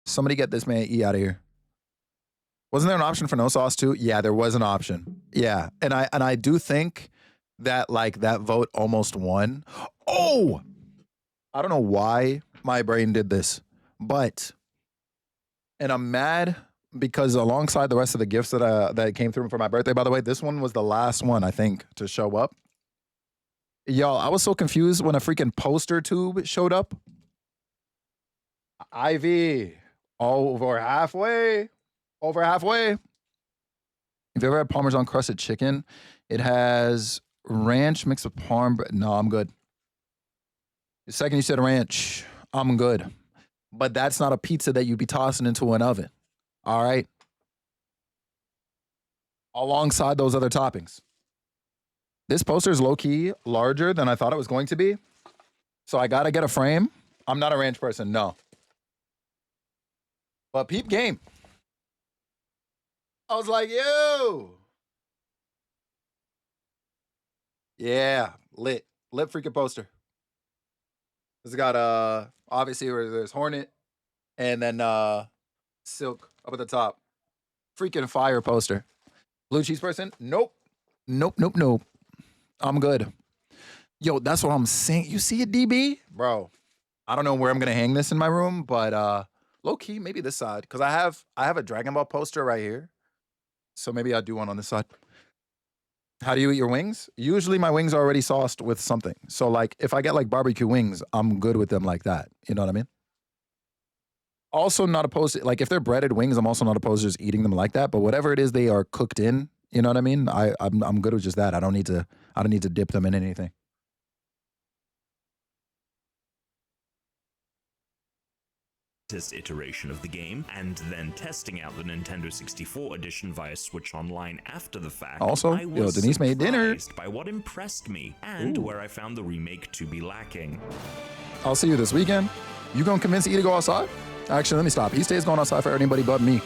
Somebody get this man E out of here. Wasn't there an option for no sauce too? Yeah, there was an option. Yeah, and I do think that like that vote almost won. Oh, I don't know why my brain did this, and I'm mad because alongside the rest of the gifts that came through for my birthday, by the way, this one was the last one I think to show up. Y'all, I was so confused when a freaking poster tube showed up. Ivy, over halfway. If you ever had Parmesan crusted chicken, it has ranch mixed with parm. No, I'm good. The second you said ranch, I'm good. But that's not a pizza that you'd be tossing into an oven. All right? Alongside those other toppings. This poster is low-key larger than I thought it was going to be. So I got to get a frame. I'm not a ranch person, no. But peep game. I was like, yo. Yeah, lit freaking poster. It's got obviously there's Hornet and then Silk up at the top. Freaking fire poster. Blue cheese person? Nope. I'm good. Yo, that's what I'm saying. You see it, DB? Bro, I don't know where I'm gonna hang this in my room, but Low key, maybe this side, because I have a Dragon Ball poster right here. So maybe I'll do one on this side. How do you eat your wings? Usually my wings are already sauced with something. So like if I get like barbecue wings, I'm good with them like that. You know what I mean? Also not opposed to, like if they're breaded wings, I'm also not opposed to just eating them like that. But whatever it is they are cooked in, you know what I mean? I'm good with just that. I don't need to dip them in anything. Iteration of the game, and then testing out the Nintendo 64 edition via Switch Online after the fact. Also, I was Denise made dinner. surprised by what impressed me and where I found the remake to be lacking. I'll see you this weekend. You gonna convince E to go outside? Actually, let me stop. He stays going outside for anybody but me.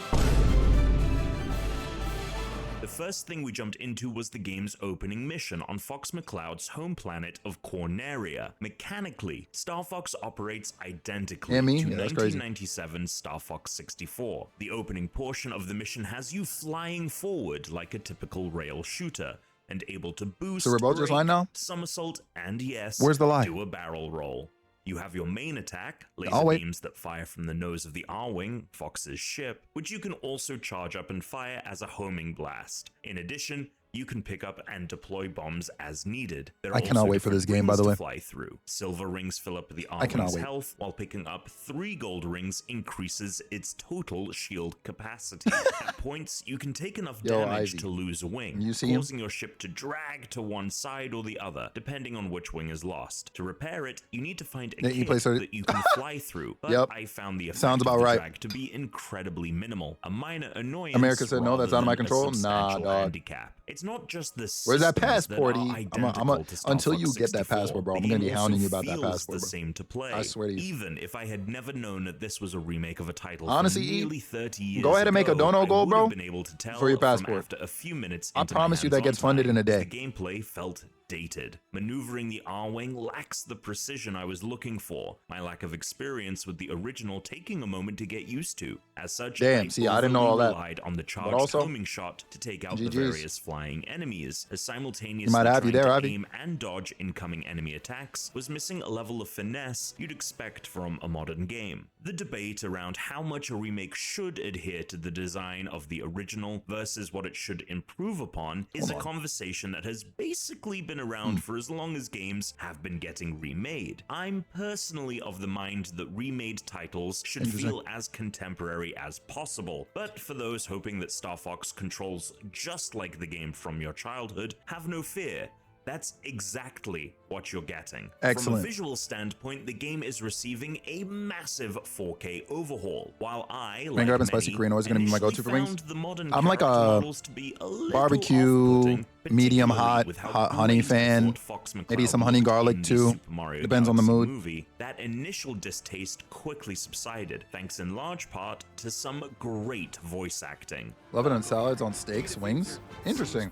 The first thing we jumped into was the game's opening mission on Fox McCloud's home planet of Corneria. Mechanically, Star Fox operates identically to 1997's Star Fox 64. The opening portion of the mission has you flying forward like a typical rail shooter, and able to boost, So we're both just lying now? somersault, and yes, Where's the lie? do a barrel roll. You have your main attack, laser I'll wait. beams that fire from the nose of the R-Wing, Fox's ship, which you can also charge up and fire as a homing blast. In addition, you can pick up and deploy bombs as needed. There are I cannot also wait for this different game, by the rings way. to fly through. Silver rings fill up the I cannot R-Wing's wait. health, while picking up 3 gold rings increases its total shield capacity. At points, you can take enough Yo, damage Ivy. to lose a wing, You see him? causing your ship to drag to one side or the other, depending on which wing is lost. To repair it, you need to find a Yeah, you kit play so- that you can fly through, but Yep. I found the effect Sounds of about the right. drag to be incredibly minimal. A minor annoyance America said no, rather that's out of my than a control. Nah, substantial dog. handicap. It's not just the Where's that systems passport, that E? are I'm identical to Star until Fox you get that 64. passport, bro, The I'm gonna game be hounding also you about that feels passport, the bro. same to play. I swear to you. Even if I had never known that this was a remake of a title Honestly, from E, nearly 30 years go ahead and make a ago, dono I goal, would bro, have been able to tell for your from passport. after a few minutes I into my promise you that hands-on gets funded in a time, day. The gameplay felt dated. Maneuvering the R-Wing lacks the precision I was looking for. My lack of experience with the original taking a moment to get used to. As such, Damn, see, I didn't know all overly that. relied on the But charged also, homing shot to take out the GGs. various flying enemies, as simultaneously You might have you trying there, to Ivy. aim and dodge incoming enemy attacks was missing a level of finesse you'd expect from a modern game. The debate around how much a remake should adhere to the design of the original versus what it should improve upon is a conversation that has basically been around for as long as games have been getting remade. I'm personally of the mind that remade titles should Interesting. feel as contemporary as possible, but for those hoping that Star Fox controls just like the game from your childhood, have no fear. That's exactly what you're getting. From Excellent. a visual standpoint, the game is receiving a massive 4K overhaul. While I, like Mango and many, spicy Korean always gonna be my go-to for initially wings. found the modern I'm like character a models to be a little barbecue, off-putting, medium particularly hot, with how hot honey great I fan. thought Fox Maybe McCloud some honey looked garlic in the too. Super Mario Depends on the Galaxy mood. movie. That initial distaste quickly subsided, thanks in large part to some great voice acting. Love it on salads, on steaks, wings. Interesting.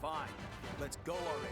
Let's go already.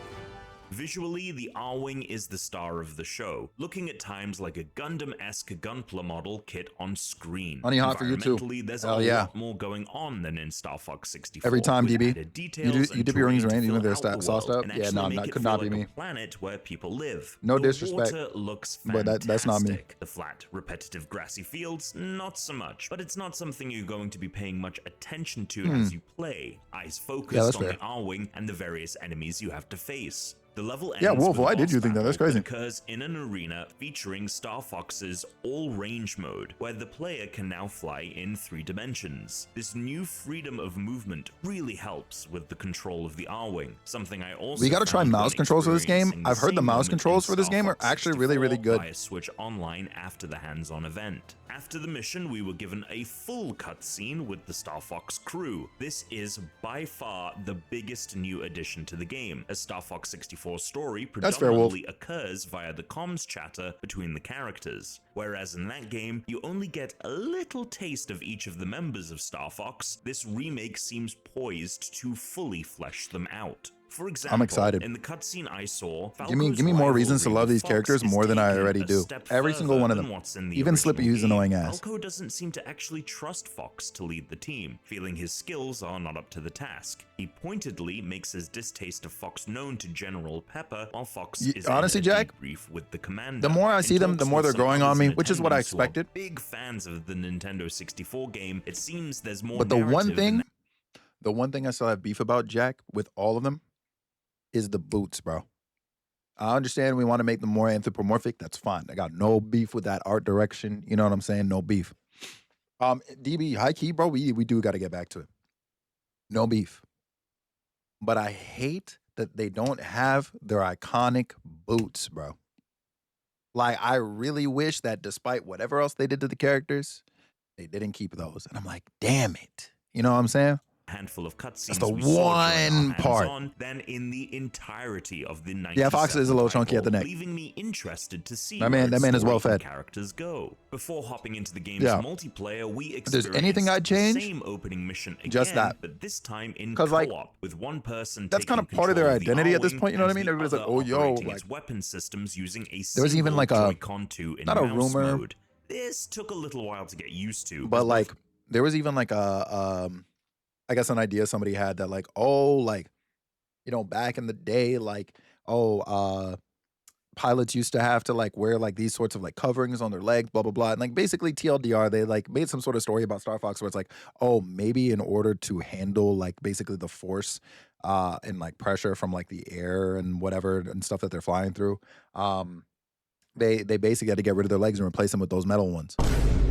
Visually, the R-Wing is the star of the show, looking at times like a Gundam-esque Gunpla model kit on screen. Honey hot for you too. Environmentally, there's Hell a yeah. lot more going on than in Star Fox 64. Every time, with DB. added You details dip and your rings, terrain right? to Even if fill they're out the sauced world up. and Yeah, actually no, make that it could feel not be like me. a planet where people live. No The disrespect, water looks but that's not me. fantastic. The flat, repetitive grassy fields, not so much. But it's not something you're going to be paying much attention to as you play. Eyes focused that's on fair. the R-Wing and the various enemies you have to face. The level Yeah, ends Wolf, with a why did boss you think that? That's battle crazy. occurs in an arena featuring Star Fox's all-range mode, where the player can now fly in 3 dimensions. This new freedom of movement really helps with the control of the R-Wing, something I also We gotta try found mouse when controls for this game. experiencing the I've heard the same mouse moment controls in for this Star game are Fox actually really, really 64 good. via Switch Online after the hands-on event. After the mission, we were given a full cutscene with the Star Fox crew. This is by far the biggest new addition to the game, as Star Fox 64's story That's fair, Wolf. predominantly occurs via the comms chatter between the characters. Whereas in that game, you only get a little taste of each of the members of Star Fox, this remake seems poised to fully flesh them out. For example, I'm excited. in the cutscene I saw, Give me more reasons to love these characters more than I already do. Every single one of them. Even Slippy, who's annoying ass. Falco doesn't seem to actually trust Fox to lead the team, feeling his skills are not up to the task. He pointedly makes his distaste of Fox known to General Pepper, while Fox is honestly, in a Jack, debrief with the commander. The more I see them, the more they're growing on me, which is what I expected. Big fans of the Nintendo 64 game. It seems there's more. But the one thing I still have beef about, Jack, with all of them, is the boots, bro. I understand we want to make them more anthropomorphic. That's fine. I got no beef with that art direction. You know what I'm saying? No beef. DB, high key, bro, we do got to get back to it. No beef. But I hate that they don't have their iconic boots, bro. Like, I really wish that despite whatever else they did to the characters, they didn't keep those. And I'm like, damn it. You know what I'm saying? Handful of cutscenes. That's the one part. Than in the entirety of the 97 Yeah, Fox is a little chunky at the neck. Leaving me interested to see that man is well fed. Characters go. Before hopping into the game's multiplayer, we if there's anything I'd change, the same opening mission again, just that. But this time in co-op, like, with one person. That's kind of part of their identity at this point. You know what I mean? Everybody's like, oh, yo, like its weapon systems using a there was even like a not a rumor. Mode. This took a little while to get used to, but like there was even like a I guess an idea somebody had that like, oh, like, you know, back in the day, like, pilots used to have to like wear like these sorts of like coverings on their legs, blah, blah, blah. And like basically TLDR, they like made some sort of story about Star Fox where it's like, oh, maybe in order to handle like basically the force and like pressure from like the air and whatever and stuff that they're flying through, they basically had to get rid of their legs and replace them with those metal ones.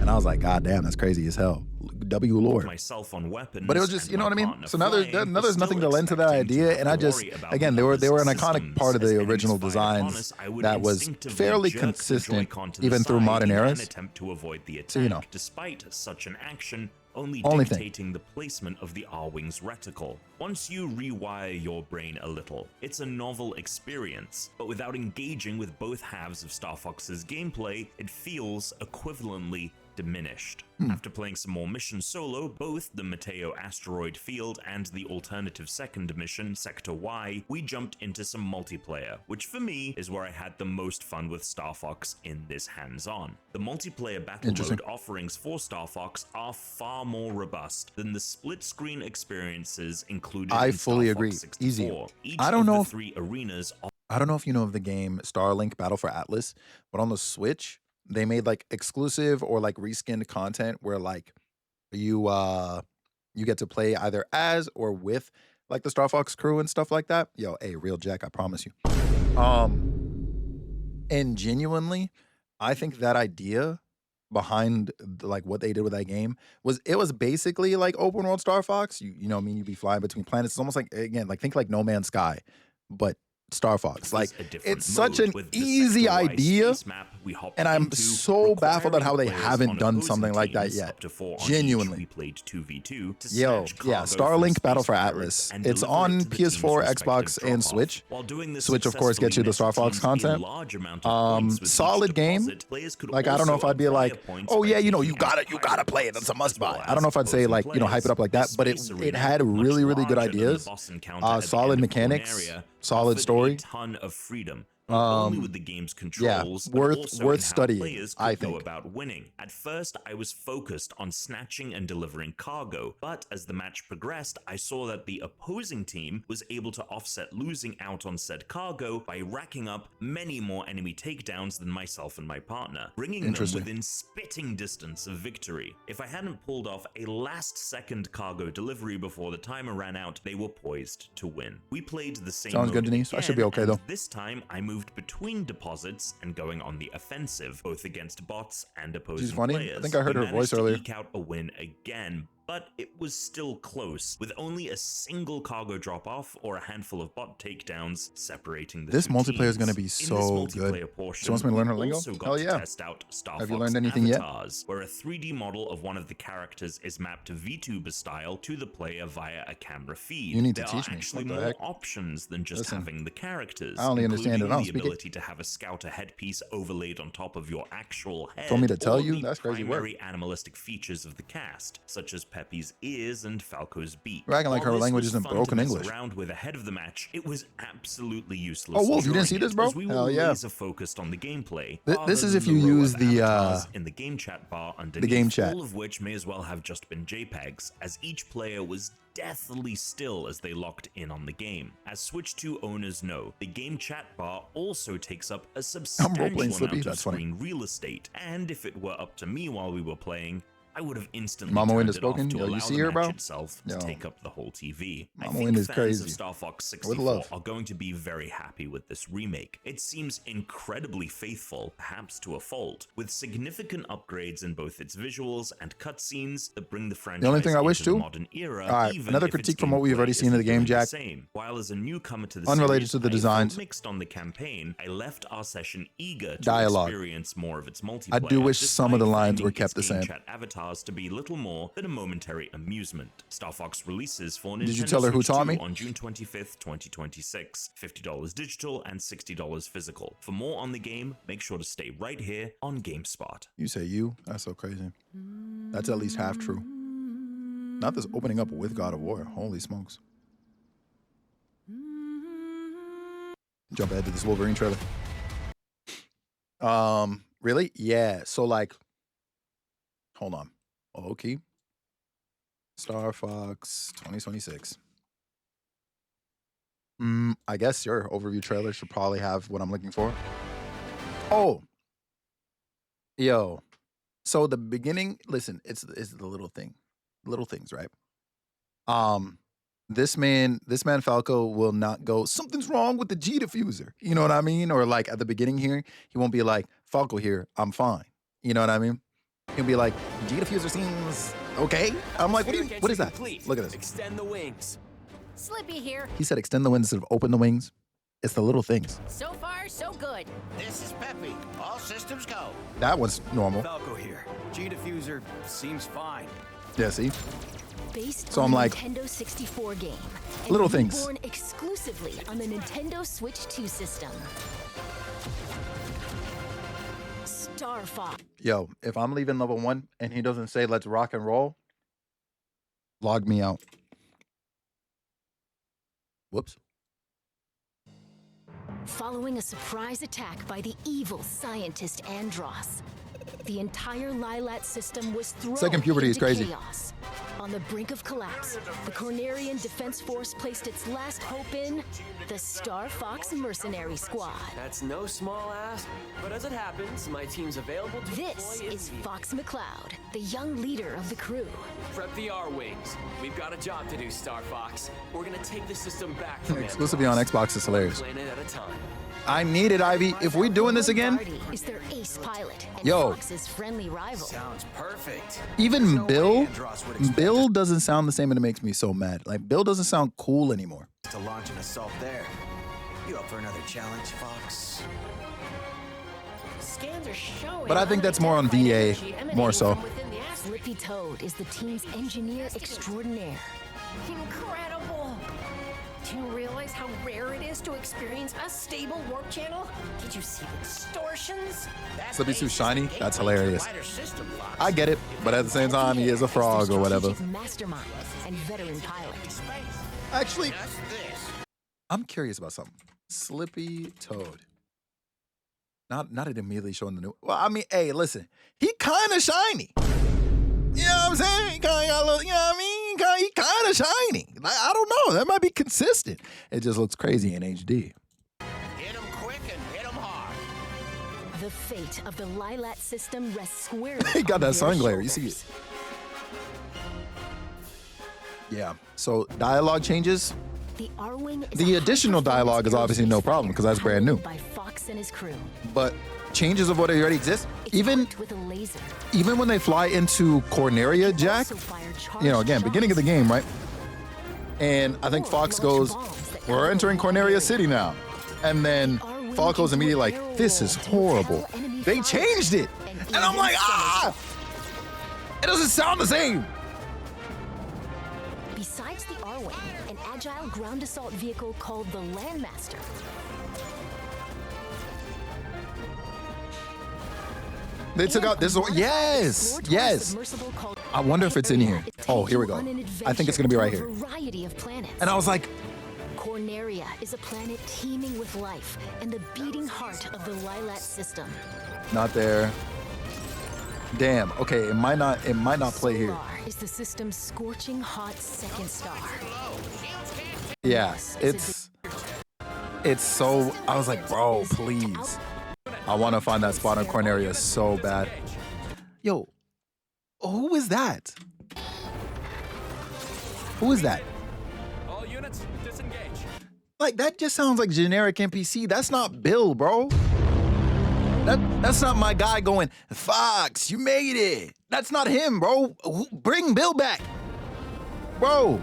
And I was like, God damn, that's crazy as hell. W Lord. Myself on weapons, but it was just, you know what I mean? So now there's nothing to lend to that idea. And I just, again, they were an iconic part of the original designs that was fairly consistent even through modern eras. Attempt to avoid the attack, so, you know. Despite such an action, only thing. dictating the placement of the R-Wing's reticle. Once you rewire your brain a little, it's a novel experience, but without engaging with both halves of Star Fox's gameplay, it feels equivalently diminished. After playing some more missions solo, both the Mateo asteroid field and the alternative second mission, Sector Y, we jumped into some multiplayer, which for me is where I had the most fun with Star Fox in this hands-on. The multiplayer battle mode offerings for Star Fox are far more robust than the split-screen experiences included in fully Star agree. Fox 64. Easy. Each I don't know of the three arenas. I don't know if you know of the game Starlink Battle for Atlas, but on the Switch, they made like exclusive or like reskinned content where like you get to play either as or with like the Star Fox crew and stuff like that. Yo, hey, real Jack, I promise you. And genuinely, I think that idea behind like what they did with that game was basically like open world Star Fox. You know what I mean? You'd be flying between planets. It's almost like, again, like think like No Man's Sky, but Star Fox. Like, it's such an easy idea, and I'm so baffled at how they haven't done something like that yet. Genuinely. Yo, yeah, Starlink Battle for Atlas. It's on PS4, Xbox, and Switch. Switch, of course, gets you the Star Fox content. Solid game. Like, I don't know if I'd be like, oh yeah, you know, you gotta play it. It's a must buy. I don't know if I'd say like, you know, hype it up like that, but it had really, really good ideas. Solid mechanics. Solid story. A ton of freedom. Only with the game's controls, yeah, worth studying. I think. Go about winning. At first, I was focused on snatching and delivering cargo, but as the match progressed, I saw that the opposing team was able to offset losing out on said cargo by racking up many more enemy takedowns than myself and my partner, bringing them within spitting distance of victory. If I hadn't pulled off a last-second cargo delivery before the timer ran out, they were poised to win. We played the same. Sounds good, Denise. I should be okay though. This time, I moved between deposits and going on the offensive, both against bots and opposing players. I think I heard her voice earlier. Eke out a win again, but it was still close, with only a single cargo drop-off or a handful of bot takedowns separating the This two multiplayer is teams. going to be so good. She wants me to learn her lingo? Hell yeah. Test out Star Have you Fox learned anything avatars, where a 3D model of one of the characters is mapped VTuber style to the player via a camera feed. You need to there teach are me. actually What the more heck? options than just having the characters. I only understand it. I don't the speak it. ability to have a scouter headpiece overlaid on top of your actual head. Told me to tell or you? the That's crazy work. primary animalistic features of the cast, such as pet Pepe's ears and Falco's beak. You're acting like While her this language was isn't fun broken to mess English. around with ahead of the match, it was absolutely useless. Oh, Wolf, you didn't see during this, it, bro? as we were Hell yeah. laser focused on the gameplay. This is rather if than you the row use of the avatars in the game chat bar underneath, game chat. all of which may as well have just been JPEGs, as each player was deathly still as they locked in on the game. As Switch 2 owners know, the game chat bar also takes up a substantial role-playing Slippy, amount of that's funny. screen real estate, and if it were up to me while we were playing, I would have instantly Mama turned Wind it is spoken? off to Yo, you allow see the her, match bro? itself to Yo. take up the whole TV. I Mama think Wind is fans crazy. of Star Fox With 64 love. are going to be very happy with this remake. It seems incredibly faithful, perhaps to a fault, with significant upgrades in both its visuals and cutscenes that bring the franchise only thing I wish into the too- modern era. All right, even another if its critique from what we've already gameplay seen in the isn't game, doing Jack. same. While as a newcomer to the Unrelated series, to the I felt designs. mixed on the campaign, I left our session eager to Dialogue. experience more of its multiplayer. I do wish some of the despite lines finding were its kept the game same. chat avatars to be little more than a momentary amusement. Star Fox releases for Nintendo Did you tell her who Switch taught 2 me? on June 25th, 2026. $50 digital and $60 physical. For more on the game, make sure to stay right here on GameSpot. You say you? That's so crazy. That's at least half true. Not this opening up with God of War. Holy smokes. Jump ahead to this Wolverine trailer. Really? Yeah. So like, hold on. Okay. Star Fox 2026. I guess your overview trailer should probably have what I'm looking for. Oh. Yo. So the beginning, listen, it's the little thing. Little things, right? This man Falco will not go, something's wrong with the G diffuser. You know what I mean? Or like at the beginning here, he won't be like, Falco here, I'm fine. You know what I mean? He'll be like, G diffuser seems okay. I'm like, what is that? Look at this. Extend the wings. Slippy here. He said extend the wings instead of open the wings. It's the little things. So far, so good. This is Peppy. All systems go. That was normal. Falco here. G diffuser seems fine. Yeah, see? Based So on I'm the like, Nintendo 64 game. and little things. Born exclusively on the Nintendo Switch 2 system. Star Fox. Yo, if I'm leaving level 1 and he doesn't say let's rock and roll, log me out. Whoops. Following a surprise attack by the evil scientist Andros, the entire Lilat system was thrown Second puberty is into crazy. chaos. On the brink of collapse, the Cornerian Defense Force placed its last hope in the Star Fox Mercenary Squad. That's no small ask, but as it happens, my team's available to This deploy is in- Fox McCloud, the young leader of the crew. Prep the R-Wings. We've got a job to do, Star Fox. We're gonna take the system back from Exclusively on Xbox is hilarious. planet at a time. I need it, Ivy. If we doing this again, Barty is their ace pilot and Yo. Fox's friendly rival. Sounds perfect. even Bill doesn't sound the same and it makes me so mad. Like, Bill doesn't sound cool anymore. To launch an assault there. You up for another challenge, Fox? Scans are showing But I think that's more on VA, more so. Slippy Toad is the team's engineer extraordinaire. Incredible! Do you realize how rare it is to experience a stable warp channel? Did you see the distortions? Slippy's too shiny? That's hilarious. I get it, but at the same time, he is a frog or whatever. Mastermind and veteran pilot. Actually, I'm curious about something. Slippy Toad. Not it immediately showing the new. Well, I mean, hey, listen, he kind of shiny. You know what I'm saying? He kind of got a little, you know what I mean? He kind of shiny. Like, I don't know. That might be consistent. It just looks crazy in HD. Hit 'em quick and hit 'em hard. The fate of the Lilat system rests squarely. He got on that their sun glare. You see shoulders. it. Yeah. So dialogue changes. The R-Wing is The a additional dialogue is obviously no problem because that's brand new. by Fox and his crew. But changes of what already exists, even With a laser. even when they fly into Corneria, Jack, you know, again, beginning of the game, right? And I think Fox goes, we're entering Corneria City now. And then Falco's immediately like, this is horrible. They changed it. And I'm like, ah! It doesn't sound the same. Besides the R-Wing, an agile ground assault vehicle called the Landmaster. They took out this one. Yes, yes. I wonder if it's in here. Oh, here we go. I think it's gonna be right here. Variety of planets. And I was like, Corneria is a planet teeming with life and the beating heart of the Lilat system. not there. Damn. Okay, it might not play here. Solar is the system's scorching hot second star. Yeah, it's so. I was like, bro, please. I want to find that spot on Corneria so bad. Yo, who is that? Who is that? All units, disengage. Like, that just sounds like generic NPC. That's not Bill, bro. That's not my guy going, Fox, you made it. That's not him, bro. Bring Bill back. Bro.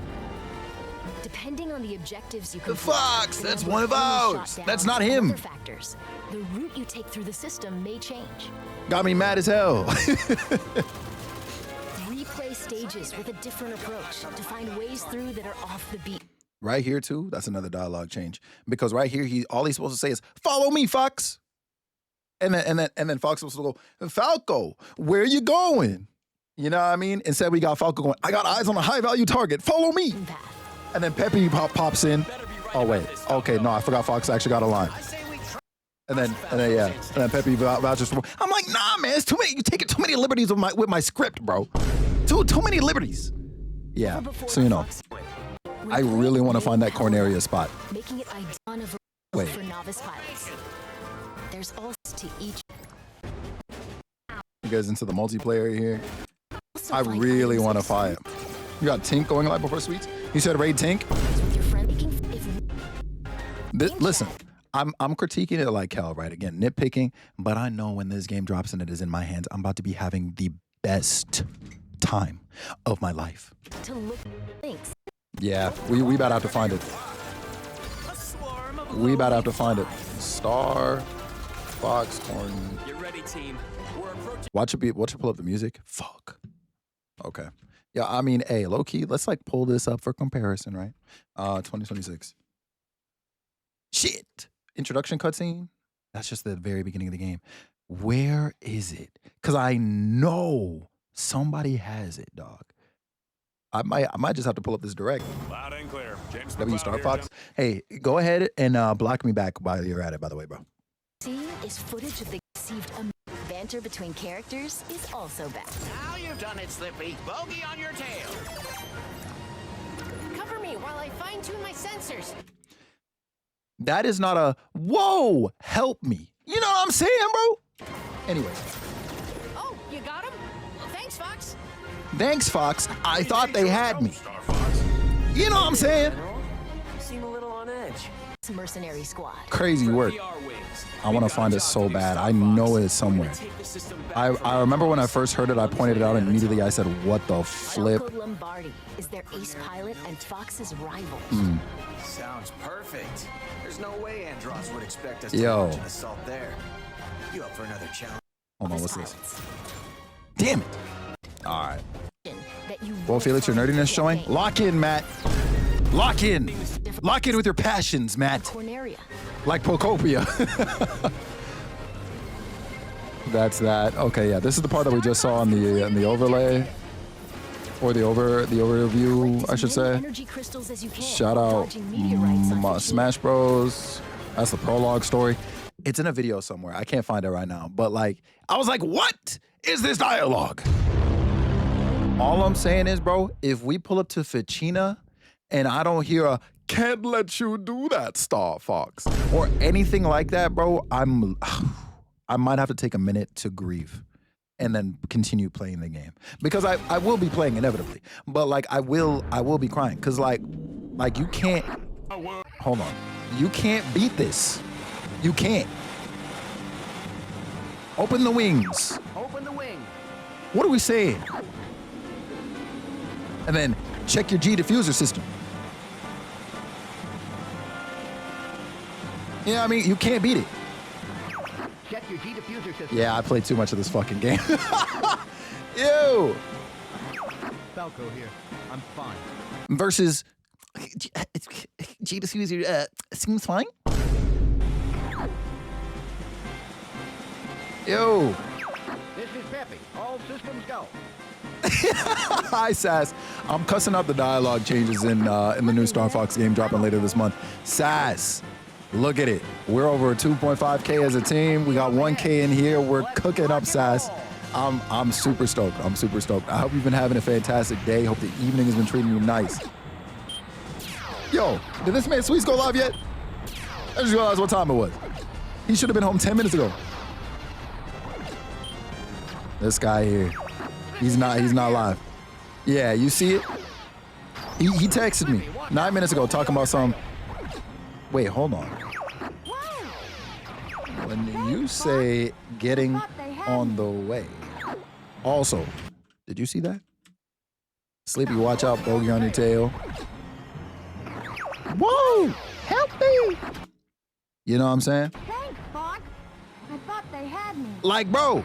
Depending on the objectives you complete, Fox, that's one of enemy ours. shutdown That's not and him. other factors. The route you take through the system may change. Got me mad as hell. Replay stages with a different approach to find ways through that are off the beat. Right here, too, that's another dialogue change. Because right here, all he's supposed to say is, follow me, Fox. And then Fox was supposed to go, Falco, where you going? You know what I mean? Instead, we got Falco going, I got eyes on a high-value target. Follow me. And then Peppy pops in. Oh, wait. Okay, no, I forgot Fox actually got a line. And then Peppy vouches for. I'm like, nah, man, it's too many. You're taking too many liberties with my script, bro. Too many liberties. Yeah, so you know. I really want to find that Corneria spot. Making it ideal Wait. for novice pilots. There's also to each. You guys into the multiplayer here? I really want to fight. You got Tink going live before Sweets? You said raid Tink? Listen, I'm critiquing it like hell, right? Again, nitpicking, but I know when this game drops and it is in my hands, I'm about to be having the best time of my life. To look things. Yeah, we about to have to find it. We about to have to find it. Star, Fox, Corn. Get ready, team. We're approaching. Watch it pull up the music. Fuck. Okay. Yeah, I mean, hey, low key, let's like pull this up for comparison, right? 2026. Shit. Introduction cutscene. That's just the very beginning of the game. Where is it? Because I know somebody has it, dog. I might just have to pull up this direct. Loud and clear. James W McLeod Star here, Fox. Hey, go ahead and block me back while you're at it, by the way, bro. See is footage of the received banter between characters is also back. Now you've done it, Slippy. Bogey on your tail. Cover me while I fine-tune my sensors. That is not a, whoa, help me. You know what I'm saying, bro? Anyway. Oh, you got him? Thanks, Fox. Thanks, Fox. I thought they had me. You know what I'm saying? You seem a little on edge. Mercenary squad. Crazy work. I want to find it so bad. I know it's somewhere. I remember when I first heard it, I pointed it out and immediately I said, what the flip? Falco Lombardi is their ace pilot and Fox's rival. Sounds perfect. There's no way Andros would expect us to Yo. launch an assault there. You up for another challenge? Hold on, what's this? Damn it. All right. Well, Felix, your nerdiness showing? Lock in, Matt. Lock in. Lock in with your passions, Matt. Corneria. Like Procopia. That's that. Okay, yeah. This is the part that we just saw on the overlay. Or the overview, I should say. Energy crystals as you can. Shout out Smash Bros. That's the prologue story. It's in a video somewhere. I can't find it right now. But like, I was like, what is this dialogue? All I'm saying is, bro, if we pull up to Ficina and I don't hear a can't let you do that, Star Fox, or anything like that, bro, I might have to take a minute to grieve and then continue playing the game. Because I will be playing inevitably. But like I will be crying. Cause like you can't, hold on. You can't beat this. You can't. Open the wings. Open the wing. What are we saying? And then check your G diffuser system. Yeah, I mean, you can't beat it. Check your G diffuser system. Yeah, I played too much of this fucking game. Ew. Falco here. I'm fine. Versus G diffuser seems fine. Ew. This is Peppy. All systems go. Hi, Sass. I'm cussing out the dialogue changes in the new Star Fox game dropping later this month. Sass, look at it. We're over 2.5K as a team. We got 1K in here. We're cooking up, Sass. I'm super stoked. I'm super stoked. I hope you've been having a fantastic day. Hope the evening has been treating you nice. Yo, did this man Sweets go live yet? I just realized what time it was. He should have been home 10 minutes ago. This guy here, he's not live. Yeah, you see it? He texted me 9 minutes ago talking about some. Wait, hold on. When you say getting on the way. Also, did you see that? Sleepy, watch out, bogey on your tail. Whoa! Help me! You know what I'm saying? Thanks, Fox. I thought they had me. Like, bro.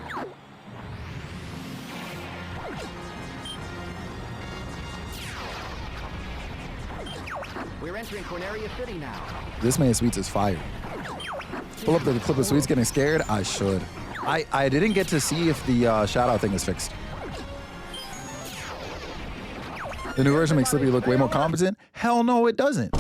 We're entering Corneria City now. This man Sweets is fired. Pull up the clip of Sweets getting scared. I should. I didn't get to see if the shout out thing is fixed. The new version makes Slippy look way more competent. Hell no, it doesn't.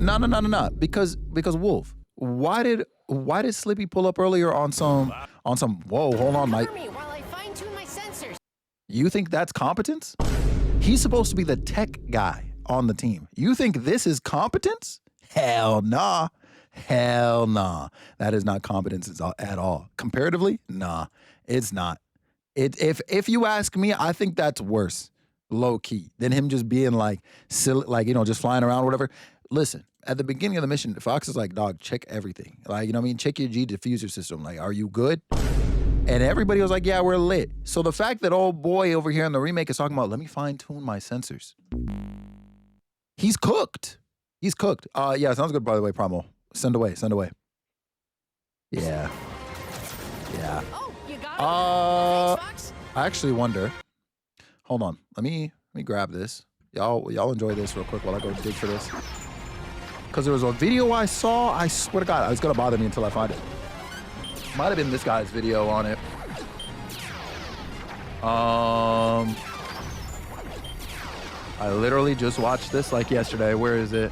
No. Because Wolf, why did Slippy pull up earlier on some? Whoa, hold on, Mike. While I fine-tune my sensors. You think that's competence? He's supposed to be the tech guy on the team. You think this is competence? Hell nah. Hell nah. That is not competence at all. Comparatively, nah, it's not. If you ask me, I think that's worse, low key, than him just being like silly, like, you know, just flying around or whatever. Listen, at the beginning of the mission, Fox is like, dog, check everything. Like, you know what I mean? Check your G diffuser system. Like, are you good? And everybody was like, yeah, we're lit. So the fact that old boy over here in the remake is talking about, let me fine tune my sensors. He's cooked. He's cooked. Yeah, sounds good, by the way, Promo. Send away. Yeah. Oh, you got it. Thanks, Fox. I actually wonder. Hold on. Let me grab this. Y'all enjoy this real quick while I go dig for this. Because there was a video I saw, I swear to God, it's gonna bother me until I find it. Might have been this guy's video on it. I literally just watched this like yesterday. Where is it?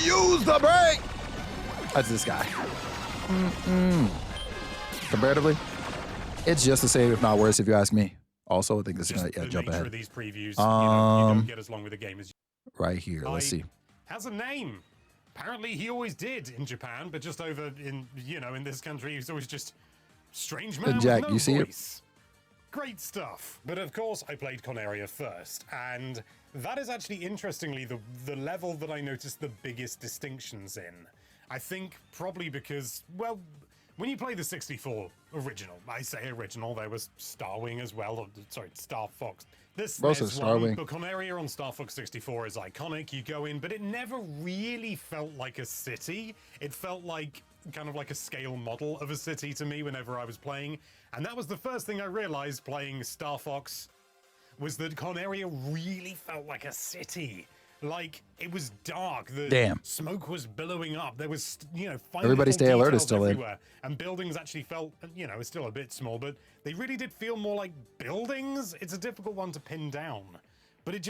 Use the brake! That's this guy. Comparatively, it's just the same, if not worse, if you ask me. Also, I think this is gonna jump ahead. Of these previews, you don't get as long with the game as right here. Let's see. Has a name. Apparently, he always did in Japan, but just over in in this country, he's always just strange man. Jack, with no you see voice. It? Great stuff. But of course, I played Corneria first, and that is actually, interestingly, the level that I noticed the biggest distinctions in. I think probably because, well, when you play the 64 original, I say original, there was Starwing as well, Star Fox. This is one, but Corneria on Star Fox 64 is iconic. You go in, but it never really felt like a city. It felt like kind of like a scale model of a city to me whenever I was playing. And that was the first thing I realized playing Star Fox, was that Corneria really felt like a city. Like, it was dark. The smoke was billowing up. There was, Everybody stay alert is still everywhere. And buildings actually felt, it's still a bit small, but they really did feel more like buildings. It's a difficult one to pin down. But it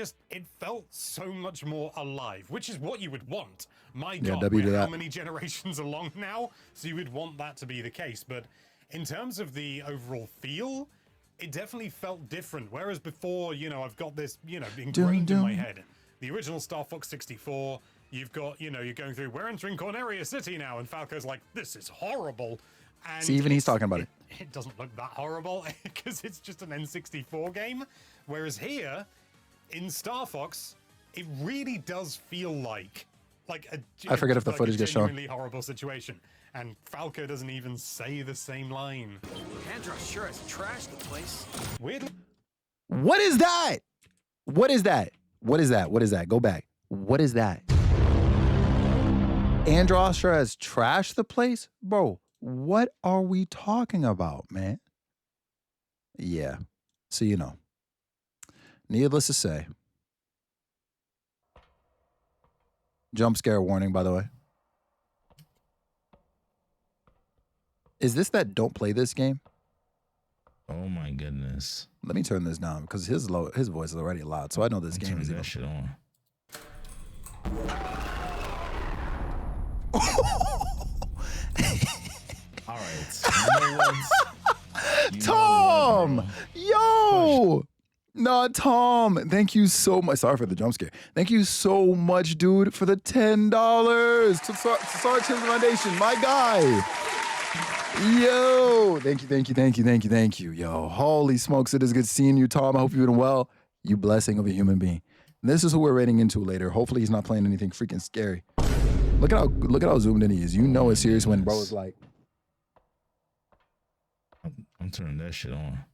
felt so much more alive, which is what you would want. My God, we're how many generations along now? So you would want that to be the case. But in terms of the overall feel, it definitely felt different. Whereas before, I've got this, ingrained in my head. The original Star Fox 64, you've got, you're going through, we're entering Corneria City now, and Falco's like, this is horrible. And see, even he's talking about it. It doesn't look that horrible, because it's just an N64 game. Whereas here, in Star Fox, it really does feel like I forget if the footage gets shown. Genuinely horrible situation. And Falco doesn't even say the same line. Andros sure has trashed the place. Weirdly. What is that? What is that? What is that? What is that? Go back. What is that? Andros sure has trashed the place? Bro, what are we talking about, man? Yeah. So, needless to say. Jump scare warning, by the way. Is this that don't play this game? Oh my goodness. Let me turn this down because his voice is already loud, so I know this game is that shit on. All right. Tom! Yo! Nah, Tom, thank you so much. Sorry for the jump scare. Thank you so much, dude, for the $10 to Sarge Hill Foundation, my guy. Yo, thank you. Yo, holy smokes, it is good seeing you, Tom. I hope you're doing well. You blessing of a human being. This is who we're raiding into later. Hopefully he's not playing anything freaking scary. Look at how zoomed in he is. You know it's serious when bro is like. I'm turning that shit on.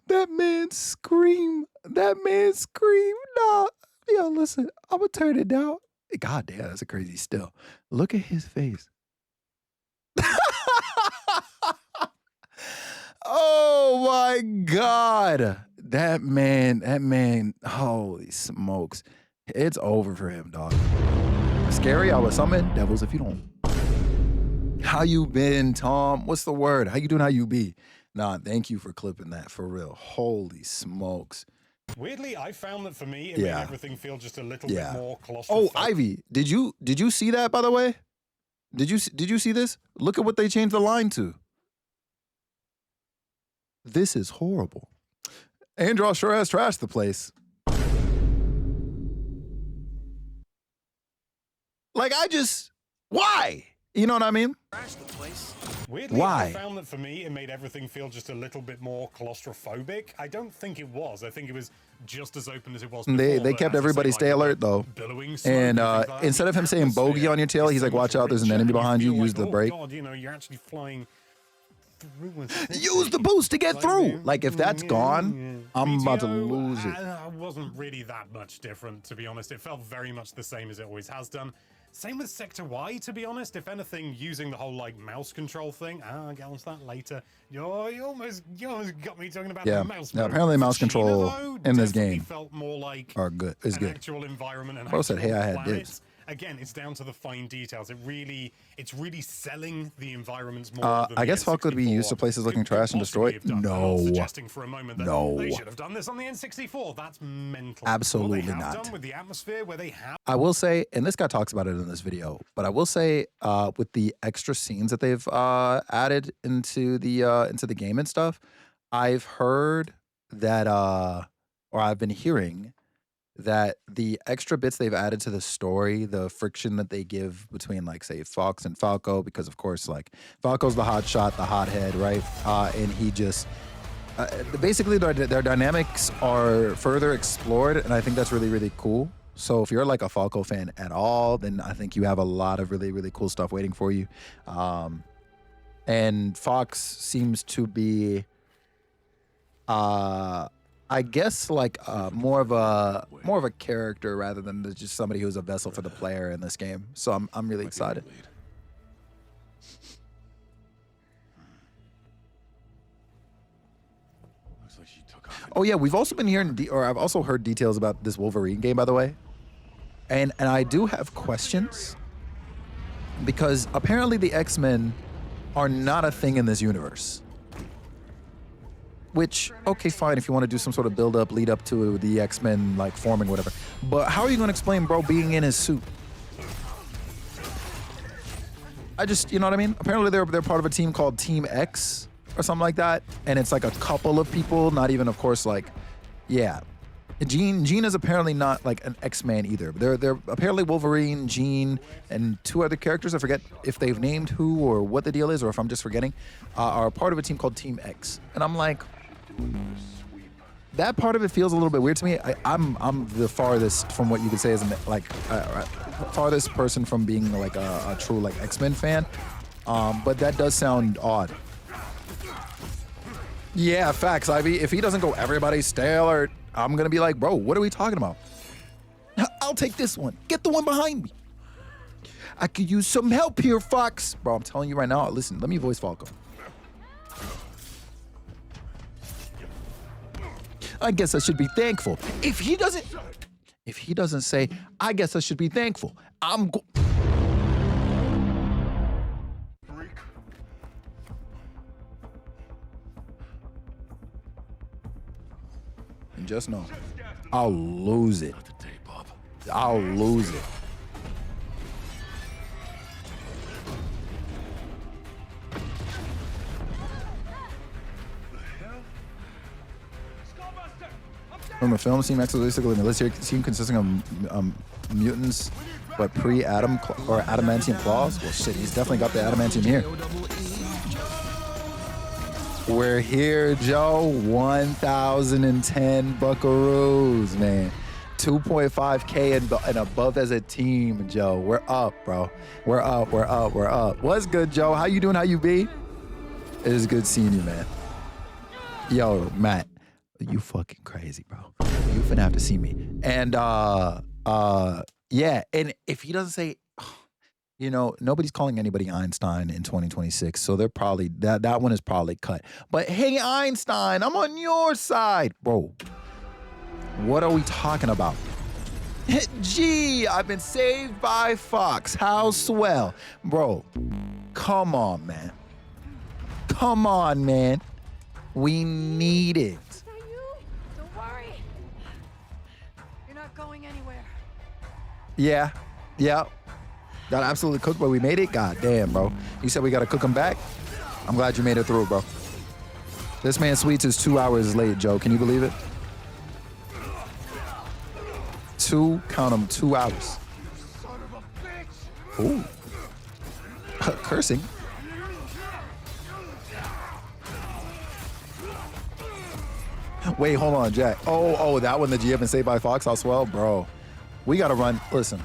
That man scream. Nah. Yo, listen, I'm gonna turn it down. God damn, that's a crazy still. Look at his face. Oh my God. That man, holy smokes. It's over for him, dog. Scary, I was summon devils if you don't. How you been, Tom? What's the word? How you doing? How you be? Nah, thank you for clipping that, for real. Holy smokes. Weirdly, I found that for me, it made everything feel just a little bit more claustrophobic. Oh, Ivy, did you see that, by the way? Did you see this? Look at what they changed the line to. This is horrible. Andros sure has trashed the place. Like, why? You know what I mean? Weirdly, Why? I found that for me, it made everything feel just a little bit more claustrophobic. I don't think it was. I think it was just as open as it was before. They kept everybody stay alert, though. And instead of him saying bogey on your tail, he's like, watch out, there's an enemy behind you, use the brake. God, you know, you're actually flying through. Use the boost to get through. Like, if that's gone, I'm about to lose it. It wasn't really that much different, to be honest. It felt very much the same as it always has done. Same with Sector Y, to be honest. If anything, using the whole like mouse control thing. I'll get onto that later. You almost got me talking about the mouse. Yeah, apparently mouse control in this game felt more like is good. actual environment and Bro said, hey, I had planets. dibs. Again, it's down to the fine details. It's really selling the environments more. I guess Falco would be used to places looking trash and destroyed. No. Suggesting for a moment that No. they should have done this on the N64. That's mental. Absolutely what they have not. done with the atmosphere, where they have. I will say, and this guy talks about it in this video, but I will say, with the extra scenes that they've added into the game and stuff, I've heard that, or I've been hearing that the extra bits they've added to the story, the friction that they give between, like, say, Fox and Falco, because of course, like, Falco's the hot shot, the hothead, right? And he just. Basically, their dynamics are further explored, and I think that's really, really cool. So if you're like a Falco fan at all, then I think you have a lot of really, really cool stuff waiting for you. And Fox seems to be, I guess, like more of a character rather than just somebody who's a vessel for the player in this game. So I'm really excited. Oh yeah, we've also been hearing, or I've also heard details about this Wolverine game, by the way. And I do have questions because apparently the X-Men are not a thing in this universe. Which, okay, fine, if you want to do some sort of build-up, lead up to the X-Men like forming, whatever. But how are you going to explain bro being in his suit? You know what I mean? Apparently they're part of a team called Team X or something like that, and it's like a couple of people, not even, of course, like, yeah. Jean is apparently not like an X-Man either. They're apparently Wolverine, Jean, and two other characters. I forget if they've named who or what the deal is, or if I'm just forgetting. Are part of a team called Team X, and I'm like, that part of it feels a little bit weird to me. I'm the farthest from what you could say is like farthest person from being like a true like X-Men fan, but that does sound odd. Yeah, facts, Ivy. If he doesn't go, everybody stay alert. I'm gonna be like, bro, what are we talking about? I'll take this one. Get the one behind me. I could use some help here, Fox. Bro, I'm telling you right now. Listen, let me voice Falco. if he doesn't say, I guess I should be thankful. And just know, I'll lose it. I'll lose it. From a film scene, Max was basically an illustrated scene consisting of mutants, but pre-Adam or adamantium claws. Well, shit, he's definitely got the adamantium here. We're here, Joe. 1,010 buckaroos, man. 2.5K and above as a team, Joe. We're up, bro. We're up. What's good, Joe? How you doing? How you be? It is good seeing you, man. Yo, Matt. You fucking crazy, bro. You finna have to see me. And yeah, and if he doesn't say, you know, nobody's calling anybody Einstein in 2026, so they're probably that one is probably cut. But hey, Einstein, I'm on your side, bro. What are we talking about? Gee, I've been saved by Fox. How swell, bro. Come on, man. Come on, man. We need it. Don't worry. You're not going anywhere. Yeah. Got absolutely cooked, but we made it? God damn, bro. You said we got to cook him back? I'm glad you made it through, bro. This man Sweets is 2 hours late, Joe. Can you believe it? Count them, 2 hours. Ooh. Cursing. Wait, hold on, Jack. Oh, that one, the GF and Saved by Fox, how swell? Bro, we got to run. Listen,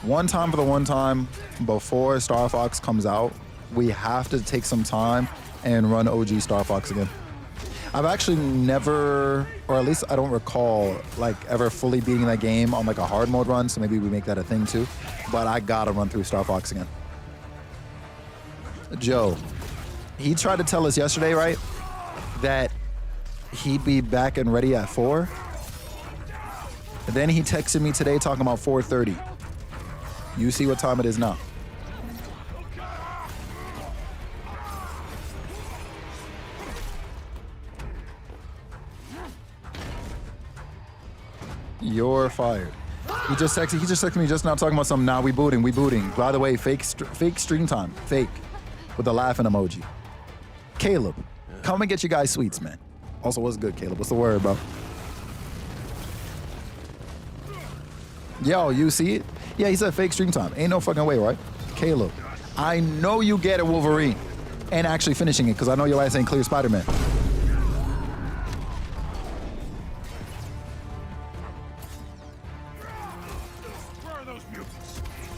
one time for the one time before Star Fox comes out, we have to take some time and run OG Star Fox again. I've actually never, or at least I don't recall, like ever fully beating that game on like a hard mode run, so maybe we make that a thing too. But I gotta run through Star Fox again. Joe, he tried to tell us yesterday, right, that he'd be back and ready at 4. Then he texted me today talking about 4:30. You see what time it is now. You're fired. He just texted me just now talking about something. Nah, we booting. By the way, fake stream time. Fake. With a laughing emoji. Caleb, come and get you guys sweets, man. Also, what's good, Caleb? What's the word, bro? Yo, you see it? Yeah, he said fake stream time. Ain't no fucking way, right? Caleb, I know you get it, Wolverine. And actually finishing it, because I know your ass ain't clear Spider-Man.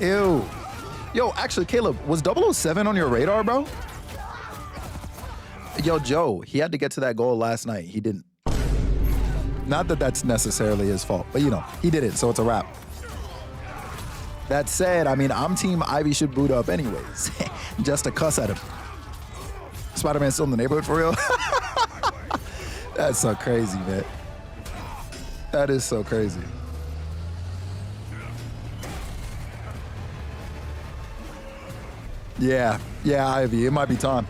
Ew. Yo, actually, Caleb, was 007 on your radar, bro? Yo, Joe, he had to get to that goal last night. He didn't. Not that that's necessarily his fault, but you know, he did it, so it's a wrap. That said, I mean, I'm team Ivy should boot up anyways, just to cuss at him. Spider-Man still in the neighborhood for real? That's so crazy, man. That is so crazy. Yeah, Ivy, it might be time.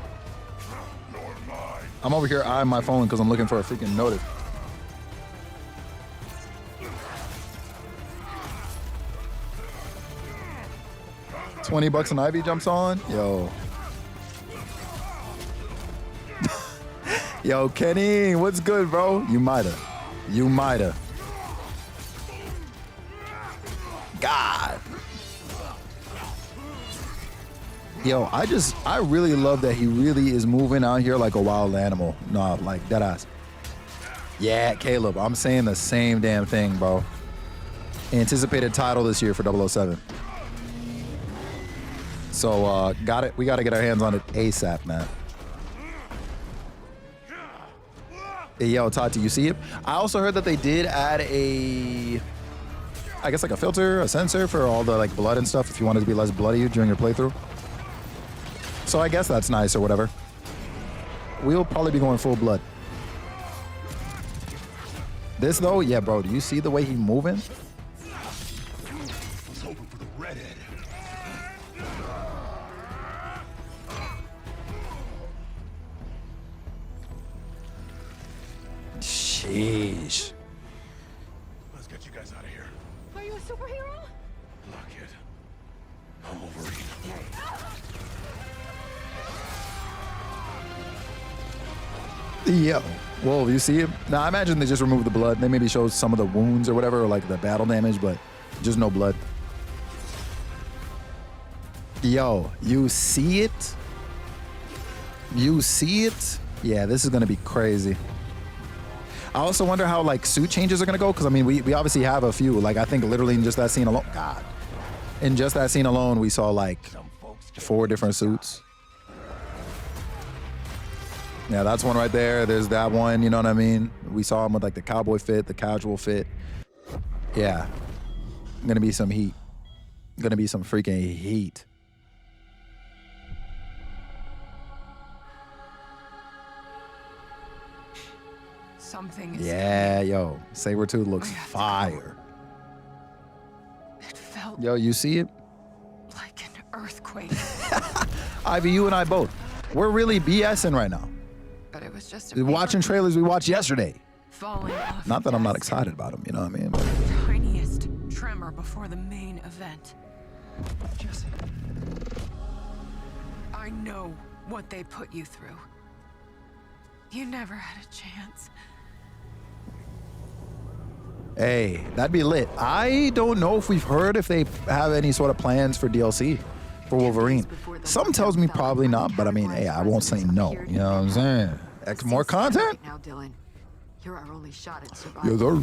I'm over here eyeing my phone because I'm looking for a freaking notice. $20 and Ivy jumps on? Yo. Yo, Kenny, what's good, bro? You might've. God. Yo, I really love that he really is moving out here like a wild animal. No, like dead ass. Yeah, Caleb, I'm saying the same damn thing, bro. Anticipated title this year for 007. So, we got to get our hands on it ASAP, man. Hey, yo, Tati, you see it? I also heard that they did add I guess like a filter, a sensor for all the like blood and stuff if you wanted to be less bloody during your playthrough. So I guess that's nice or whatever. We'll probably be going full blood. This though, yeah, bro, do you see the way he moving? Sheesh. Let's get you guys out of here. Are you a superhero? Look it. I'm Wolverine. Yo. Whoa, you see it? Now, I imagine they just removed the blood. They maybe showed some of the wounds or whatever, or like the battle damage, but just no blood. Yo, you see it? You see it? Yeah, this is gonna be crazy. I also wonder how like suit changes are gonna go, because I mean we obviously have a few. Like I think literally in just that scene alone, God. In just that scene alone, we saw like 4 different suits. Yeah, that's one right there. There's that one, you know what I mean? We saw him with like the cowboy fit, the casual fit. Yeah. Gonna be some heat. Gonna be some freaking heat. Something is Yeah, yo. Sabretooth looks fire. It felt Yo, you see it? like an earthquake. Ivy, you and I both. We're really BSing right now. But it was just a Watching trailers we watched yesterday. falling off. Not that I'm not excited about them, you know what I mean? But Tiniest tremor before the main event. Just I know what they put you through. You never had a chance. hey, that'd be lit. I don't know if we've heard if they have any sort of plans for DLC for Wolverine. Something tells me probably not, but I mean, hey, I won't say no. You know what I'm saying? More content? Right now, Dylan, you're our only shot at survival. Yes, sir.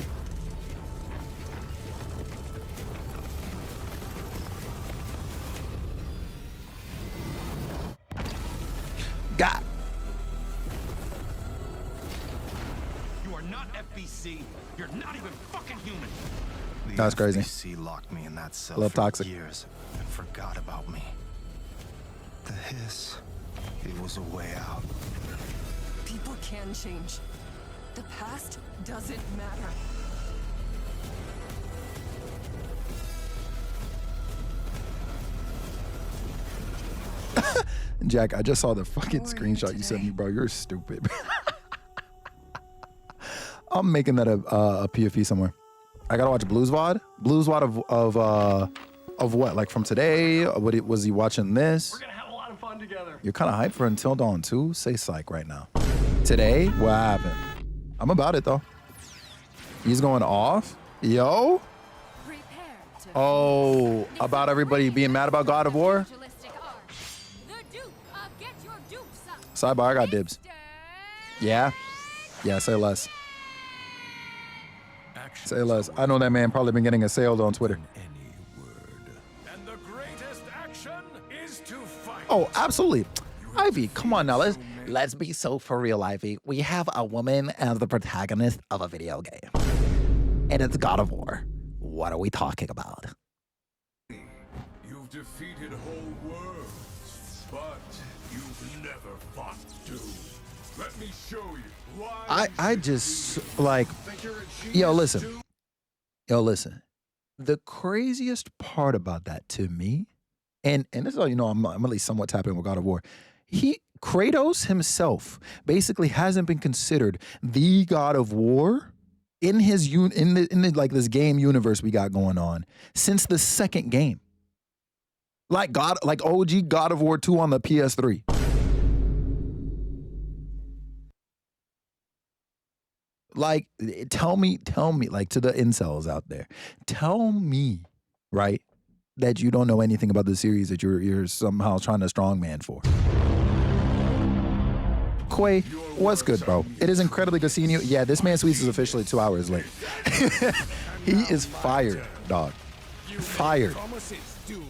God. You are not FBC. You're not even fucking human. That's crazy. FBC locked me in that cell Love for toxic. years and forgot about me. The hiss, it was a way out. People can change. The past doesn't matter. Jack, I just saw the fucking screenshot you sent me, bro. You're stupid. I'm making that a PFP somewhere. I gotta watch Blues VOD. Blues VOD of what? Like from today? Was he watching this? We're gonna have a lot of fun together. You're kind of hyped for Until Dawn too? Say psych right now. Today? What happened? I'm about it though. He's going off? Yo? Oh, about everybody being mad about God of War? Sidebar, I got dibs. Yeah? Yeah, say less. Say less. I know that man probably been getting assailed on Twitter. And the greatest action is to fight. Oh, absolutely. Ivy, come on now. Let's be so for real, Ivy. We have a woman as the protagonist of a video game. And it's God of War. What are we talking about? You've defeated whole worlds, but you've never fought Doom. Let me show you why. I just like, yo, listen. The craziest part about that to me, and this is how you know I'm at least somewhat tapping in with God of War. Kratos himself basically hasn't been considered the God of War in his in the like this game universe we got going on since the second game. Like OG God of War 2 on the PS3. Like, tell me, like to the incels out there, tell me, right, that you don't know anything about the series that you're somehow trying to strongman for. Quay, what's good, bro? It is incredibly good seeing you. Yeah, this man Sweets is officially 2 hours late. He is fired, dog. Fired.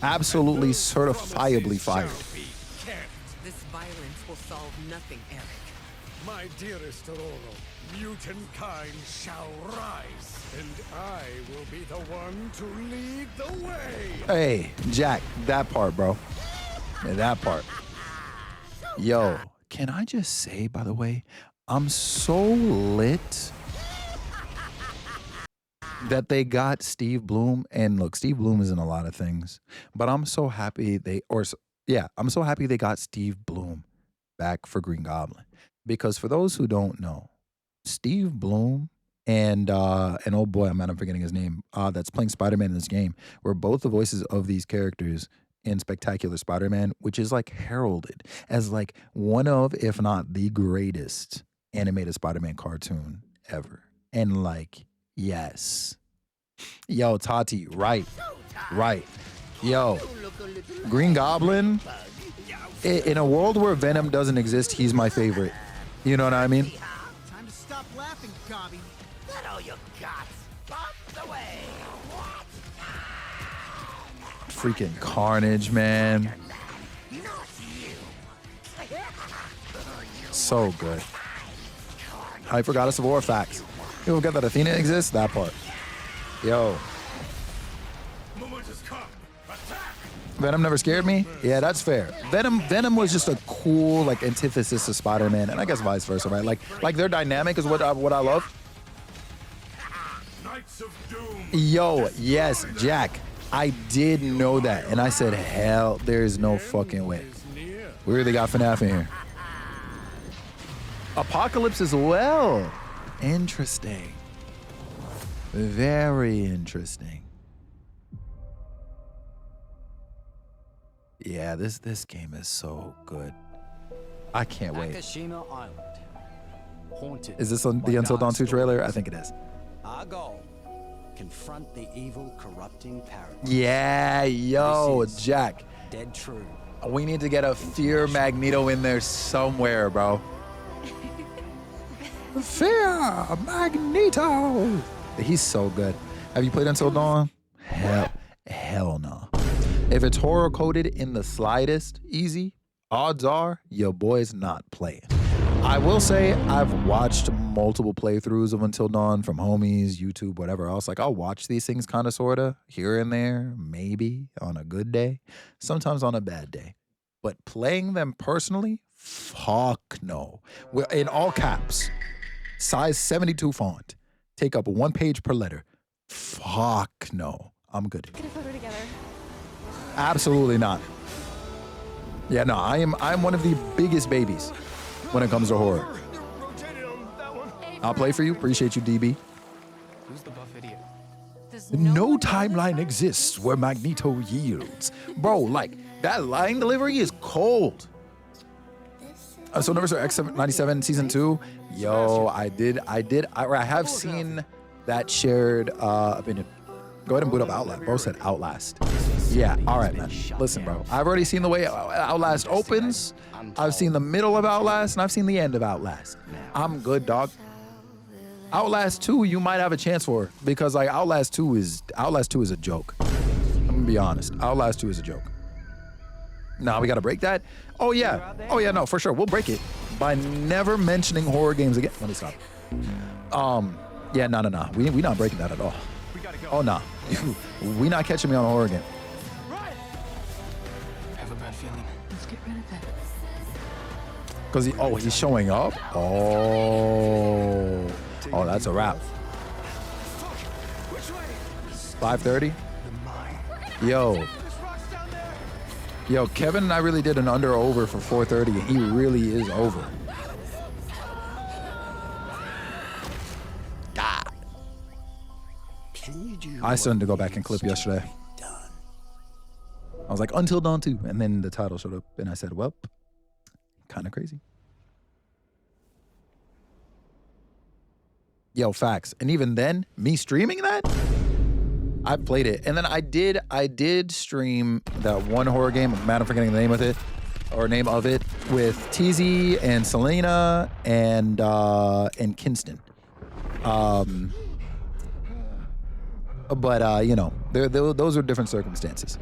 Absolutely certifiably fired. This violence will solve nothing, Eric. My dearest Aurora, mutant kind shall rise, and I will be the one to lead the way. Hey, Jack, that part, bro. Yeah, that part. Yo, can I just say, by the way, I'm so lit that they got Steve Bloom. And look, Steve Bloom is in a lot of things, but I'm so happy I'm so happy they got Steve Bloom back for Green Goblin. Because for those who don't know, Steve Bloom and oh boy, I'm forgetting his name. That's playing Spider-Man in this game. Were both the voices of these characters in Spectacular Spider-Man, which is like heralded as like one of, if not the greatest animated Spider-Man cartoon ever. And like, yes. Yo, Tati, right. Yo, Green Goblin, in a world where Venom doesn't exist, he's my favorite. You know what I mean? Time to stop laughing, Gobby. That all you got. Bump away. Freaking Carnage, man. So good. I forgot a Civil War facts. You forgot that Athena exists? That part. Yo. Venom never scared me? Yeah, that's fair. Venom was just a cool like antithesis to Spider-Man, and I guess vice versa, right? Like their dynamic is what I love. Yo, yes, Jack. I did know that, and I said, hell, there's no fucking way. We really got FNAF in here. Apocalypse as well. Interesting. Very interesting. Yeah, this game is so good. I can't wait. Nakashima Island. Haunted. Is this on by the Until dark Dawn 2 trailer? I stories. think it is. Our goal: confront the evil, corrupting paradise. Yeah, yo, Jack. Dead true. We need to get a Fear Magneto in there somewhere, bro. Fear Magneto. He's so good. Have you played Until Dawn? Hell no. If it's horror coded in the slightest, easy, odds are your boy's not playing. I will say I've watched multiple playthroughs of Until Dawn from homies, YouTube, whatever else. Like I'll watch these things kind of, sort of, here and there, maybe on a good day, sometimes on a bad day. But playing them personally, fuck no. We're in all caps, size 72 font, take up 1 page per letter. Fuck no. I'm good. Get a photo together. Absolutely not. Yeah, no, I'm one of the biggest babies when it comes to horror. I'll play for you. Appreciate you, DB. Who's the buff idiot? No timeline exists where Magneto yields. Bro, like, that line delivery is cold. So Universal X97 Season 2, yo, I have seen that shared opinion. Go ahead and boot up Outlast. Bro said Outlast. Yeah, all right, man. Listen, bro. I've already seen the way Outlast opens. I've seen the middle of Outlast, and I've seen the end of Outlast. I'm good, dog. Outlast 2, you might have a chance for, because like Outlast 2 is a joke. I'm gonna be honest. Outlast 2 is a joke. Now we gotta break that. Oh yeah, no, for sure. We'll break it by never mentioning horror games again. Let me stop. Yeah, no. We not breaking that at all. Oh nah. We not catching me on a horror game. I have a bad feeling. Let's get rid of it. Cause he's showing up. Oh, that's a wrap. 5:30. Yo, Kevin and I really did an under/over for 4:30, and he really is over. God. I started to go back and clip yesterday. I was like, Until Dawn 2, and then the title showed up, and I said, well, kind of crazy. Yo, facts. And even then, me streaming that, I played it. And then I did stream that one horror game, I'm mad I'm forgetting the name of it, with TZ and Selena and Kinston. But you know, those are different circumstances.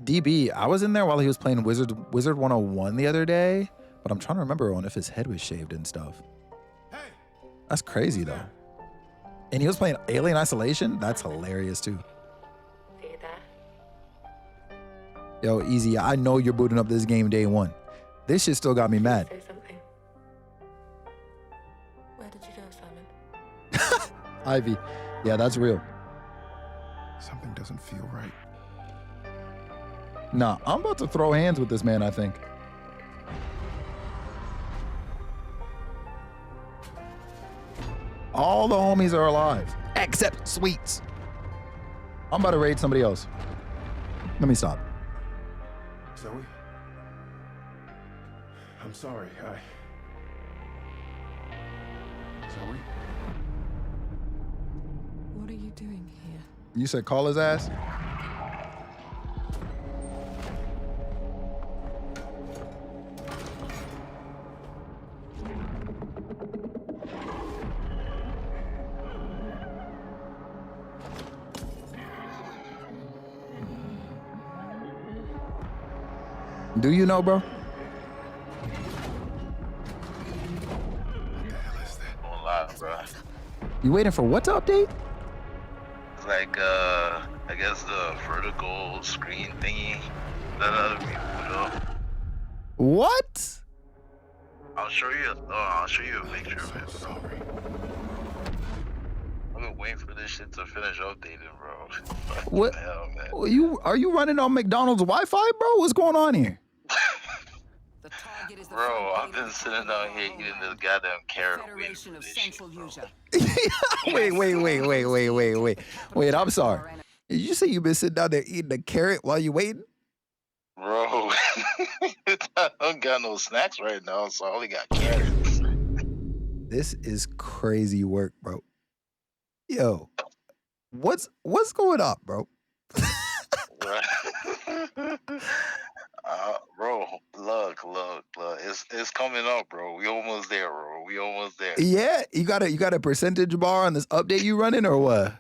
DB, I was in there while he was playing Wizard 101 the other day, but I'm trying to remember on if his head was shaved and stuff. That's crazy though. And he was playing Alien Isolation? That's hilarious too. Yo, Easy, I know you're booting up this game day one. This shit still got me mad. Say something. Where did you go, Simon? Ivy, yeah, that's real. Something doesn't feel right. Nah, I'm about to throw hands with this man, I think. All the homies are alive, except Sweets. I'm about to raid somebody else. Let me stop. Zoe? I'm sorry, Zoe? What are you doing here? You said call his ass? Do you know, bro? Won't lie, bro. You waiting for what to update? It's like, I guess the vertical screen thingy that other people put up. What? I'll show you. I'll show you a picture of it. Sorry. I've been waiting for this shit to finish updating, bro. What? Hell, man. Are you running on McDonald's Wi-Fi, bro? What's going on here? Bro, I've been sitting down here eating this goddamn carrot waiting for this shit, bro. Wait, I'm sorry. Did you say you've been sitting down there eating a carrot while you waiting? Bro, I don't got no snacks right now, so I only got carrots. This is crazy work, bro. Yo, what's going on, bro? Bro, look. It's coming up, bro. We almost there, bro. We almost there. Yeah, you got a percentage bar on this update you running or what?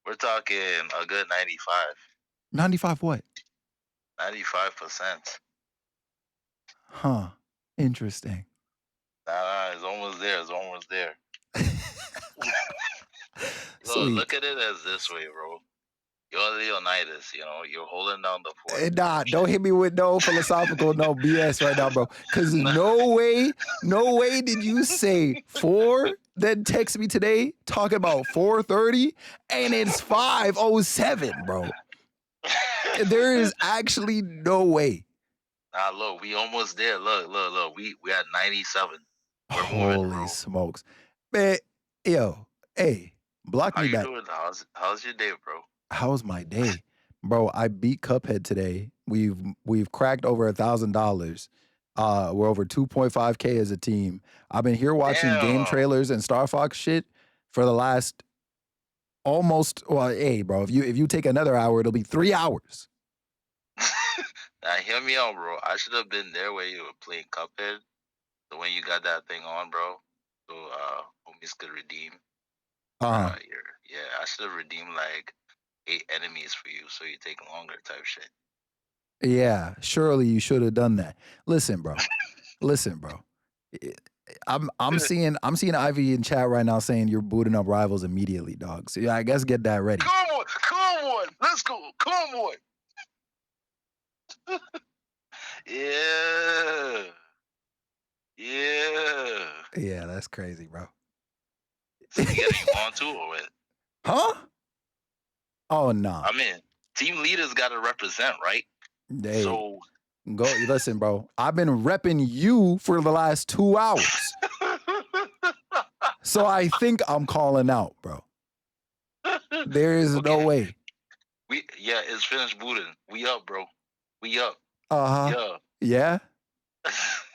We're talking a good 95. 95 what? 95%. Huh. Interesting. Nah, it's almost there. It's almost there. Sweet. Look at it as this way, bro. You're Leonidas, you're holding down the fort. Nah, don't hit me with no philosophical, no BS right now, bro. Because no way did you say 4, then text me today talking about 4:30, and it's 5:07, bro. There is actually no way. Nah, look, we almost there. Look. We at 97. We're Holy moving, bro. smokes. Man, yo, hey, block How me you back. doing? How's your day, bro? How's my day? Bro, I beat Cuphead today. We've cracked over $1,000. We're over 2.5K as a team. I've been here watching game trailers and Star Fox shit for the last hey, bro, if you take another hour, it'll be 3 hours. Now, hear me out, bro. I should have been there where you were playing Cuphead. So when you got that thing on, bro, so homies could redeem. Uh-huh. I should have redeemed like 8 enemies for you, so you take longer type shit. Yeah, surely you should have done that. Listen, bro. I'm seeing Ivy in chat right now saying you're booting up Rivals immediately, dog. So yeah, I guess get that ready. Come on, let's go. Come on. Yeah. Yeah, that's crazy, bro. So you want to or what? Huh? Oh no. I mean, team leaders got to represent, right? Hey, so go listen, bro. I've been repping you for the last 2 hours. So I think I'm calling out, bro. There is no way. It's finished booting. We up, bro. We up. Uh-huh. Yeah?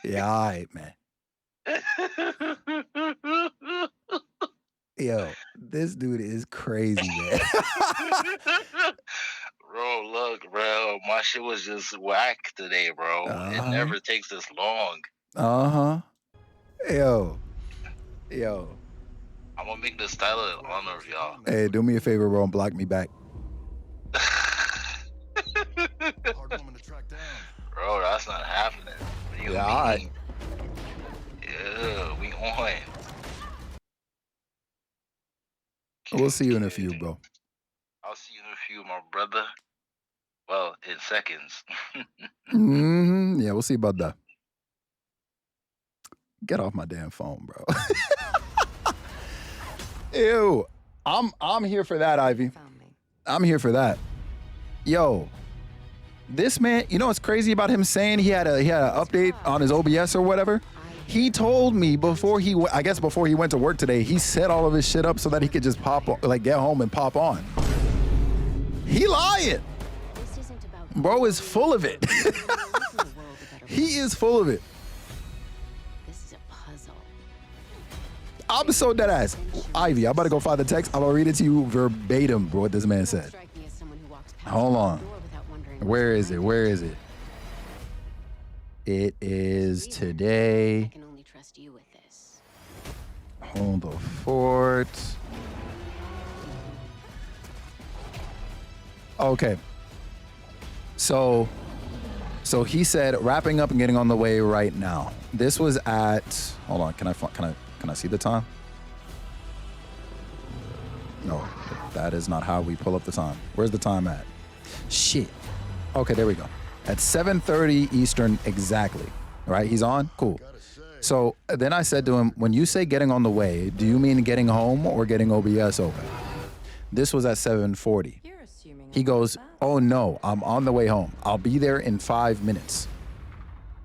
Yeah, all right, man. Yo, this dude is crazy, man. Bro, look, bro. My shit was just whack today, bro. It never takes this long. Uh-huh. Yo. I'm gonna make this title in honor of y'all. Hey, do me a favor, bro, and block me back. Bro, that's not happening. What do you mean? All right. Yeah, we on. We'll see you in a few, bro. I'll see you in a few, my brother. Well, in seconds. Yeah, we'll see about that. Get off my damn phone, bro. Ew. I'm here for that, Ivy. I'm here for that. Yo, This man, you know what's crazy about him saying he had an update on his OBS or whatever? He told me before before he went to work today, he set all of his shit up so that he could just get home and pop on. He lying. Bro is full of it. He is full of it. This is a puzzle. I'm so dead ass. Ivy, I'm about to go find the text. I'm gonna read it to you verbatim, bro, what this man said. Hold on. Where is it? Where is it? It is today. I can only trust you with this. Hold the fort. Okay. So he said wrapping up and getting on the way right now. This was at, hold on, can I see the time? No, that is not how we pull up the time. Where's the time at? Shit. Okay, there we go. At 7:30 Eastern exactly. Right? He's on? Cool. So then I said to him, when you say getting on the way, do you mean getting home or getting OBS open? This was at 7:40. He goes, oh no, I'm on the way home. I'll be there in 5 minutes.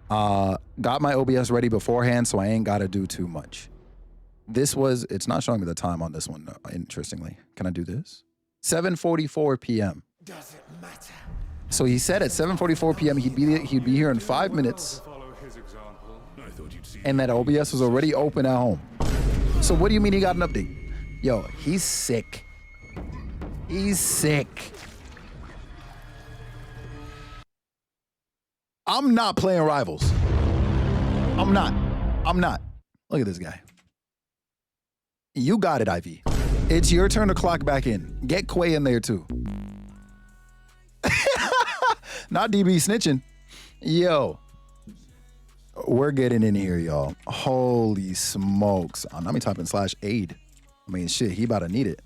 Got my OBS ready beforehand, so I ain't got to do too much. It's not showing me the time on this one, though, interestingly. Can I do this? 7:44 p.m. Doesn't matter. So he said at 7:44 p.m. he'd be here in 5 minutes, and that OBS was already open at home. So what do you mean he got an update? Yo, he's sick. He's sick. I'm not playing Rivals. I'm not. Look at this guy. You got it, Ivy. It's your turn to clock back in. Get Quay in there too. Not DB snitching. Yo. We're getting in here, y'all. Holy smokes. Let me type in /aid. I mean, shit, he about to need it.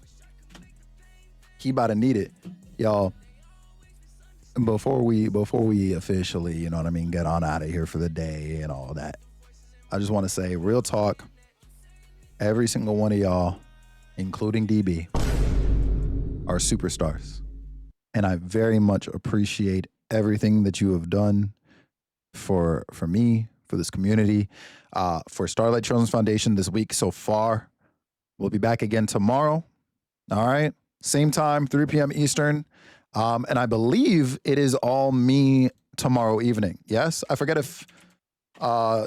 Y'all. Before we officially, you know what I mean, get on out of here for the day and all that, I just want to say, real talk, every single one of y'all, including DB, are superstars. And I very much appreciate everything that you have done for me, for this community, for Starlight Children's Foundation this week so far. We'll be back again tomorrow. All right. Same time, 3 p.m. Eastern. And I believe it is all me tomorrow evening. Yes? I forget if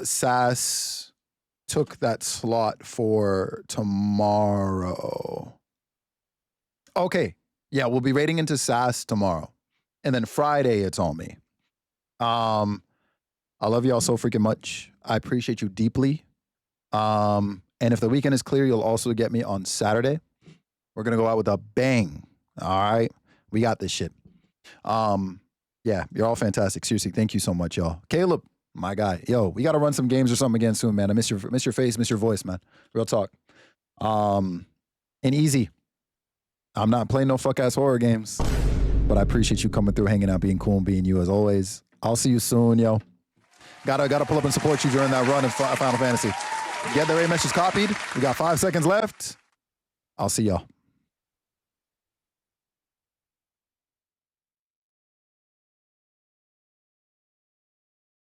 Sass took that slot for tomorrow. Okay. Yeah, we'll be raiding into Sass tomorrow. And then Friday, it's all me. I love y'all so freaking much. I appreciate you deeply. And if the weekend is clear, you'll also get me on Saturday. We're going to go out with a bang. All right? We got this shit. Yeah, you're all fantastic. Seriously, thank you so much, y'all. Caleb, my guy. Yo, we got to run some games or something again soon, man. I miss your face, miss your voice, man. Real talk. And easy. I'm not playing no fuck-ass horror games, but I appreciate you coming through, hanging out, being cool, and being you as always. I'll see you soon, yo. Gotta pull up and support you during that run in Final Fantasy. Get the raid message copied. We got 5 seconds left. I'll see y'all.